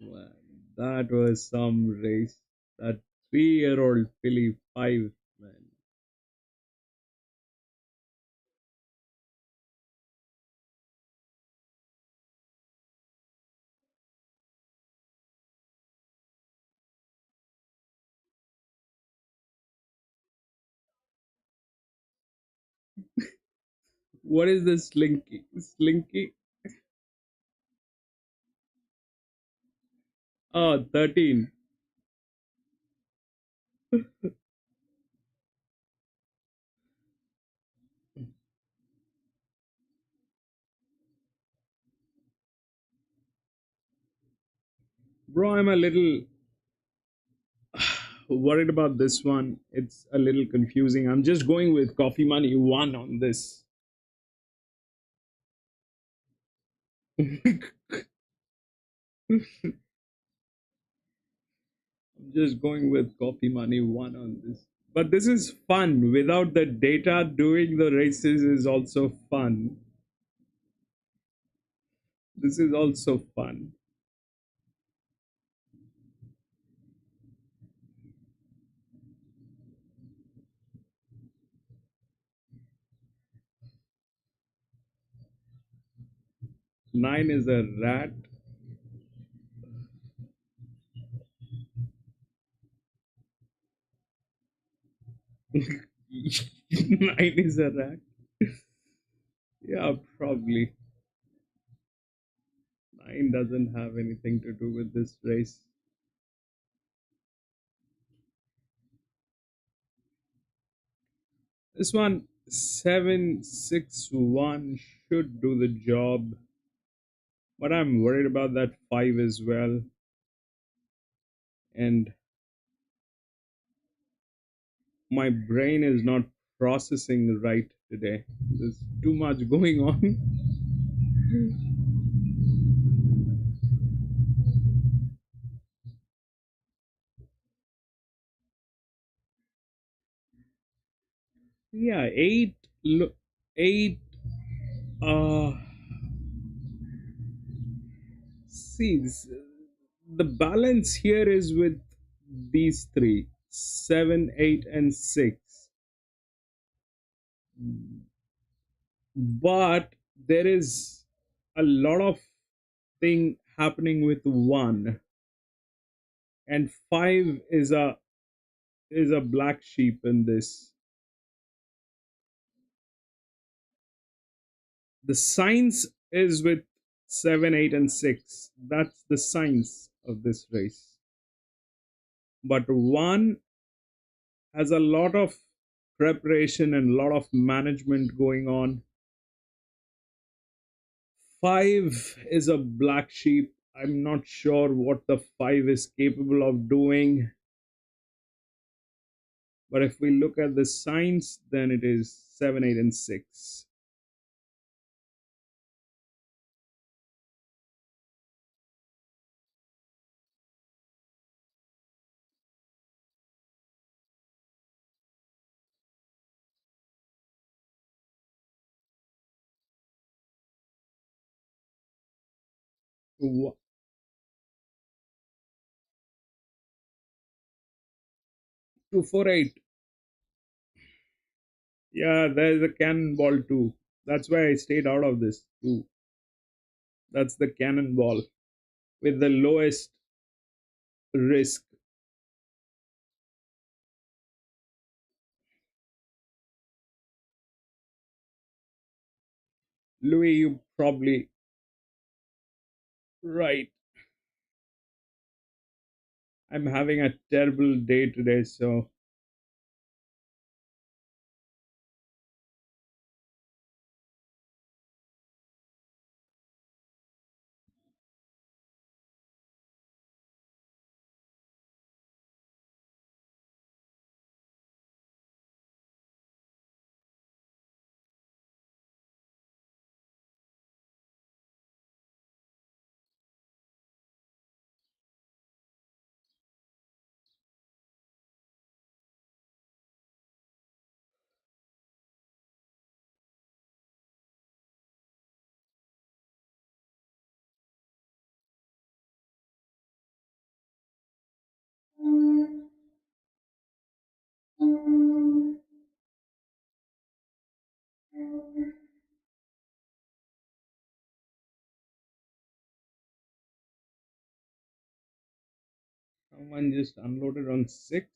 Man, that was some race. That 3-year-old filly 5, man. What is this slinky? Slinky? Oh, 13. Bro, I'm a little worried about this one. It's a little confusing. I'm just going with Coffee Money 1 on this. I'm just going with Coffee Money 1 on this. But this is fun. Without the data, doing the races is also fun. This is also fun. Nine is a rat. Nine is a rat. Yeah, probably. Nine doesn't have anything to do with this race. This one, 761 should do the job. But I'm worried about that 5 as well. And my brain is not processing right today. There's too much going on. Yeah, 8. Look, 8. Uh, see, the balance here is with these three, 7, 8, and 6. But there is a lot of thing happening with 1, and 5 is a black sheep in this. The science is with 7, 8, and 6. That's the science of this race. But 1 has a lot of preparation and a lot of management going on. 5 is a black sheep. I'm not sure what the 5 is capable of doing. But if we look at the science, then it is 7, 8, and 6. Wha- 248. Yeah, there's a cannonball too. That's why I stayed out of this too. That's the cannonball with the lowest risk. Louis, you probably right. I'm having a terrible day today, so Someone just unloaded on 6.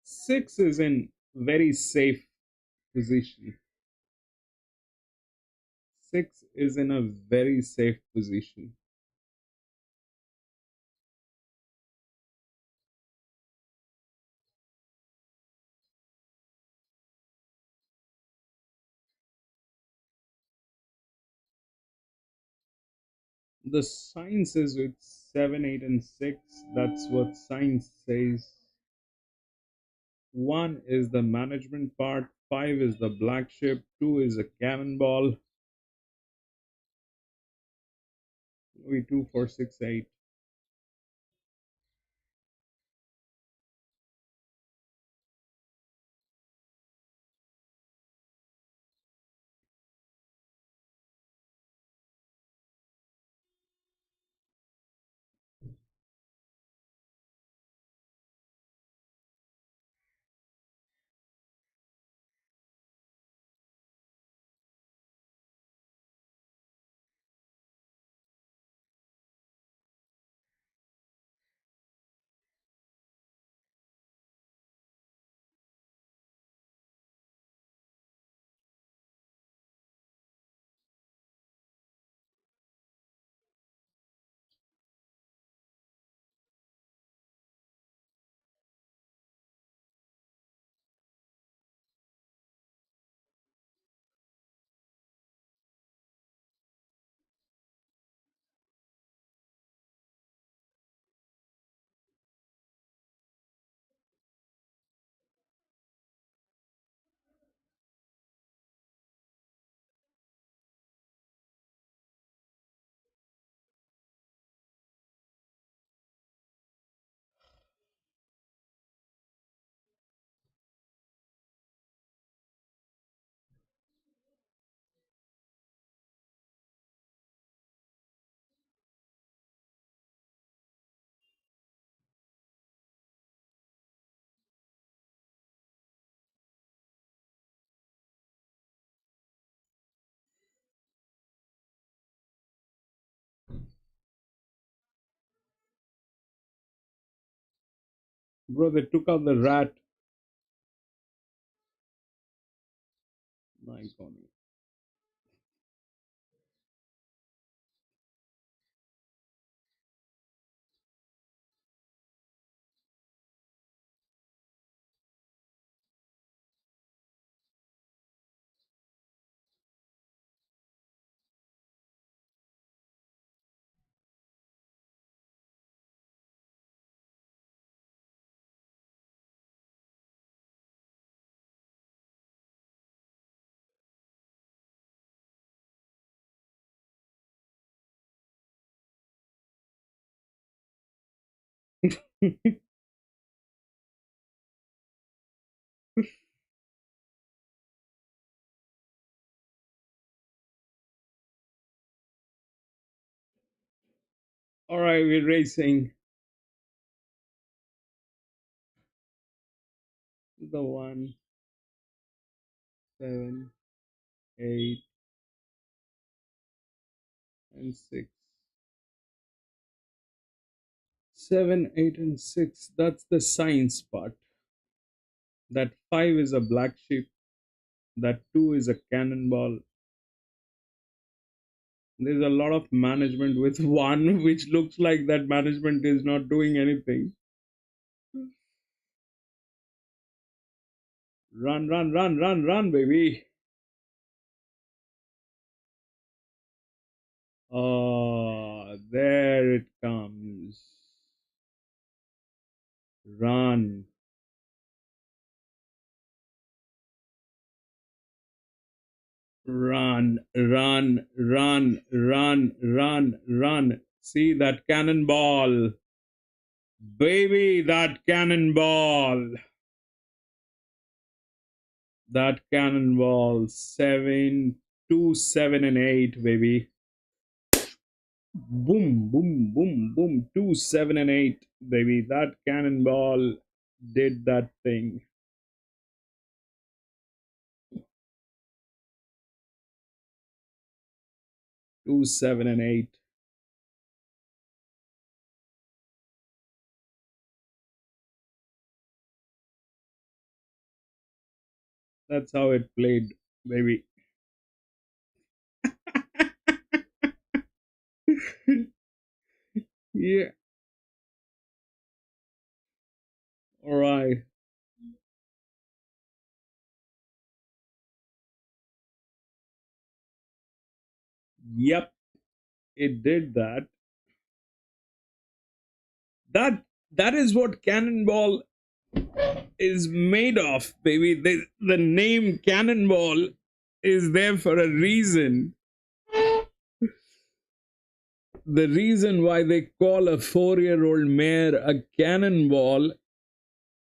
6 is in very safe position. 6 is in a very safe position. The science is with 7, 8, and 6. That's what science says. 1 is the management part, 5 is the black ship, 2 is a cannonball. We 2, 4, 6, 8. Bro, they took out the rat. My God. All right, we're racing. The 1, 7, 8, and 6. 7, 8, and 6. That's the science part. That 5 is a black sheep. That 2 is a cannonball. There's a lot of management with 1, which looks like that management is not doing anything. Run, run, run, run, run, baby. Oh, there it comes. Run. Run, run, run, run, run, run. See that cannonball. Baby, that cannonball. That cannonball. 7, 2, 7, and 8, baby. Boom, boom, boom, boom. 2, 7, and 8, baby. That cannonball did that thing. 2, 7, and 8. That's how it played, baby. Yeah. All right. Yep, it did that. That is what Cannonball is made of, baby. The name Cannonball is there for a reason. The reason why they call a 4-year-old mare a cannonball,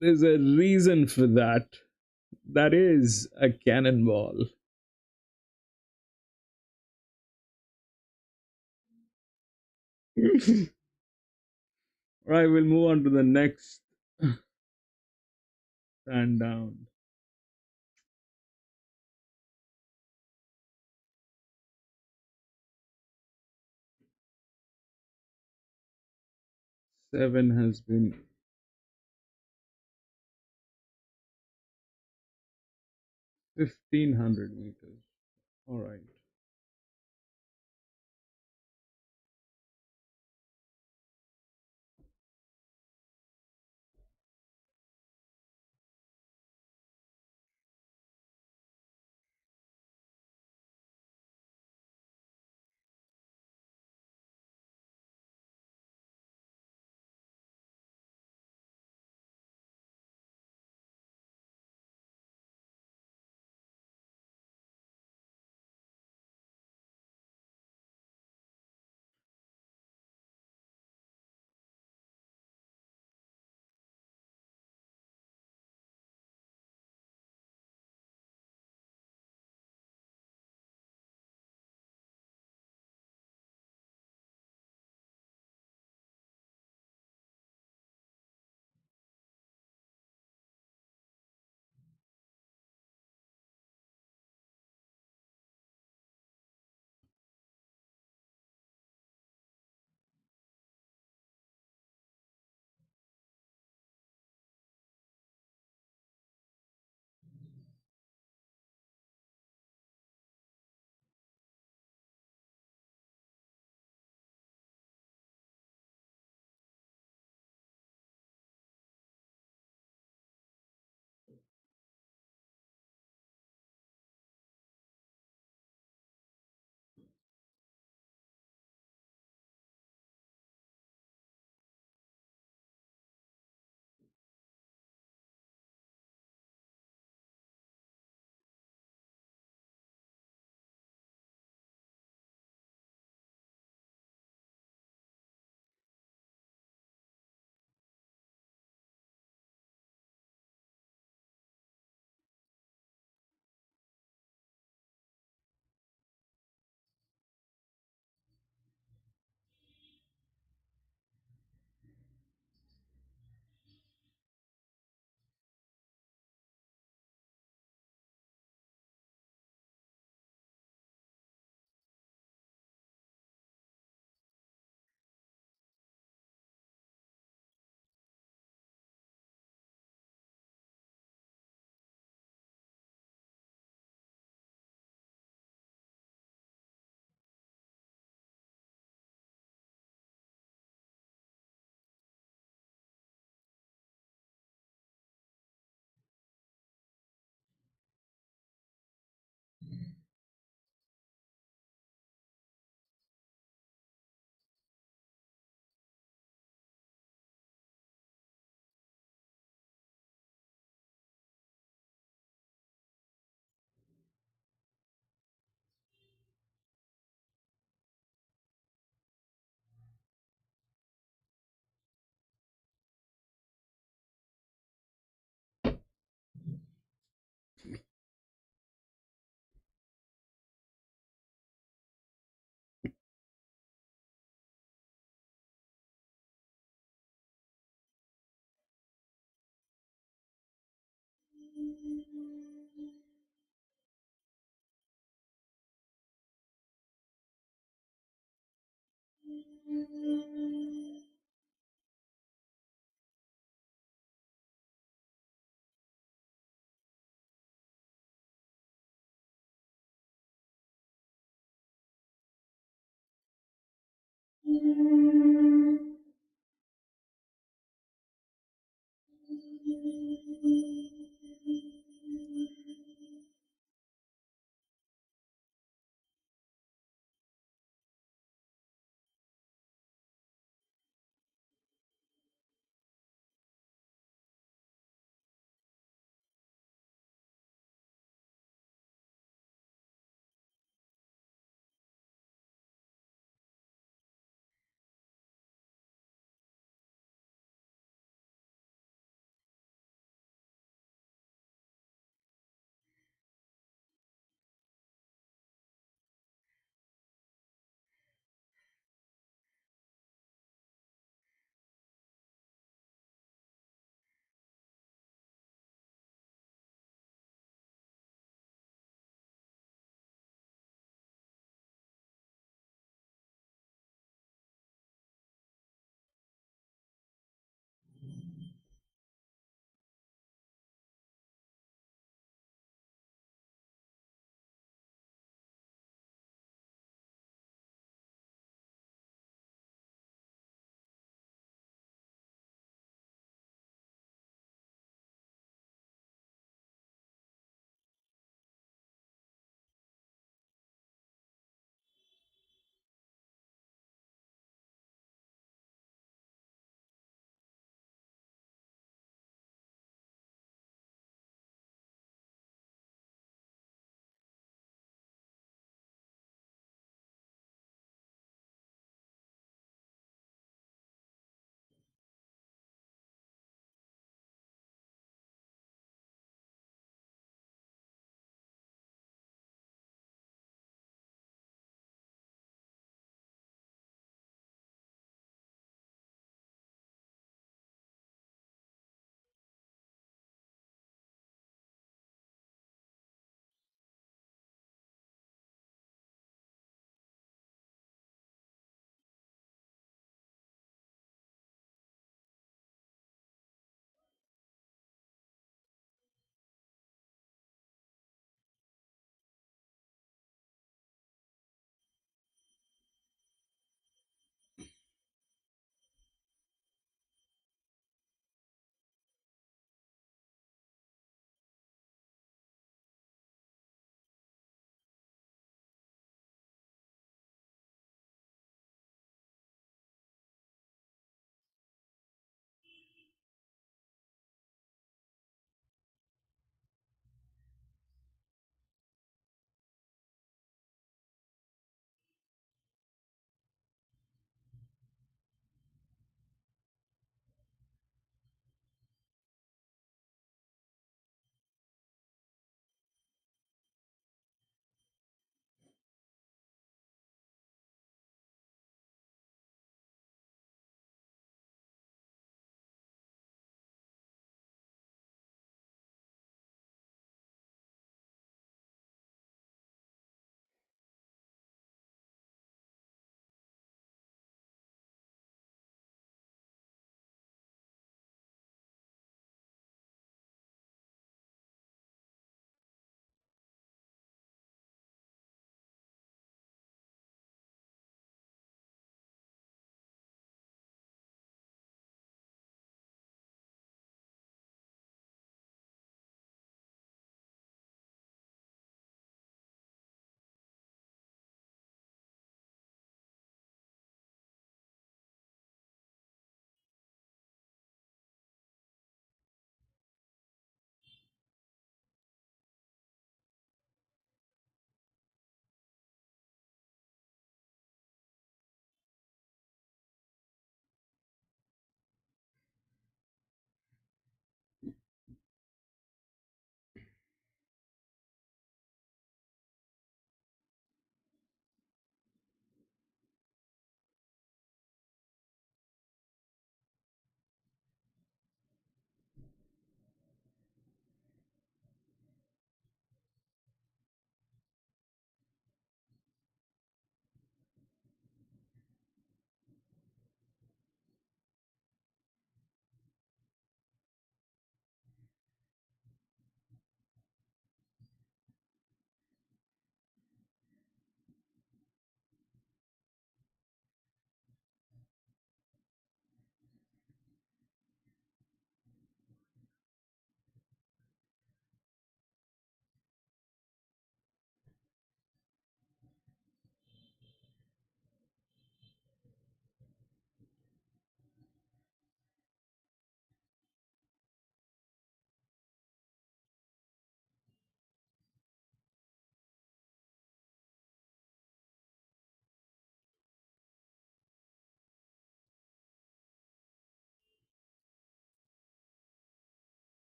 there's a reason for that. That is a cannonball. Right, we'll move on to the next Sandown. Seven has been 1500 meters. All right.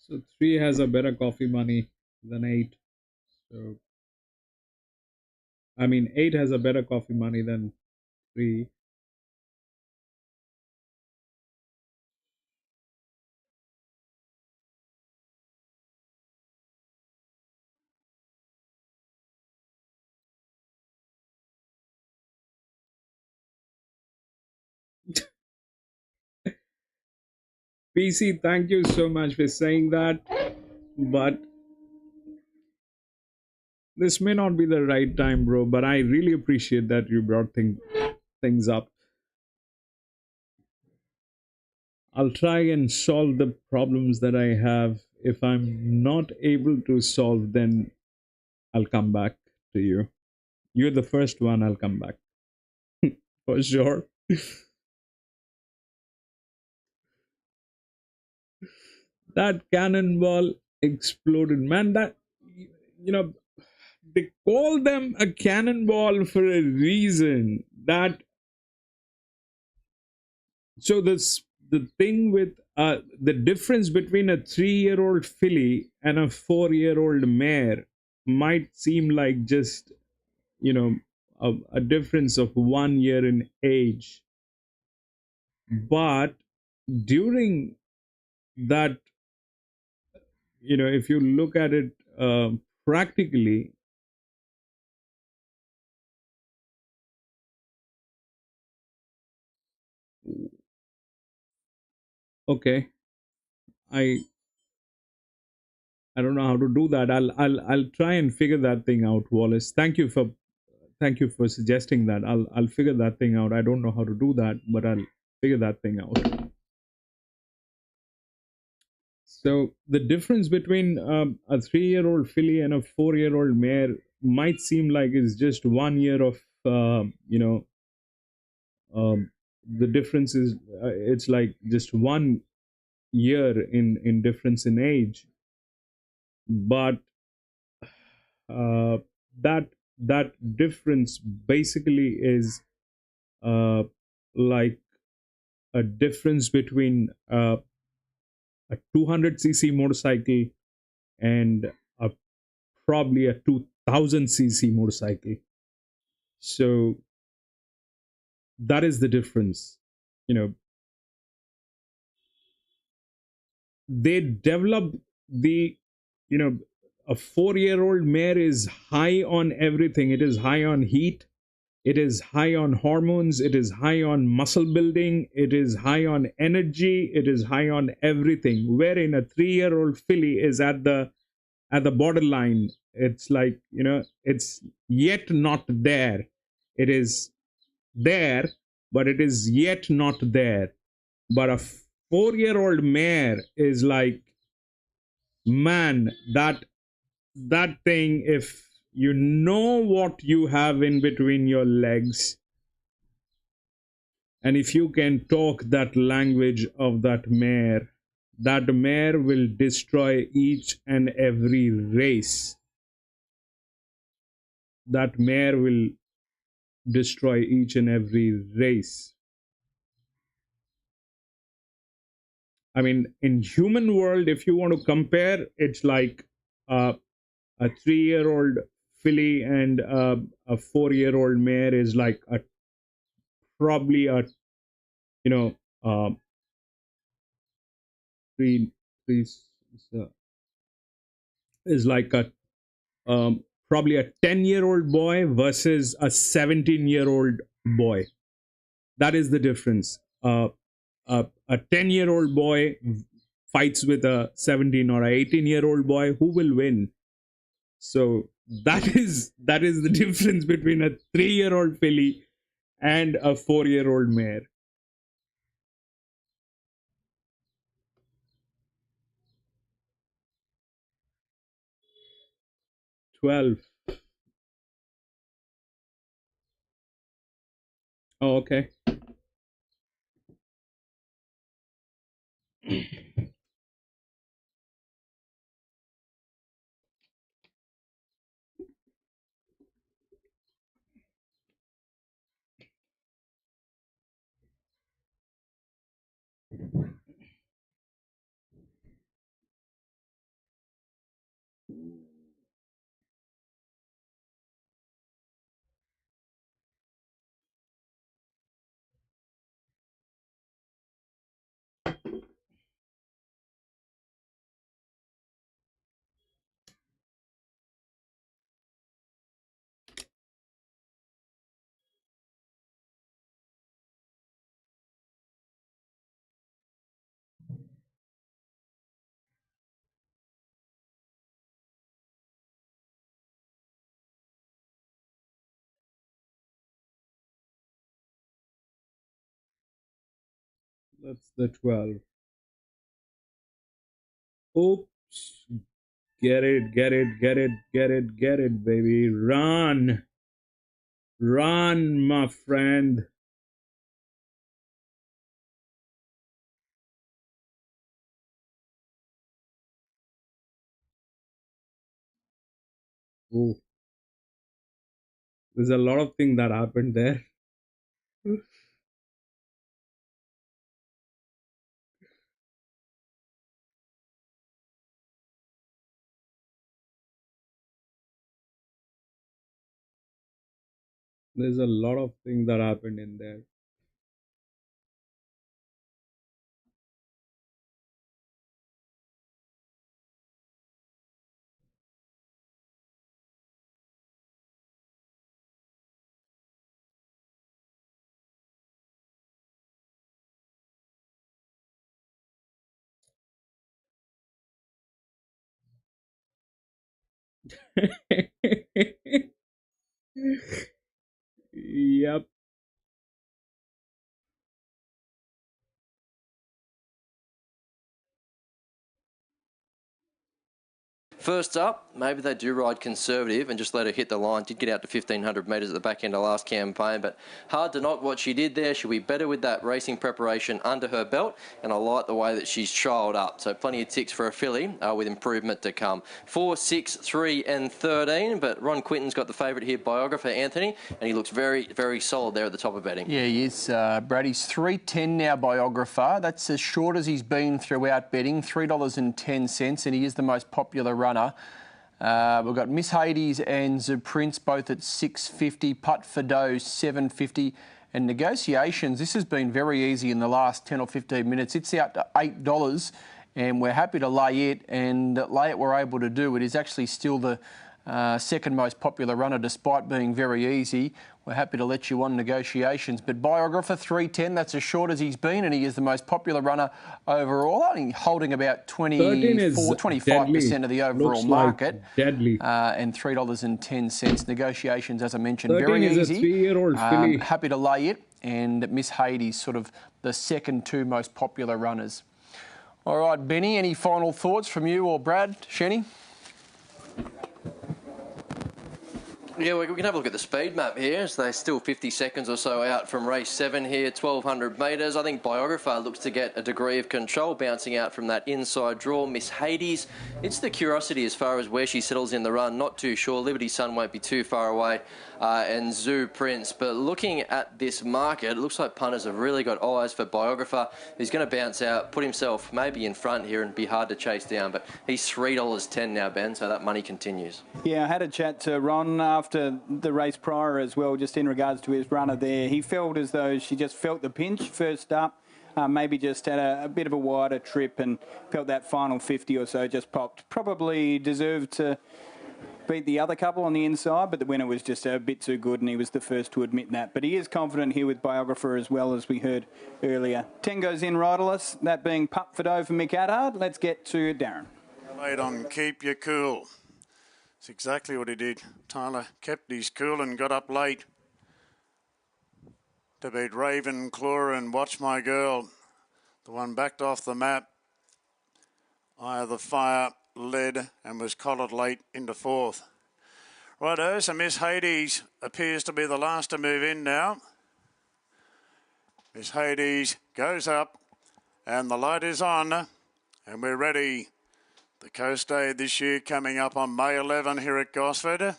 So 3 has a better coffee money than 8. So I mean 8 has a better coffee money than 3. PC, thank you so much for saying that. But this may not be the right time, bro. But I really appreciate that you brought things up. I'll try and solve the problems that I have. If I'm not able to solve, then I'll come back to you. You're the first one, I'll come back. For sure. That cannonball exploded. Man, that, you know, they call them a cannonball for a reason. That, so the thing with the difference between a 3-year-old filly and a 4-year-old mare might seem like just, you know, a difference of 1 year in age, but during that, you know, if you look at it practically, okay, i I don't know how to do that. I'll try and figure that thing out, Wallace. Thank you for suggesting that. I'll figure that thing out. I don't know how to do that, but I'll figure that thing out. So the difference between a 3-year-old filly and a 4-year-old mare might seem like it's just 1 year of you know, the difference is it's like just 1 year in difference in age, but uh, that that difference basically is uh, like a difference between a 200cc motorcycle and a probably a 2000cc motorcycle. So that is the difference. You know, they develop the, you know, a 4-year-old mare is high on everything. It is high on heat, it is high on hormones, it is high on muscle building, it is high on energy, it is high on everything, wherein a 3-year-old filly is at the borderline. It's like, you know, it's yet not there. It is there, but it is yet not there. But a 4-year-old mare is like, man, that thing, if you know what you have in between your legs, and if you can talk that language of that mare will destroy each and every race. That mare will destroy each and every race. I mean, in human world, if you want to compare, it's like a 3-year-old filly and a 4-year-old mare is like a probably a, you know, three three uh, is like a probably a 10-year-old boy versus a 17-year-old boy. That is the difference. A 10-year-old boy fights with a 17 or a 18-year-old boy. Who will win? So that is the difference between a 3-year-old filly and a 4-year-old mare. 12. Oh, okay. That's the 12. Oops. Get it, get it, get it, get it, get it, baby. Run. Run, my friend. Oh, there's a lot of things that happened there. There's a lot of things that happened in there. Yep. First up, maybe they do ride conservative and just let her hit the line. Did get out to 1,500 metres at the back end of last campaign, but hard to knock what she did there. She'll be better with that racing preparation under her belt, and I like the way that she's trialled up. So plenty of ticks for a filly with improvement to come. 4, 6, 3 and 13, but Ron Quinton's got the favourite here, Biographer Anthony, and he looks very, very solid there at the top of betting. Yeah, he is, Brad. He's 3.10 now, Biographer. That's as short as he's been throughout betting, $3.10, and he is the most popular runner. We've got Miss Hades and The Prince both at $6.50, Putt for Dough $7.50, and negotiations. This has been very easy in the last 10 or 15 minutes. It's out to $8, and we're happy to lay it, and lay it we're able to do. It is actually still the second most popular runner, despite being very easy. We're happy to let you on negotiations. But Biographer, 3.10, that's as short as he's been, and he is the most popular runner overall, only holding about 25% of the overall market. Deadly. And $3.10. Negotiations, as I mentioned, very easy. 13 is a 3-year-old filly. Happy to lay it, and Miss Hades, sort of the second two most popular runners. All right, Benny, any final thoughts from you or Brad, Shenny? Yeah, we can have a look at the speed map here. So they're still 50 seconds or so out from race 7 here, 1,200 metres. I think Biographer looks to get a degree of control bouncing out from that inside draw. Miss Hades, it's the curiosity as far as where she settles in the run. Not too sure. Liberty Sun won't be too far away. And Zoo Prince. But looking at this market, it looks like punters have really got eyes for Biographer. He's going to bounce out, put himself maybe in front here and be hard to chase down. But he's $3.10 now, Ben, so that money continues. Yeah, I had a chat to Ron after the race prior as well, just in regards to his runner there. He felt as though she just felt the pinch first up, maybe just had a bit of a wider trip and felt that final 50 or so just popped. Probably deserved to beat the other couple on the inside, but the winner was just a bit too good, and he was the first to admit that. But he is confident here with Biographer as well, as we heard earlier. 10 goes in riderless, that being Putt for Dough for Mick Adhard. Let's get to Darren. Late on Keep You Cool. That's exactly what he did. Tyler kept his cool and got up late to beat Ravenclaw and Watch My Girl. The one backed off the map. Eye of the Fire led and was collared late into fourth. Righto, so Miss Hades appears to be the last to move in now. Miss Hades goes up and the light is on and we're ready. The Coast Day this year coming up on May 11 here at Gosford.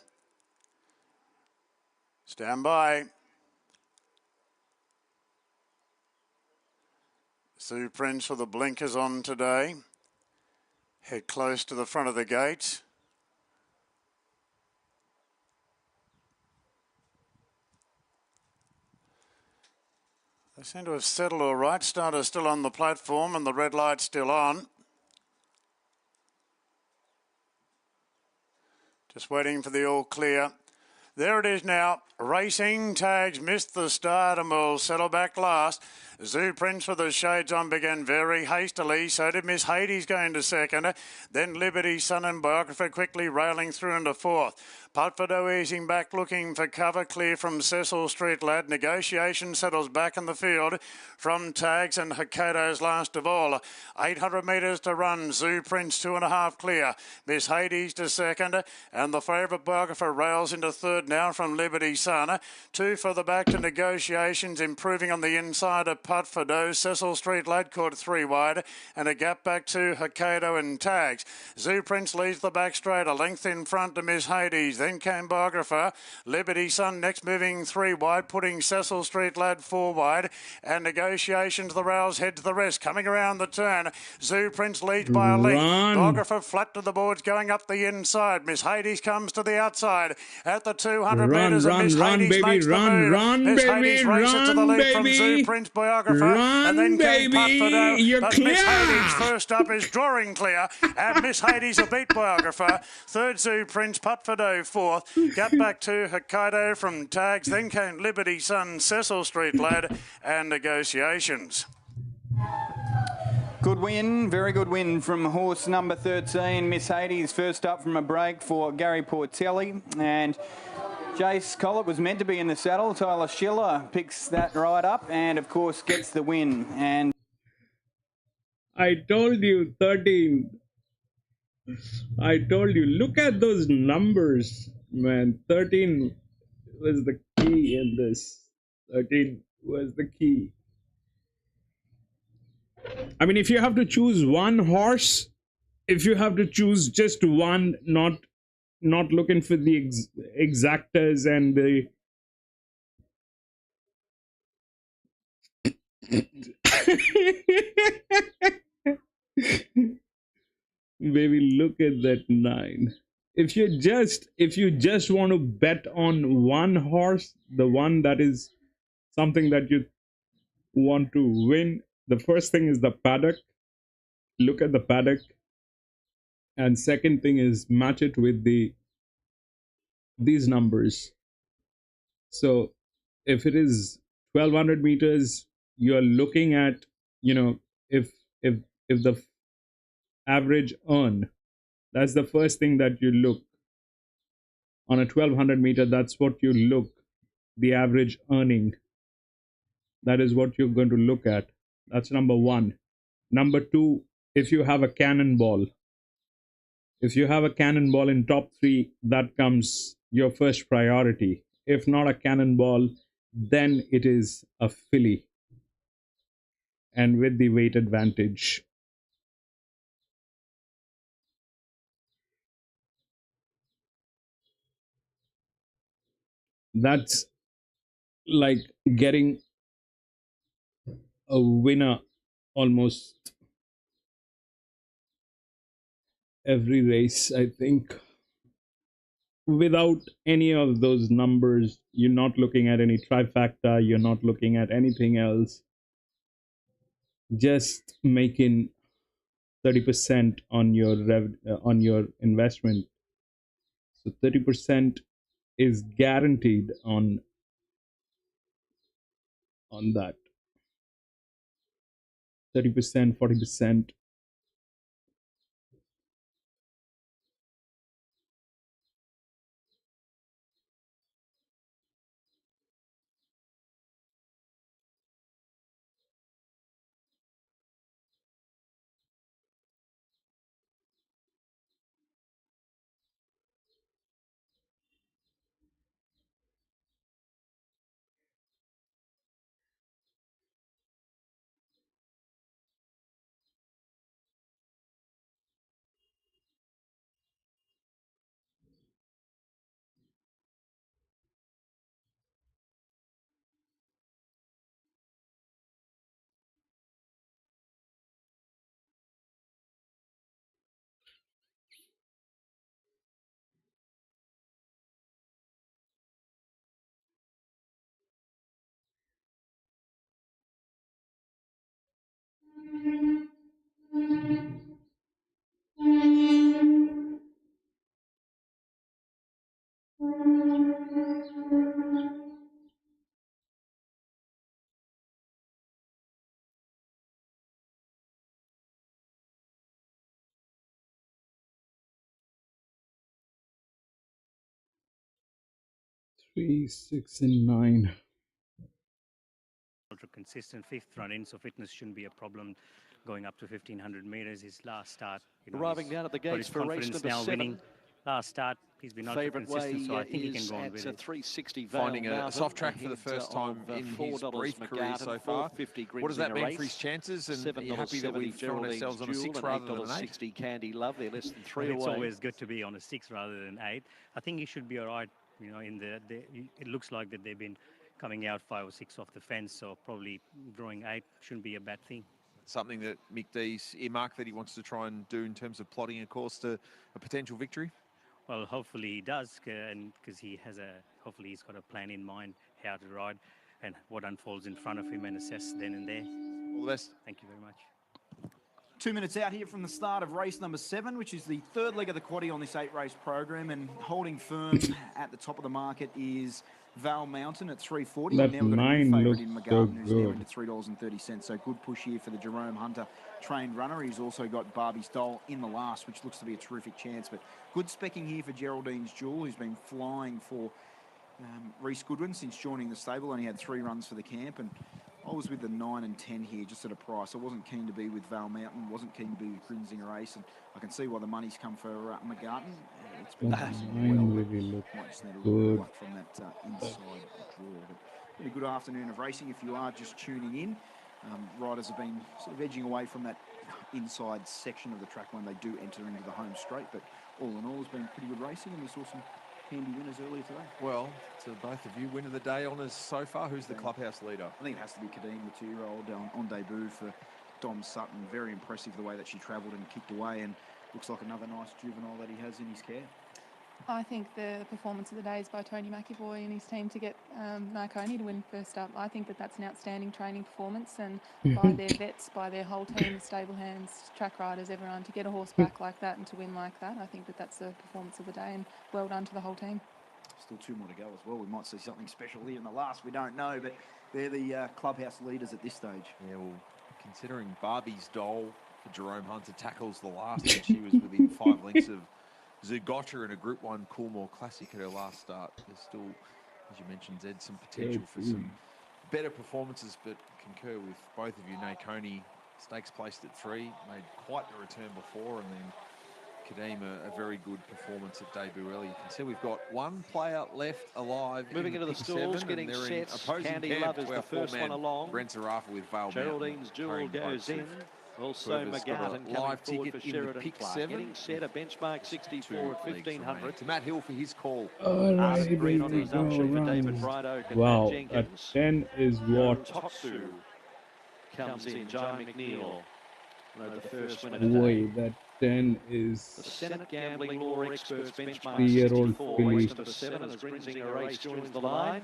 Stand by. Sue Prince with the blinkers on today. Head close to the front of the gate. They seem to have settled all right. Starter's still on the platform and the red light's still on. Just waiting for the all clear. There it is now. Racing Tags missed the start and will settle back last. Zoo Prince with the shades on began very hastily. So did Miss Hades going to second. Then Liberty Sun and Biographer quickly railing through into fourth. Putfordo easing back, looking for cover, clear from Cecil Street Lad. Negotiation settles back in the field from Tags and Hokkaido's last of all. 800 metres to run. Zoo Prince 2.5 clear. Miss Hades to second, and the favourite Biographer rails into third now from Liberty Sun. 2 for the back to Negotiations, improving on the inside of Putfordo. Cecil Street Lad caught 3 wide, and a gap back to Hokkaido and Tags. Zoo Prince leads the back straight, a length in front to Miss Hades. Then came Biographer. Liberty Sun next moving 3 wide, putting Cecil Street Lad 4 wide. And Negotiations, the rails head to the rest. Coming around the turn, Zoo Prince leads by a length. Biographer flat to the boards going up the inside. Miss Hades comes to the outside at the 200 metres. And Miss Hades makes the move. Miss Hades races to the lead from Zoo Prince, Biographer. And then came Putfordo. But Miss Hades first up is drawing clear. And Miss Hades will beat Biographer. Third Zoo Prince, Putfordo fourth. Gap back to Hokkaido from Tags. Then came Liberty Sun, Cecil Street Lad and Negotiations. Good win, very good win from horse number 13, Miss Hades, first up from a break for Gary Portelli. And Jace Collett was meant to be in the saddle. Tyler Schiller picks that right up and, of course, gets the win. And I told you 13. I told you, look at those numbers, man. 13 was the key in this. 13 was the key. I mean, if you have to choose one horse, if you have to choose just one, not looking for the exactas and the baby, look at that 9. If you just want to bet on one horse, the one that is something that you want to win, the first thing is the paddock. Look at the paddock. And second thing is match it with these numbers. So if it is 1200 meters, you're looking at, if the average earn, that's the first thing that you look on a 1200 meter. That's what you look, the average earning. That is what you're going to look at. That's number 1. Number 2, if you have a cannonball. If you have a cannonball in top 3, that comes your first priority. If not a cannonball, then it is a filly. And with the weight advantage. That's like getting a winner almost every race, I think. Without any of those numbers, you're not looking at any trifecta, you're not looking at anything else. Just making 30% on your investment. So 30% is guaranteed on that. 30%, 40%. 3, 6, and 9. Ultra consistent, 5th run in, so fitness shouldn't be a problem going up to 1500 metres. His last start, arriving down at the gates for race number now 7. winning. Last start, he's been ultra Favourite consistent, way so I think he can go on is with at it. 360 Finding a soft track for the first time in his brief career so far. What does that mean for his chances? And are you happy that we've thrown ourselves on a 6 rather than an 8? $8.60 Candy Love, they're less than 3 away. It's always good to be on a 6 rather than 8. I think he should be all right. You know, it looks like that they've been coming out 5 or 6 off the fence, so probably drawing 8 shouldn't be a bad thing. Something that Mick D's earmarked that he wants to try and do in terms of plotting a course to a potential victory? Well, hopefully he does, and because hopefully he's got a plan in mind how to ride and what unfolds in front of him and assess then and there. All the best. Thank you very much. 2 minutes out here from the start of race number 7, which is the third leg of the quaddie on this 8-race program, and holding firm at the top of the market is Val Mountain at 340. That Now we've got a 9 new favourite looks in so McGarden, who's there good. into $3.30. So good push here for the Jerome Hunter trained runner. He's also got Barbie's Dole in the last, which looks to be a terrific chance. But good specking here for Geraldine's Jewel, who's been flying for Reece Goodwin since joining the stable. Only had 3 runs for the camp, and I was with the 9 and 10 here just at a price. I wasn't keen to be with Val Mountain, wasn't keen to be with Grinzinger Ace, and I can see why the money's come for McGarten. It's been That 9 really looks might just need a little bit of good. luck from that inside draw. But been a good afternoon of racing if you are just tuning in. Riders have been sort of edging away from that inside section of the track when they do enter into the home straight, but all in all, it's been pretty good racing, and we saw some handy winners earlier today. Well, to both of you, winner of the day honours so far. Who's the clubhouse leader? I think it has to be Kadeem, the 2-year-old on debut for Dom Sutton. Very impressive the way that she travelled and kicked away, and looks like another nice juvenile that he has in his care. I think the performance of the day is by Tony McEvoy and his team to get Marconi to win first up. I think that that's an outstanding training performance, and by their vets, by their whole team, the stable hands, track riders, everyone, to get a horse back like that and to win like that, I think that that's the performance of the day, and well done to the whole team. Still 2 more to go as well. We might see something special here in the last. We don't know, but they're the clubhouse leaders at this stage. Yeah, well, considering Barbie's Dole for Jerome Hunter tackles the last, and she was within 5 lengths of Zugotra in a Group 1 Coolmore Classic at her last start. There's still, as you mentioned, Zed, some potential for some better performances, but concur with both of you. Nakoni, stakes placed at 3, made quite the return before, and then Kadeem, a very good performance at debut early. You can see we've got 1 player left alive. Moving into the stalls, getting set. Candy Love is the first one along. Brent Zarafa with Vale Geraldine's Jewel goes in. Also McGarten coming forward for Sheridan Clark. Getting set, a benchmark 64 at 1500. To Matt Hill for his call. Alright, Green on baby, his go upshoot for David around. Bright Oak and Wow, Matt at Jenkins. 10 is what? Topsu comes in. John McNeil. The first winner Boy, today. that 10 The is Senate Gambling Law Experts benchmark 3-year-old 64. filly. Race number 7 as Grinzinger Race joins the line.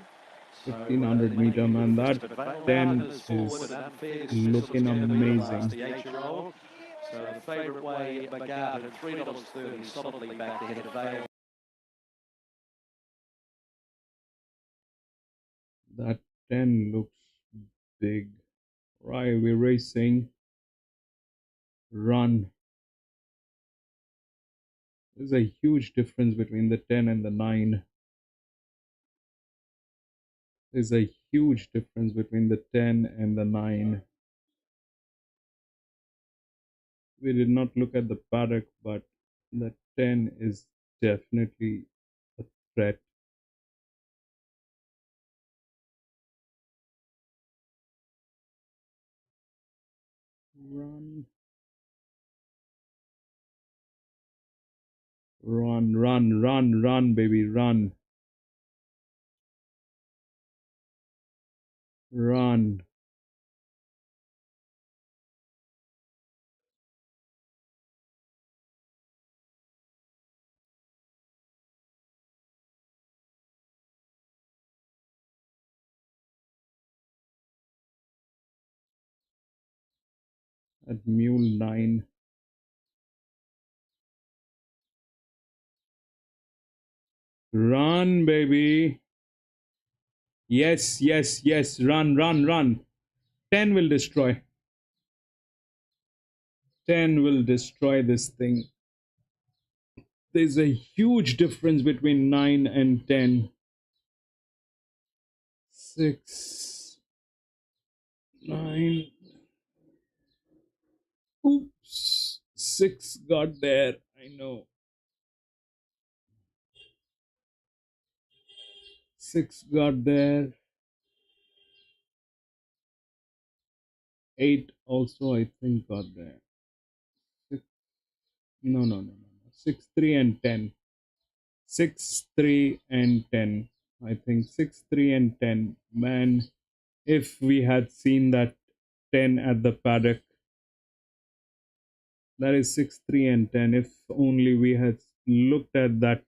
1500 meter, man. That 10 is looking amazing. So the favourite way, McGarden, $3.30, solidly back ahead of Vale. That 10 looks big. Right, we're racing. Run. There's a huge difference between the 10 and the 9. There's a huge difference between the 10 and the 9. We did not look at the paddock, but the 10 is definitely a threat. Run. Run, run, run, run, baby, run. Run. At mule 9. Run, baby. Yes, yes, yes. Run, run, run. 10 will destroy. 10 will destroy this thing. There's a huge difference between 9 and 10. 6, 9. Oops. 6 got there. I know. 6 got there. 8 also, I think, got there. 6, no. 6, 3, and 10. 6, 3, and 10. I think 6, 3, and 10. Man, if we had seen that 10 at the paddock, that is 6, 3, and 10. If only we had looked at that.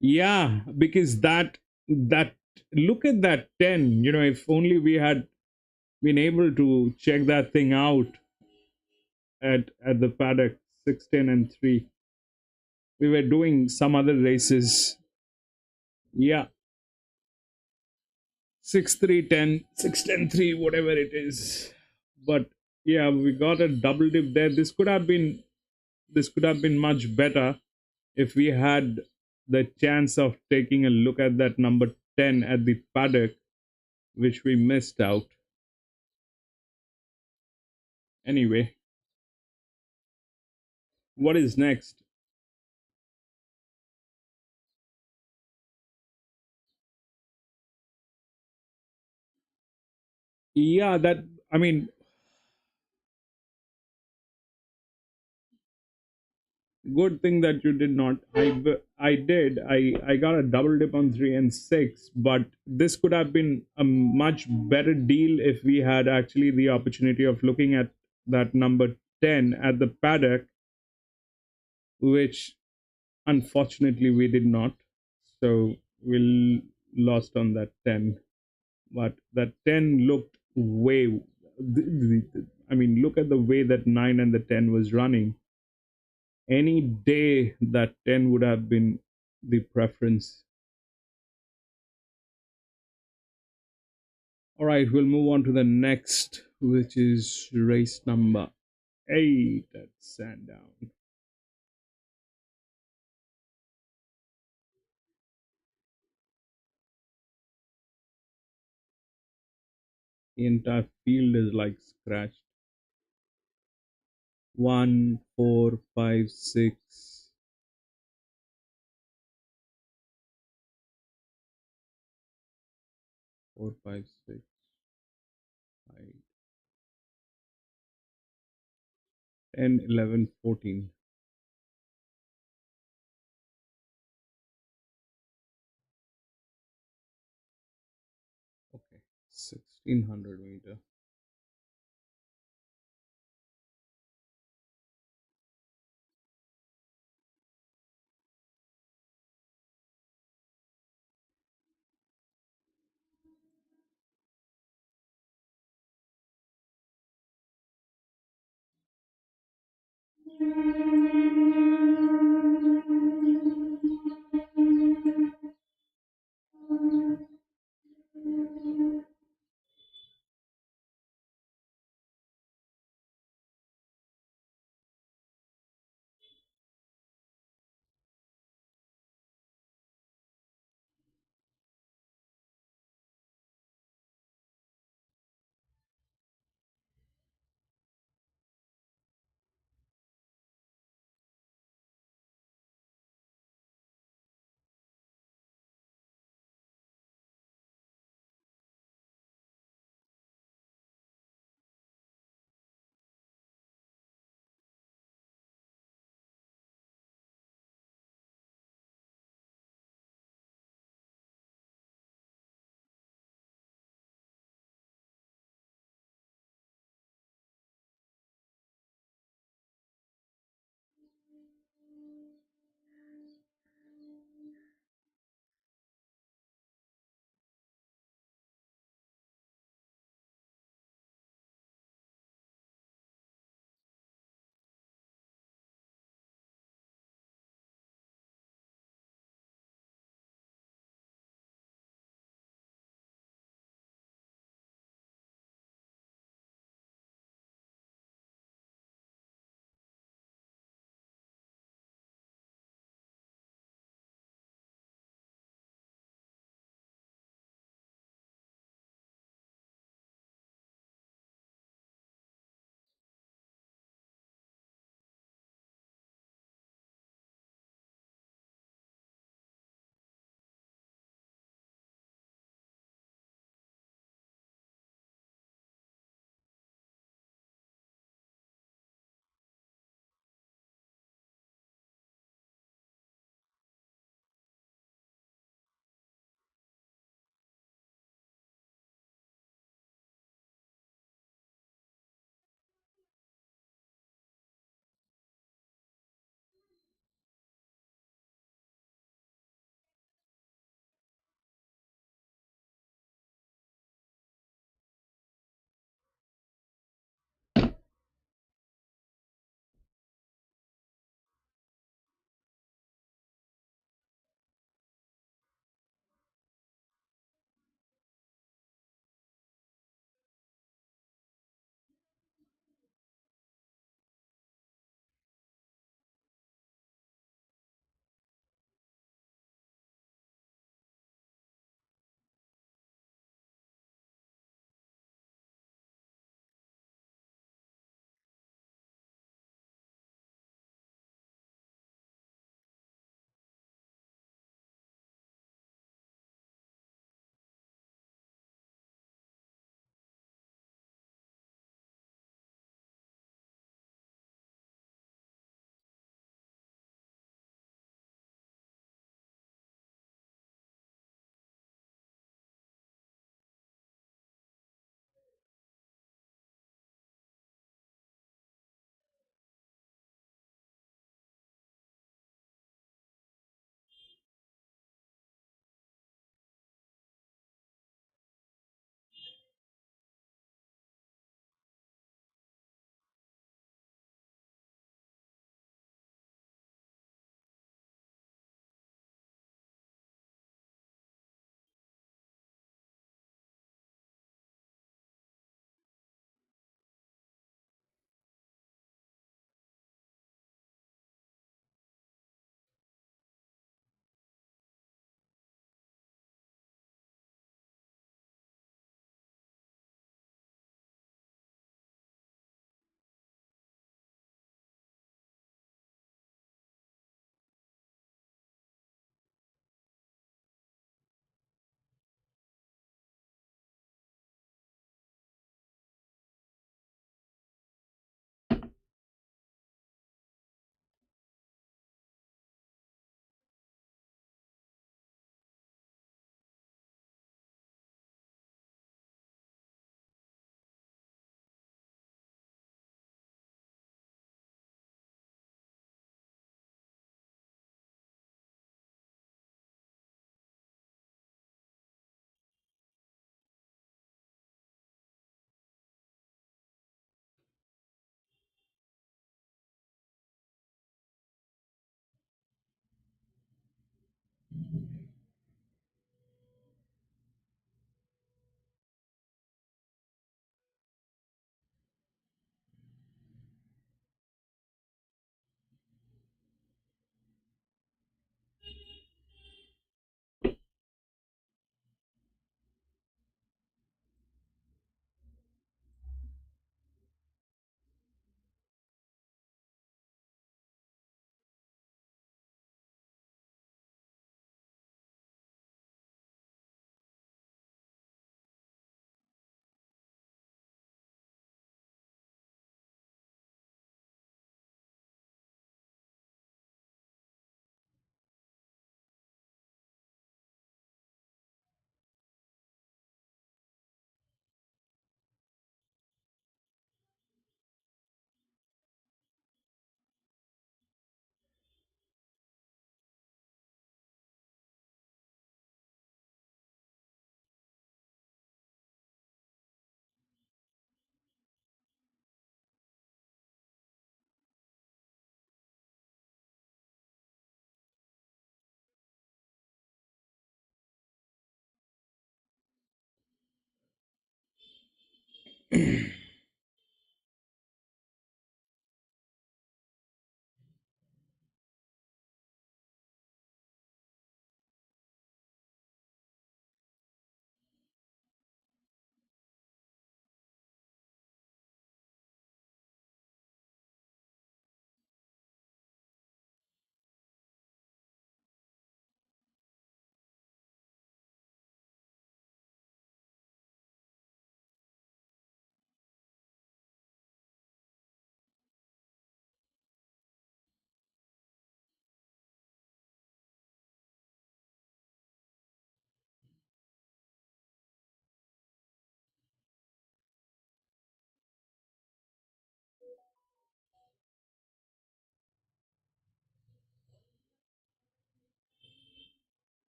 Yeah, because that look at that 10. If only we had been able to check that thing out at the paddock, 6, 10, and 3. We were doing some other races. Yeah, 6, 3, 10, 6, 10, 3, whatever it is. But yeah, we got a double dip there. This could have been much better if we had the chance of taking a look at that number 10 at the paddock, which we missed out. Anyway, what is next? Yeah, I mean, good thing that you did not. I got a double dip on 3 and 6, but this could have been a much better deal if we had actually the opportunity of looking at that number 10 at the paddock, which unfortunately we did not. So we lost on that 10. But that 10 looked way. I mean, look at the way that 9 and the 10 was running. Any day that 10 would have been the preference. All right, we'll move on to the next, which is race number 8 at Sandown. The entire field is like scratched. 1, 4, 5, 6. 4, 5, 6, 5, 10, 11, 14. Okay, 1600 meter.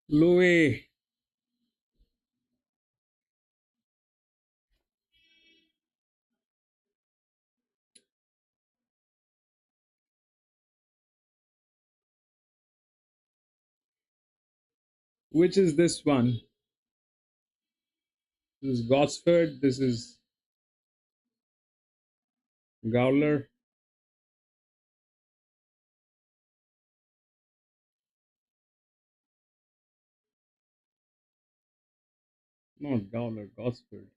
Louis. Which is this one? This is Gosford. This is Gowler. Not Gowler, Gosford.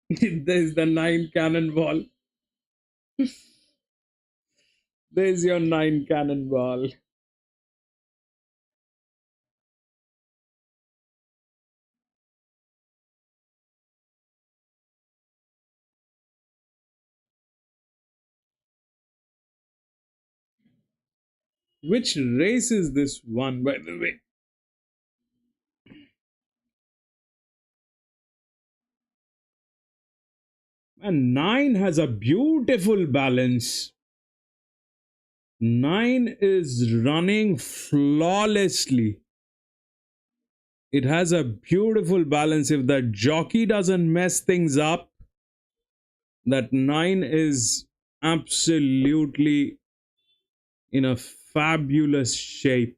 There's the 9 cannonball. There's your 9 cannonball. Which race is this one, by the way? And 9 has a beautiful balance. 9 is running flawlessly. It has a beautiful balance. If the jockey doesn't mess things up, that 9 is absolutely in a fabulous shape.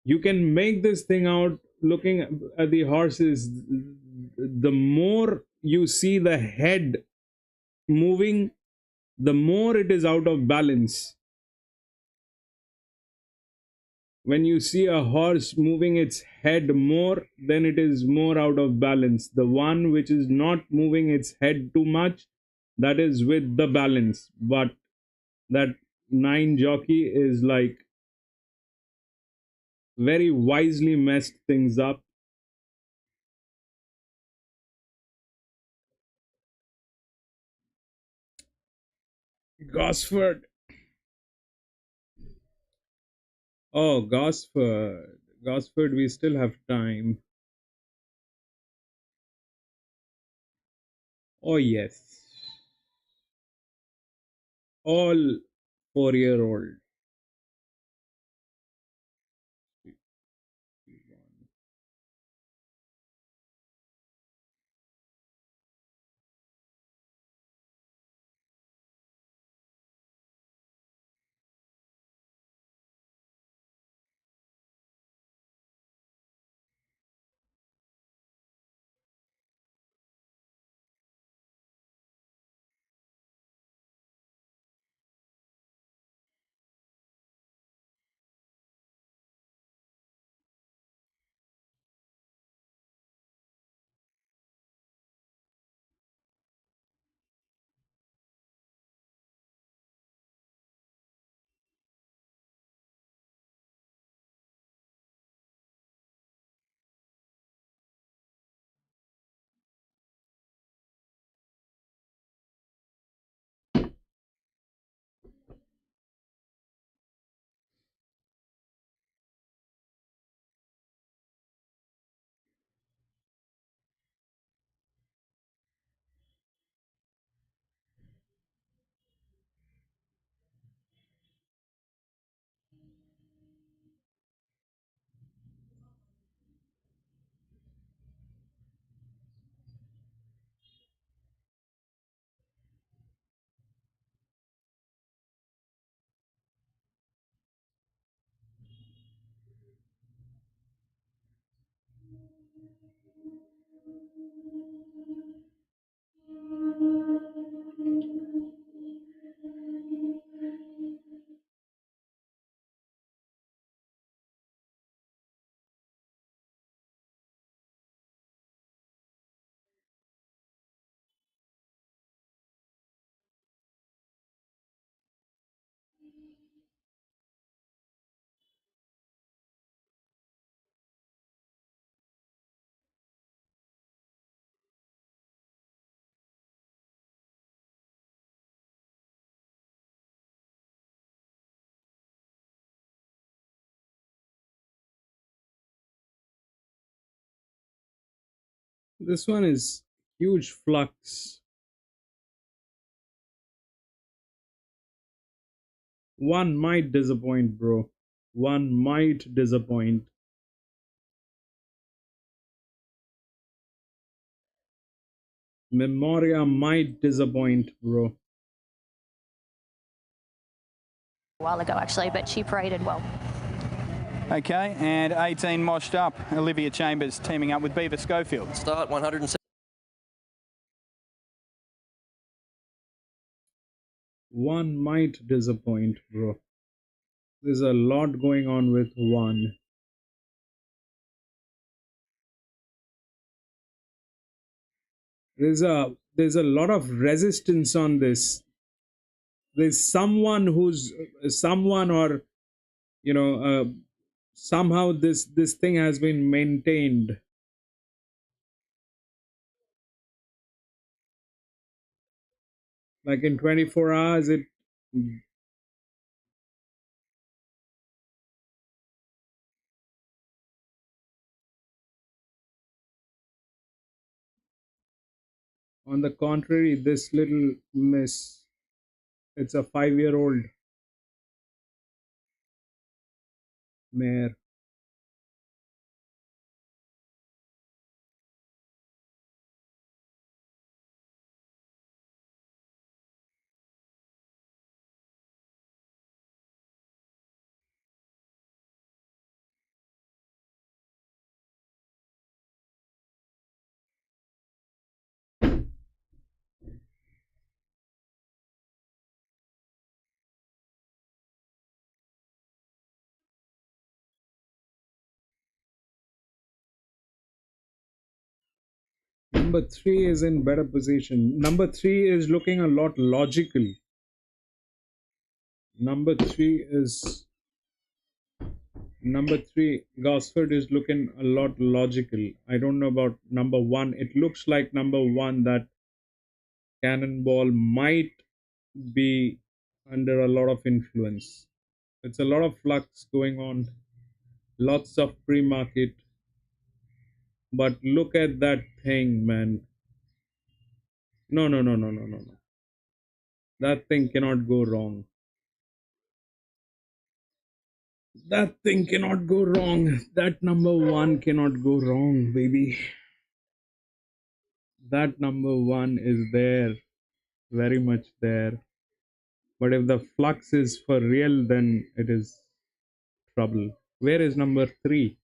You can make this thing out looking at the horses. The more you see the head moving, the more it is out of balance. When you see a horse moving its head more, then it is more out of balance. The one which is not moving its head too much, that is with the balance. But that 9 jockey is like very wisely messed things up. Gosford. Oh, Gosford. Gosford, we still have time. Oh, yes. All 4-year-old. This one is huge flux. One might disappoint, bro. One might disappoint. Memoria might disappoint, bro. A while ago, actually, but she paraded well. Okay, and 18 moshed up. Olivia Chambers teaming up with Beaver Schofield. Start 107. One might disappoint, bro. There's a lot going on with one. There's a lot of resistance on this. There's someone who's someone, or somehow this thing has been maintained. Like in 24 hours, it on the contrary, this little miss, it's a 5-year-old. mare. Number 3 is in better position. Number 3 is looking a lot logical. Number 3 is Number 3, Gosford is looking a lot logical. I don't know about number 1. It looks like number 1 that Cannonball might be under a lot of influence. It's a lot of flux going on, lots of pre-market. But look at that thing, man. No, no, no, no, no, no, no. That thing cannot go wrong. That thing cannot go wrong. That number 1 cannot go wrong, baby. That number 1 is there, very much there. But if the flux is for real, then it is trouble. Where is number 3?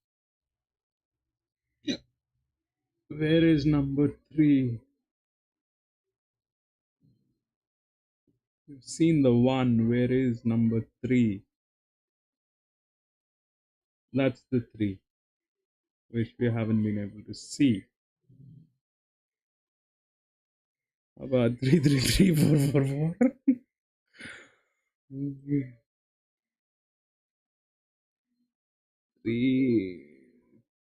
Where is number 3? You've seen the 1. Where is number 3? That's the 3, which we haven't been able to see. About 333444.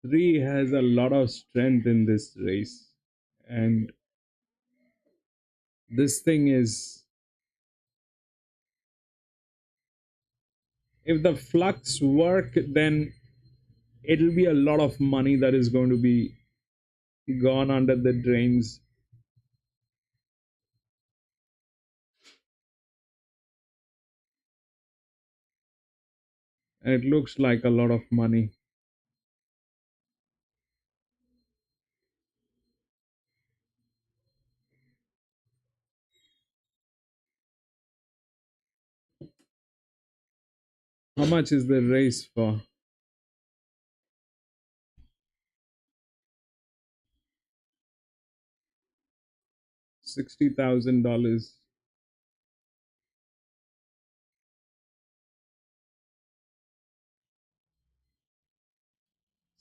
3 has a lot of strength in this race, and this thing is, if the flux work, then it'll be a lot of money that is going to be gone under the drains. And it looks like a lot of money. How much is the race for? $60,000.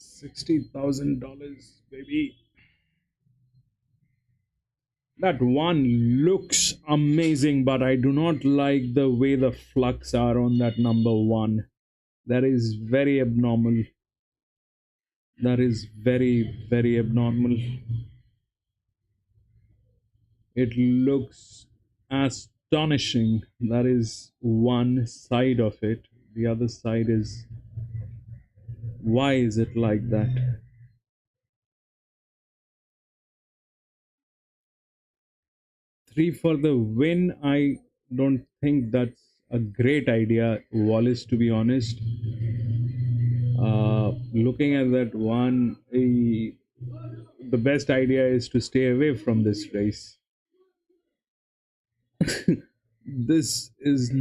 $60,000, baby. That one looks amazing, but I do not like the way the flux are on that number 1. That is very abnormal. That is very, very abnormal. It looks astonishing. That is one side of it. The other side is, why is it like that? 3 for the win. I don't think that's a great idea, Wallace, to be honest. Looking at that one, the best idea is to stay away from this race. this is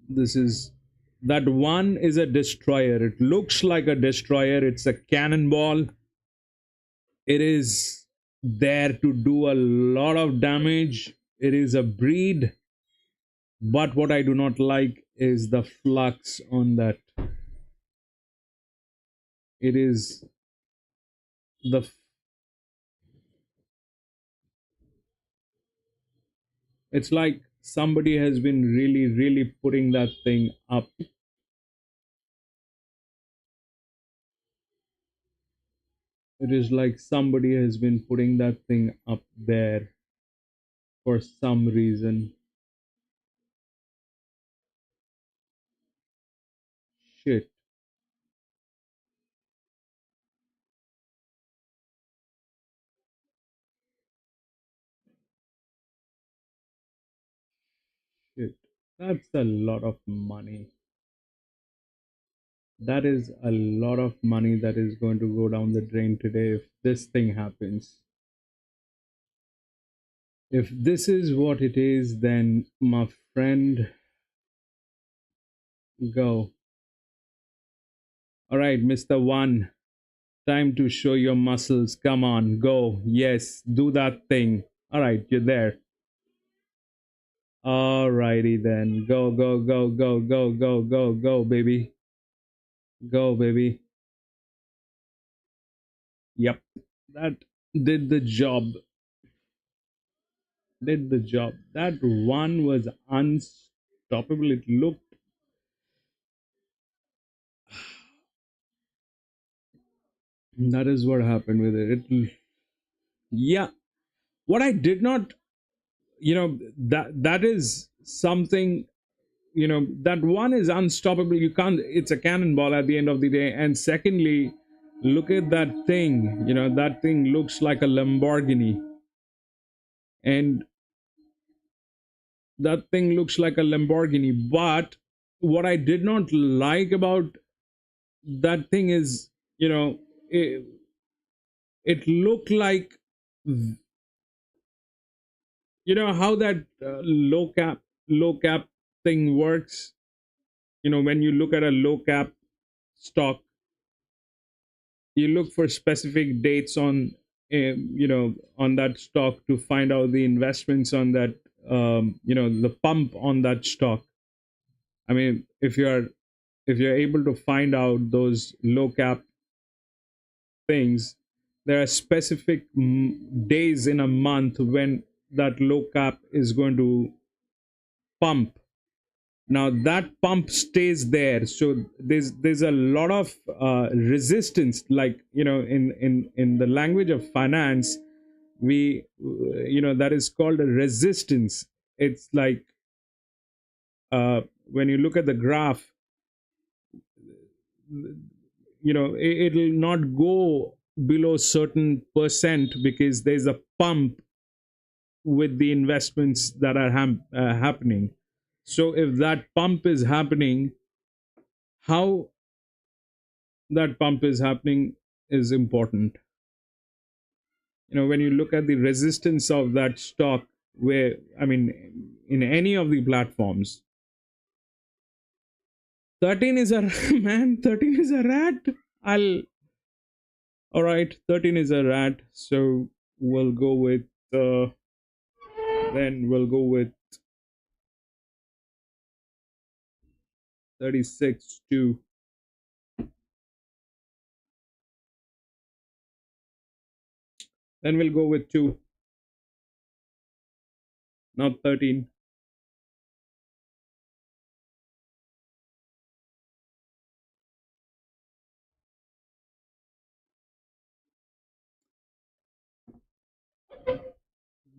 this is that one is a destroyer. It looks like a destroyer. It's a cannonball. It is there to do a lot of damage. It is a breed, but what I do not like is the flux on that. It is the it's like somebody has been really putting that thing up. It is like somebody has been putting that thing up there for some reason. Shit. Shit. That's a lot of money. That is a lot of money that is going to go down the drain today if this thing happens. If this is what it is, then my friend, go. All right, Mr. One, time to show your muscles. Come on, go. Yes, do that thing. All right, you're there. All righty then. Go, go, go, go, go, go, go, go, baby. Go, baby. Yep, that did the job. Did the job. That one was unstoppable. It looked. That is what happened with it. Yeah. What I did not, that is something, that one is unstoppable. You can't. It's a cannonball at the end of the day. And secondly, look at that thing. That thing looks like a Lamborghini, and that thing looks like a Lamborghini. But what I did not like about that thing is, it, it looked like, how that low cap thing works. When you look at a low cap stock, you look for specific dates on, on that stock to find out the investments on that, the pump on that stock. I mean, if you're able to find out those low cap things, there are specific days in a month when that low cap is going to pump. Now that pump stays there, so there's a lot of resistance. Like, in the language of finance, we that is called a resistance. It's like, when you look at the graph, it'll not go below certain percent because there's a pump with the investments that are happening. So if that pump is happening, how that pump is happening is important. When you look at the resistance of that stock, where, I mean, in any of the platforms, 13 is a man, 13 is a rat. I'll All right, 13 is a rat, so we'll go with, then we'll go with 36 too. Then we'll go with 2, not 13.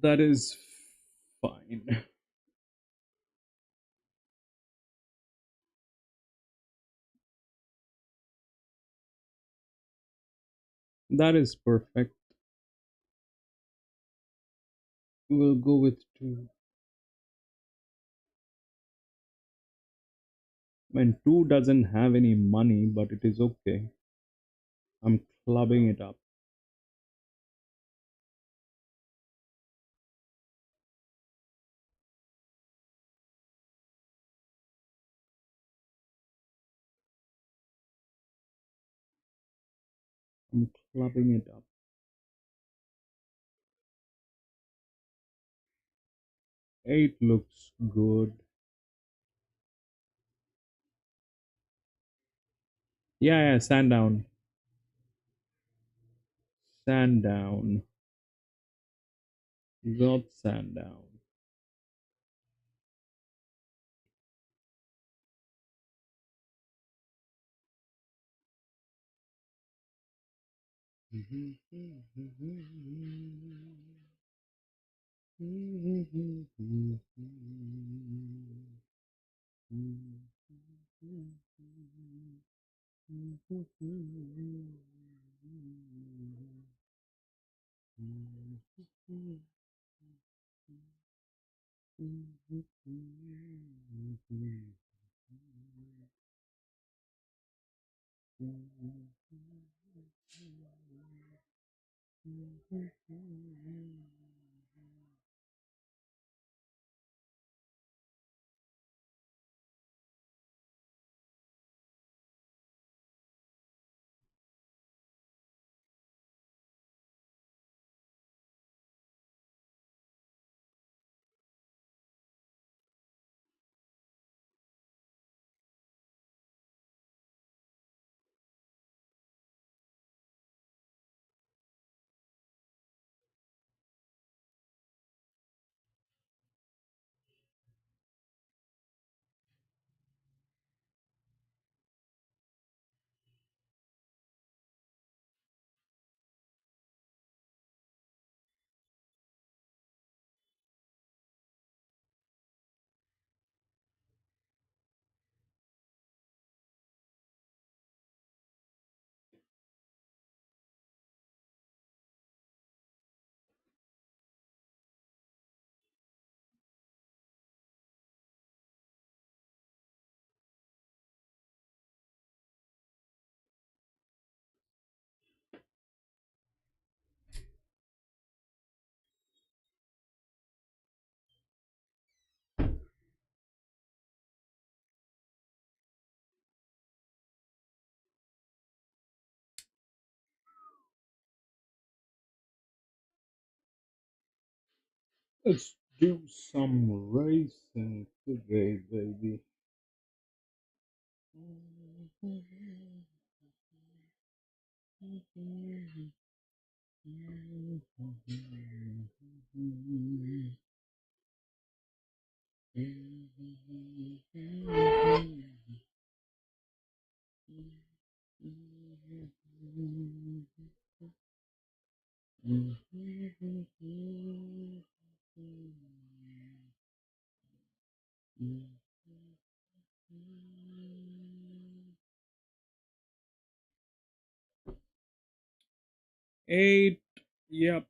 That is fine. That is perfect. We'll go with 2. I mean, 2 doesn't have any money, but it is okay. I'm clubbing it up. I'm clubbing it up. 8 looks good. Yeah, Sandown. Sandown. Got Sandown. Let's do some racing today, baby. Eight. Yep.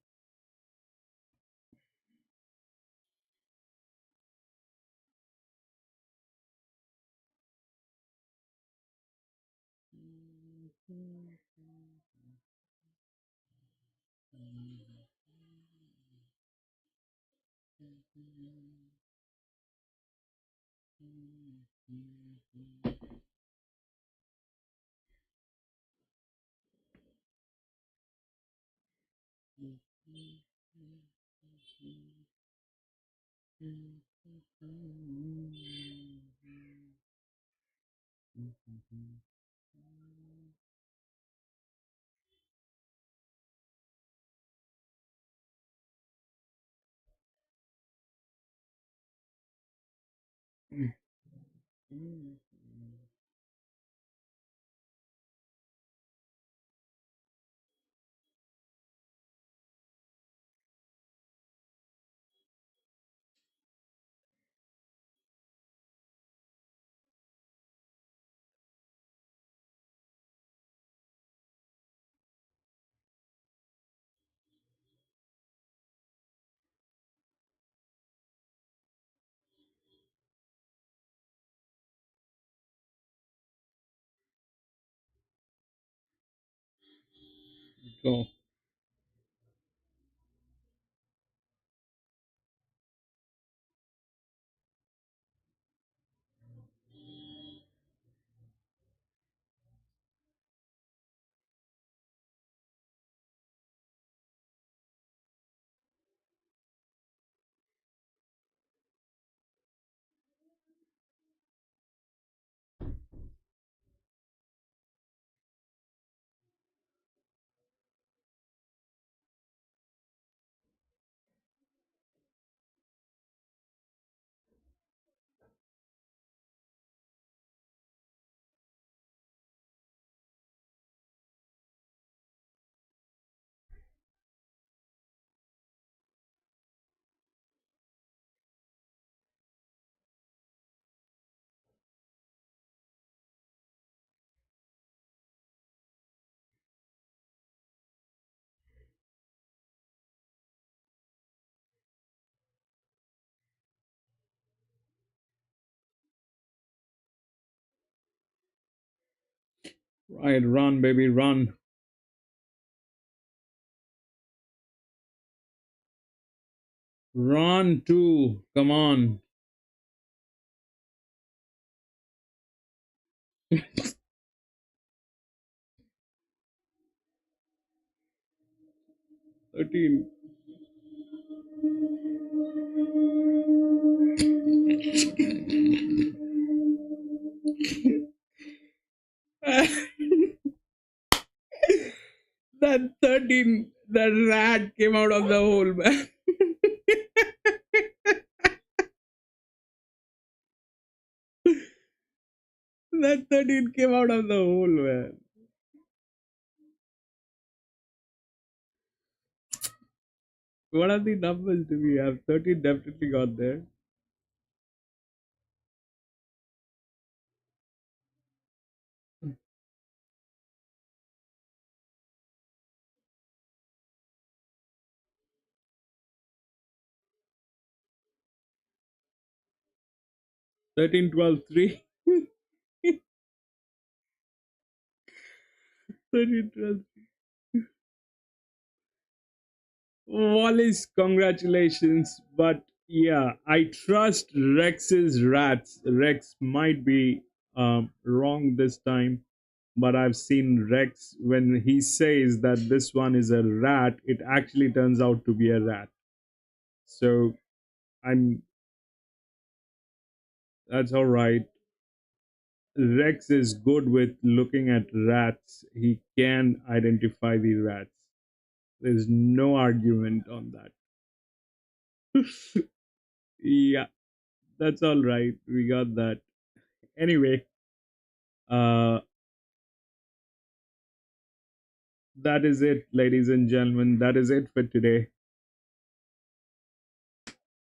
Go. Right, run, baby, run. Run too. Come on. Thirteen. That 13, that rat came out of the hole, man. That 13 came out of the hole, man. What are the numbers do we have? 13 definitely got there. 13, 12, 3. 13, 12. Wallace, congratulations. But yeah, I trust Rex's rats. Rex might be wrong this time, but I've seen Rex when he says that this one is a rat, it actually turns out to be a rat. So I'm that's all right. Rex is good with looking at rats. He can identify the rats. There's no argument on that. Yeah, that's all right. We got that. Anyway, uh, that is it, ladies and gentlemen. That is it for today.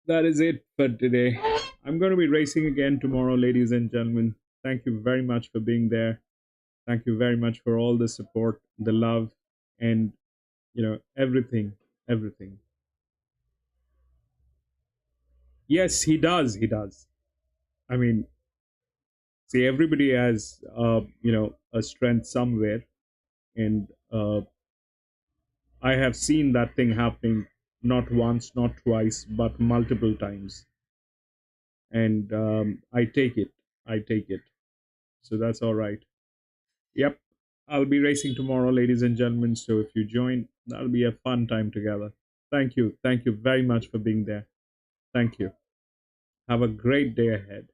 That is it for today. I'm going to be racing again tomorrow, ladies and gentlemen. Thank you very much for being there. Thank you very much for all the support, the love, and everything, everything. Yes, he does. He does. I mean, see, everybody has a strength somewhere, and I have seen that thing happening not once, not twice, but multiple times, and I take it. I take it. So that's all right. Yep. I'll be racing tomorrow, ladies and gentlemen. So if you join, that'll be a fun time together. Thank you. Thank you very much for being there. Thank you. Have a great day ahead.